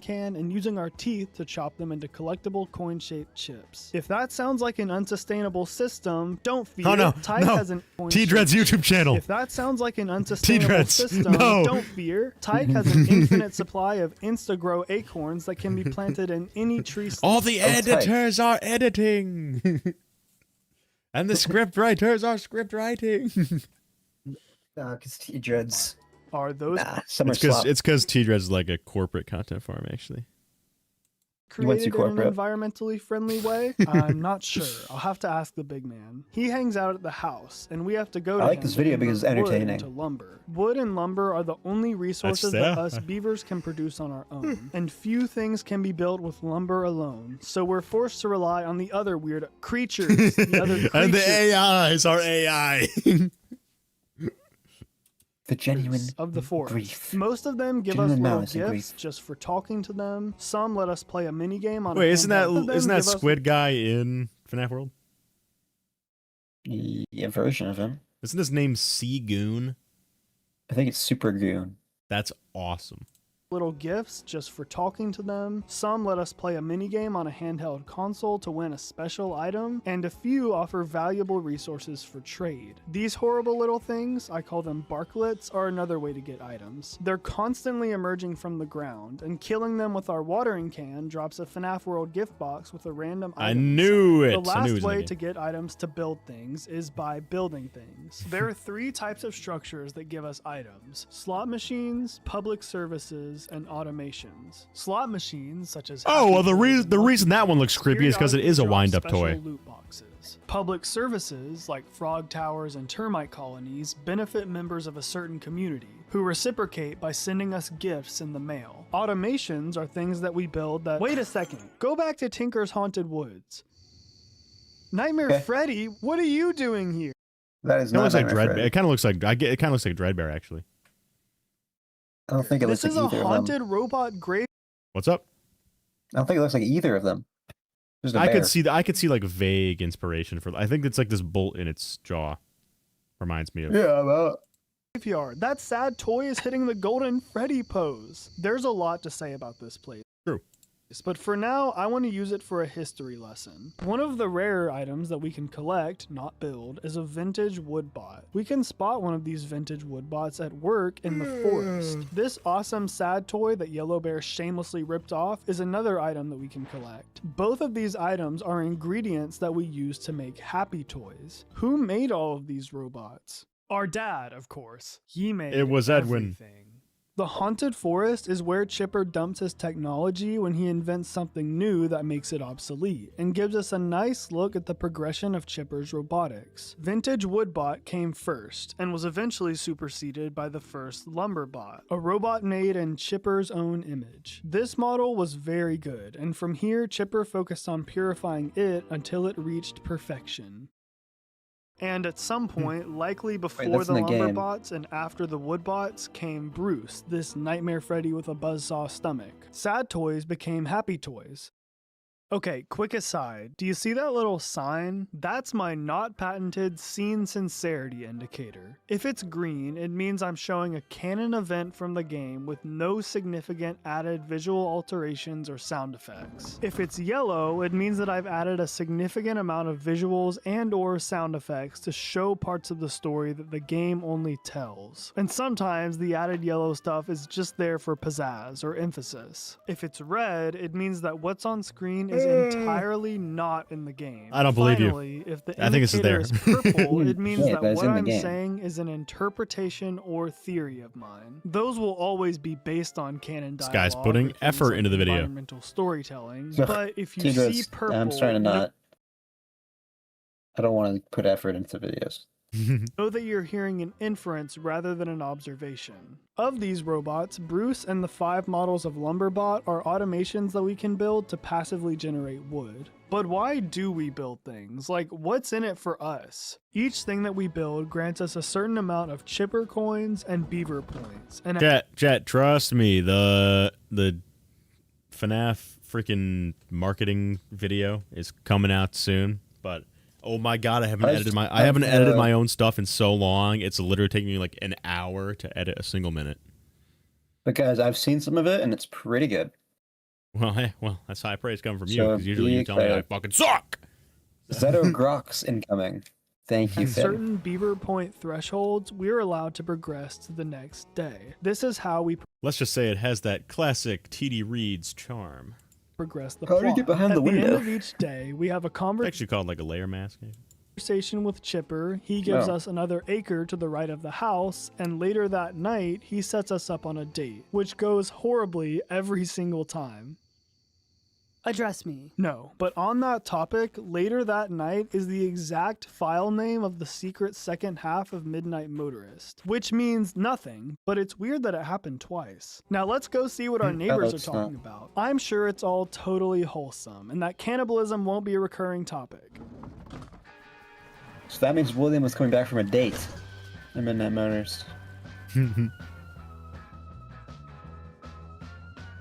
Can and using our teeth to chop them into collectible coin-shaped chips. If that sounds like an unsustainable system, don't fear. Oh, no, Tyke no. has an T-Dread's YouTube channel. If that sounds like an unsustainable T-Dreads, system, no. don't fear. Tyke has an infinite supply of Instagrow acorns that can be planted in any tree. All the editors are editing. And the script writers are script writing. Because T-Dreads are those it's because T-Dread's like a corporate content farm, actually. created in an environmentally friendly way? I'm not sure. I'll have to ask the big man. He hangs out at the house, and we have to go to I like him this to video because it's convert wood entertaining. into lumber. Wood and lumber are the only resources that us beavers can produce on our own, and few things can be built with lumber alone. So we're forced to rely on the other weird creatures. And the AIs are AI. The genuine of the forest. grief. Most of them give Genuine us little malice and gifts grief. just for talking to them. Some let us play a mini game on. Wait, a isn't that handheld. Squid Guy in FNAF World? Yeah, version of him. Isn't his name Sea Goon? I think it's Super Goon. That's awesome. Little gifts just for talking to them. Some let us play a minigame on a handheld console to win a special item, and a few offer valuable resources for trade. These horrible little things, I call them barklets, are another way to get items. They're constantly emerging from the ground, and killing them with our watering can drops a FNAF World gift box with a random item. I knew it. The I knew it last was in the way game. to get items to build things is by building things. There are 3 types of structures that give us items: slot machines, public services, and automations. Slot machines, such as The reason that one looks creepy is because it is a wind-up toy. loot boxes. Public services, like frog towers and termite colonies, benefit members of a certain community, who reciprocate by sending us gifts in the mail. Automations are things that we build that— Wait a second, go back to Tinker's Haunted Woods. Nightmare Freddy, what are you doing here? That is It not looks like Nightmare Dread. Freddy. It kind of looks like it kind of looks like Dreadbear, actually. I don't think it looks This like is a either of haunted them. robot grave. What's up? I don't think it looks like either of them. Just a I bear. could see like vague inspiration for. I think it's like this bolt in its jaw. Reminds me of. Graveyard. That sad toy is hitting the Golden Freddy pose. There's a lot to say about this place. True. But for now, I want to use it for a history lesson. One of the rarer items that we can collect, not build, is a vintage woodbot. We can spot one of these vintage woodbots at work in the forest. This awesome sad toy that Yellow Bear shamelessly ripped off is another item that we can collect. Both of these items are ingredients that we use to make happy toys. Who made all of these robots? Our dad, of course. He made It was Edwin. everything. The haunted forest is where Chipper dumps his technology when he invents something new that makes it obsolete, and gives us a nice look at the progression of Chipper's robotics. Vintage Woodbot came first, and was eventually superseded by the first Lumberbot, a robot made in Chipper's own image. This model was very good, and from here Chipper focused on purifying it until it reached perfection. And at some point, likely before that's the in the game. Lumberbots and after the Woodbots, came Bruce, this Nightmare Freddy with a buzzsaw stomach. Sad toys became happy toys. Okay, quick aside. Do you see that little sign? That's my not patented scene sincerity indicator. If it's green, it means I'm showing a canon event from the game with no significant added visual alterations or sound effects. If it's yellow, it means that I've added a significant amount of visuals and or sound effects to show parts of the story that the game only tells. And sometimes the added yellow stuff is just there for pizzazz or emphasis. If it's red, it means that what's on screen is entirely not in the game. I don't believe you. Finally, if the I think this is there. indicator is purple, it means Yeah, that but it's what in the I'm game. saying is an interpretation or theory of mine. Those will always be based on canon This dialogue. guy's putting or things effort like into the video. environmental storytelling. Ugh, But if you Jesus, see purple, I'm trying to know- not. I don't want to put effort into videos. know that you're hearing an inference rather than an observation. Of these robots, Bruce and the 5 models of Lumberbot are automations that we can build to passively generate wood. But why do we build things? Like, what's in it for us? Each thing that we build grants us a certain amount of Chipper coins and Beaver points. And Chat, trust me, the FNAF freaking marketing video is coming out soon, but oh my god, I haven't edited my own stuff in so long. It's literally taking me like an hour to edit a single minute. But guys, I've seen some of it and it's pretty good. Well, hey, that's high praise coming from you, So because usually be you tell me I excited. fucking suck. Zetorocks incoming. Thank you, At Finn. certain Beaver point thresholds, we're allowed to progress to the next day. This is how we Let's just say it has that classic TD Reed's charm. progress the How do you plot. get behind At the the end window? of each day, we have a Actually called like a layer mask. conversation with Chipper. He gives Oh. us another acre to the right of the house, and later that night, he sets us up on a date, which goes horribly every single time. Address me. No, but on that topic, later that night is the exact file name of the secret second half of Midnight Motorist, which means nothing, but it's weird that it happened twice. Now let's go see what our neighbors are it's talking not. about. I'm sure it's all totally wholesome, and that cannibalism won't be a recurring topic. So that means William was coming back from a date. in Midnight Motorist.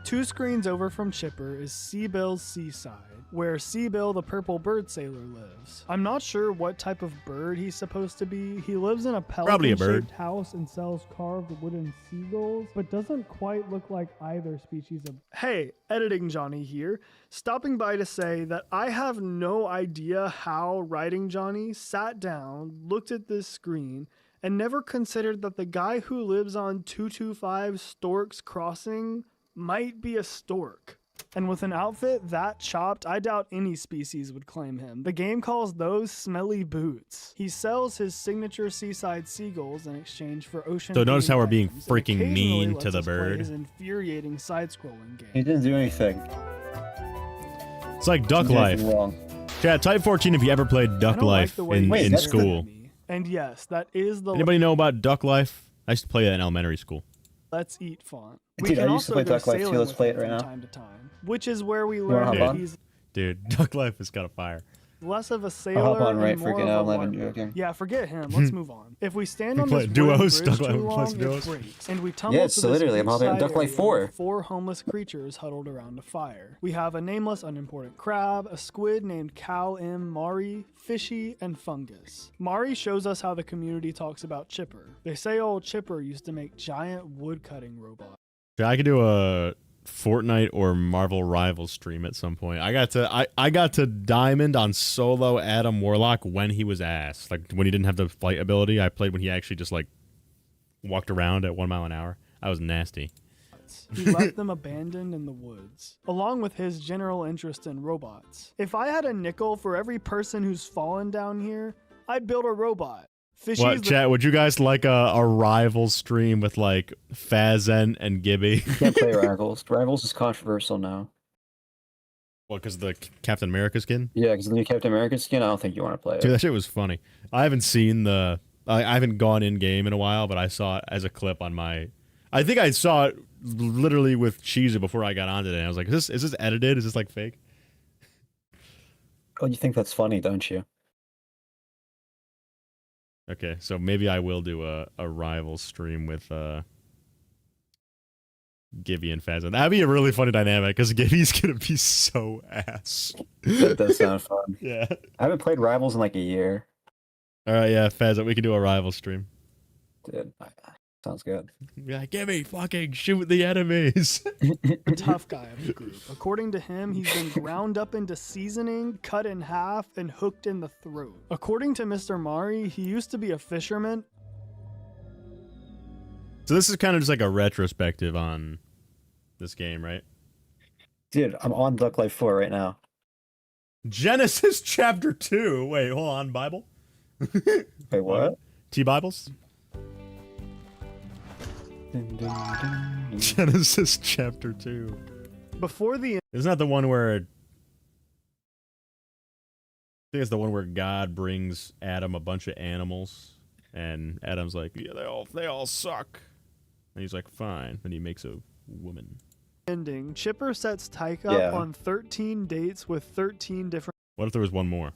2 screens over from Chipper is Seabill's Seaside, where Seabill the purple bird sailor lives. I'm not sure what type of bird he's supposed to be. He lives in a Probably a bird. pelican-shaped house and sells carved wooden seagulls, but doesn't quite look like either species of... Hey, Editing Johnny here, stopping by to say that I have no idea how Writing Johnny sat down, looked at this screen, and never considered that the guy who lives on 225 Stork's Crossing might be a stork. And with an outfit that chopped, I doubt any species would claim him. The game calls those smelly boots. He sells his signature seaside seagulls in exchange for ocean. So notice how we're being items, and freaking occasionally mean lets to the us play bird. His infuriating side-scrolling game. He didn't do anything. It's like Duck He did Life. anything wrong. Chat, type 14 if you ever played Duck don't like Life the way in, you in stared at school. me. And yes, that is the Anybody know about Duck Life? I used to play that in elementary school. Let's Eat font. Dude, I used to play Duck Life too. Let's play it right now. Time to time, which is where we wanna learn hop that on? he's Dude, Duck Life is kind of fire. less of a I'll sailor hop on right and more freaking of now. a I'm not even wonder. joking. Yeah, forget him. Let's move on. If we stand We on play this duos, wooden bridge Duck Life too plays long, it duos. breaks, and we tumble Yeah, to it's this literally, I'm hopping on beachside Duck Life area 4. with 4 homeless creatures huddled around a fire. We have a nameless, unimportant crab, a squid named Cal M. Mari, Fishy, and Fungus. Mari shows us how the community talks about Chipper. They say old Chipper used to make giant wood-cutting robots. Yeah, I could do a Fortnite or Marvel Rivals stream at some point. I got to diamond on solo Adam Warlock when he was ass. Like when he didn't have the flight ability. I played when he actually just like walked around at 1 mile an hour. I was nasty. He left them abandoned in the woods, along with his general interest in robots. If I had a nickel for every person who's fallen down here, I'd build a robot. Fishy What, chat? Would you guys like a Rivals stream with like Fazen and Gibby? Can't play Rivals. Rivals is controversial now. What, because the Captain America skin? Yeah, because the new Captain America skin, I don't think you want to play it. Dude, that shit was funny. I haven't seen I haven't gone in game in a while, but I saw it as a clip on my. I think I saw it literally with Cheezer before I got onto it. And I was like, is this edited? Is this like fake? Oh, you think that's funny, don't you? Okay, so maybe I will do a rival stream with Gibby and Fazen. That'd be a really funny dynamic because Gibby's gonna be so ass. That does sound fun. Yeah. I haven't played Rivals in like a year. All right, yeah, Fazen, we can do a rival stream. Dude, sounds good. Yeah, Gibby, fucking shoot the enemies. The tough guy of the group. According to him, he's been ground up into seasoning, cut in half, and hooked in the throat. According to Mr. Mari, he used to be a fisherman. So this is kind of just like a retrospective on this game, right? Dude, I'm on Duck Life 4 right now. Genesis chapter 2. Wait, hold on, Bible? Wait, what? T-Bibles? Genesis chapter 2. Before the Isn't that the one where I think it's the one where God brings Adam a bunch of animals and Adam's like, yeah, they all suck. And he's like, fine. And he makes a woman. ending, Chipper sets Tyke up on 13 dates with 13 different What if there was one more?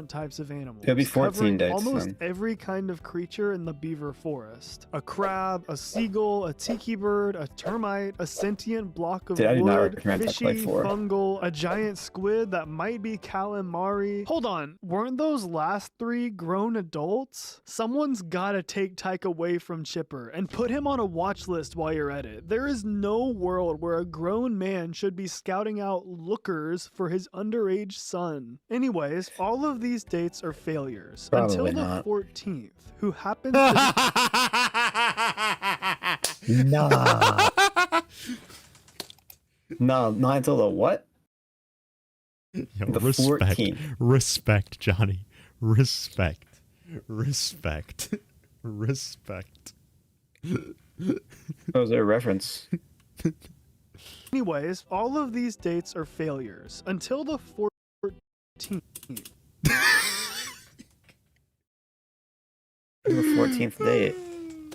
types of animals. It'll be 14 covering dates, almost then. every kind of creature in the beaver forest. A crab, a seagull, a tiki bird, a termite, a sentient block of Dude, I do not wood, recommend Duck fishy, Life 4. fungal, a giant squid that might be calamari. Hold on, weren't those last three grown adults? Someone's gotta take Tyke away from Chipper and put him on a watch list while you're at it. There is no world where a grown man should be scouting out lookers for his underage son. Anyways, all of these dates are failures until Probably the not. 14th, who happens to Nah. No, not until the what? Yo, The respect. 14th. Respect, Johnny. Respect. Respect. Respect. That was a reference. Anyways, all of these dates are failures until the 14th. The 14th date.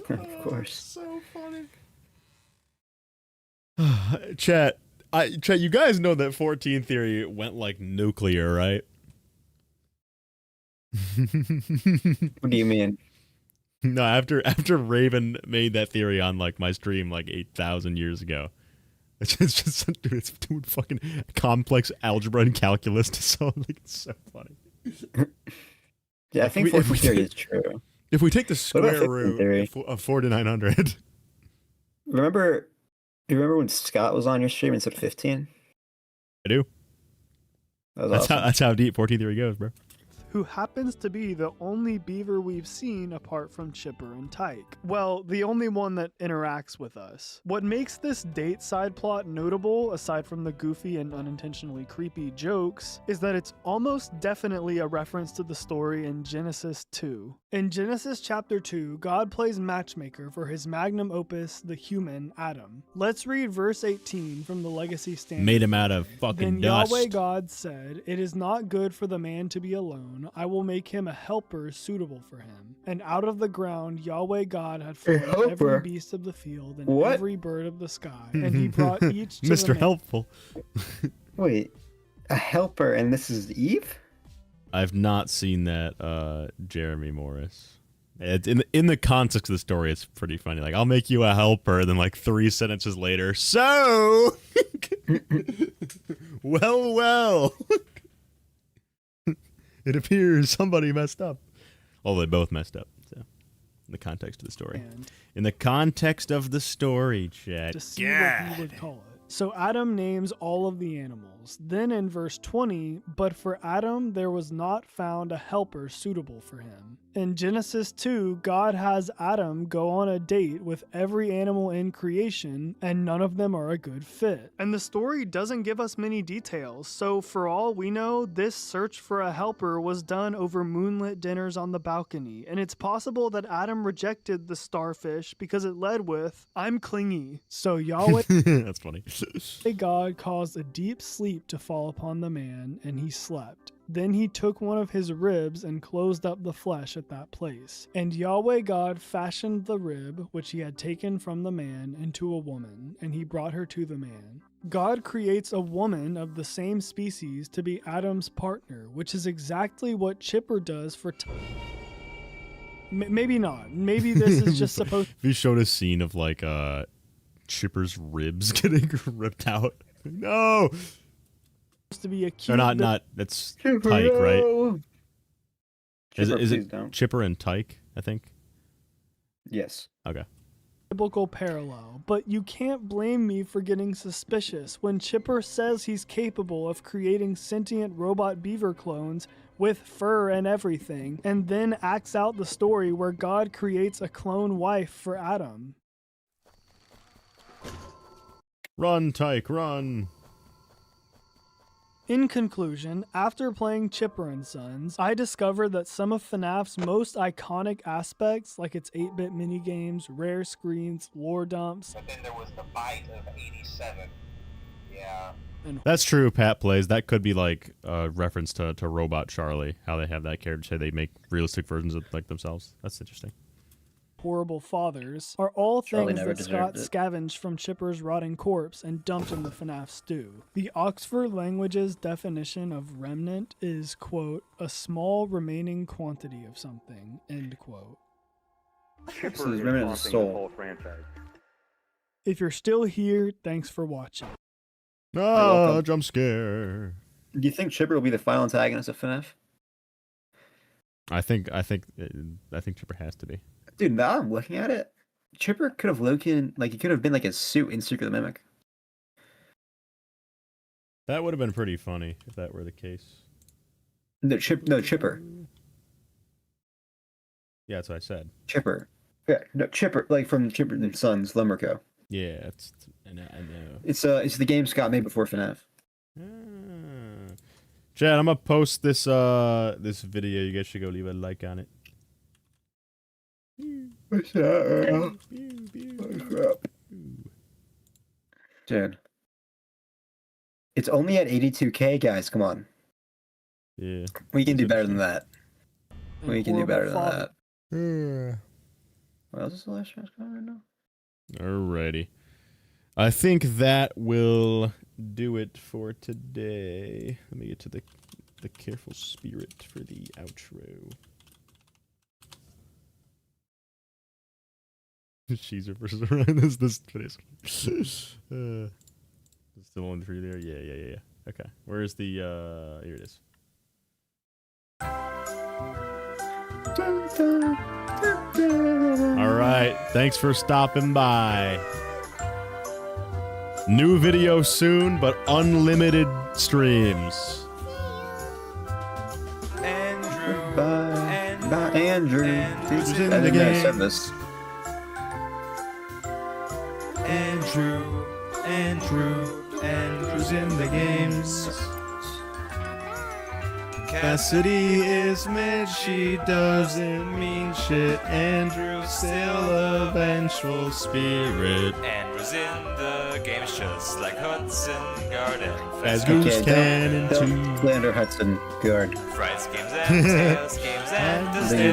Of course. So funny. Chat, you guys know that 14 theory went like nuclear, right? What do you mean? No, after Raven made that theory on like my stream like 8,000 years ago. It's just dude, it's doing fucking complex algebra and calculus to so like it's so funny. Yeah, I think 14 theory is true. If we take the What about square 15 root theory? of 4 to 900. Do you remember when Scott was on your stream and said 15? I do. That was awesome. That's how deep 14 theory goes, bro. Who happens to be the only beaver we've seen apart from Chipper and Tyke. Well, the only one that interacts with us. What makes this date side plot notable, aside from the goofy and unintentionally creepy jokes, is that it's almost definitely a reference to the story in Genesis 2. In Genesis chapter 2, God plays matchmaker for his magnum opus, the human Adam. Let's read verse 18 from the Legacy Standard. Made him out of fucking Then dust. Yahweh God said, "It is not good for the man to be alone. I will make him a helper suitable for him." And out of the ground Yahweh God had formed every helper? beast of the field and What? every bird of the sky, and he brought each to Mr. the man. Helpful. Wait, a helper, and this is Eve? I've not seen that, Jeremy Morris. It's in the context of the story, it's pretty funny. Like, I'll make you a helper, and then like 3 sentences later, so well. It appears somebody messed up. Well, they both messed up. So, in the context of the story. In the context of the story, chat. To see what he would call it. So Adam names all of the animals. Then in verse 20, but for Adam there was not found a helper suitable for him. In Genesis 2, God has Adam go on a date with every animal in creation, and none of them are a good fit. And the story doesn't give us many details, so for all we know, this search for a helper was done over moonlit dinners on the balcony, and it's possible that Adam rejected the starfish because it led with, I'm clingy. So Yahweh That's funny. God caused a deep sleep to fall upon the man, and he slept. Then he took one of his ribs and closed up the flesh at that place. And Yahweh God fashioned the rib which he had taken from the man into a woman, and he brought her to the man. God creates a woman of the same species to be Adam's partner, which is exactly what Chipper does for maybe not. Maybe this is just supposed If you showed a scene of like Chipper's ribs getting ripped out. No! to be a cute. Or not. That's Tyke, right? Is it Chipper and Tyke? I think. Yes. Okay. Biblical parallel, but you can't blame me for getting suspicious when Chipper says he's capable of creating sentient robot beaver clones with fur and everything, and then acts out the story where God creates a clone wife for Adam. Run, Tyke, run! In conclusion, after playing Chipper and Sons, I discovered that some of FNAF's most iconic aspects, like its 8-bit minigames, rare screens, lore dumps, but then there was the bite of 87. Yeah. That's true, Pat Plays. That could be like a reference to Robot Charlie, how they have that character say they make realistic versions of like themselves. That's interesting. horrible fathers are all Charlie things never that Scott deserved it. scavenged from Chipper's rotting corpse and dumped in the FNAF stew. The Oxford Language's definition of remnant is, quote, a small remaining quantity of something, end quote. So there's remnant of soul. If you're still here, thanks for watching. Oh, jump scare. Do you think Chipper will be the final antagonist of FNAF? I think Chipper has to be. Dude, now I'm looking at it. Chipper could have he could have been like a suit in Secret of the Mimic. That would have been pretty funny if that were the case. No, Chipper. Yeah, that's what I said. Chipper. Yeah, no, Chipper, like from Chipper and Sons, Lumberco. Yeah, I know. It's the game Scott made before FNAF. Chad, I'm gonna post this this video. You guys should go leave a like on it. Dude. It's only at 82K, guys. Come on. Yeah. We can do better than that. We can do better than that. Yeah. What else is the last chance right now? Alrighty. I think that will do it for today. Let me get to the careful spirit for the outro. Sheezer versus Ryan. This video. Still on through there. Yeah. Okay. Where's the here it is. All right. Thanks for stopping by. New video soon, but unlimited streams. Andrew. Andrew's in I the didn't know I game. said this. Andrew's in the games. Cassidy is mad, she doesn't mean shit. Andrew's still a vengeful spirit. Andrew's in the games just like Hudson Garden. As Goose Cannon Don't slander Hudson Guard. Fries games and Tails games and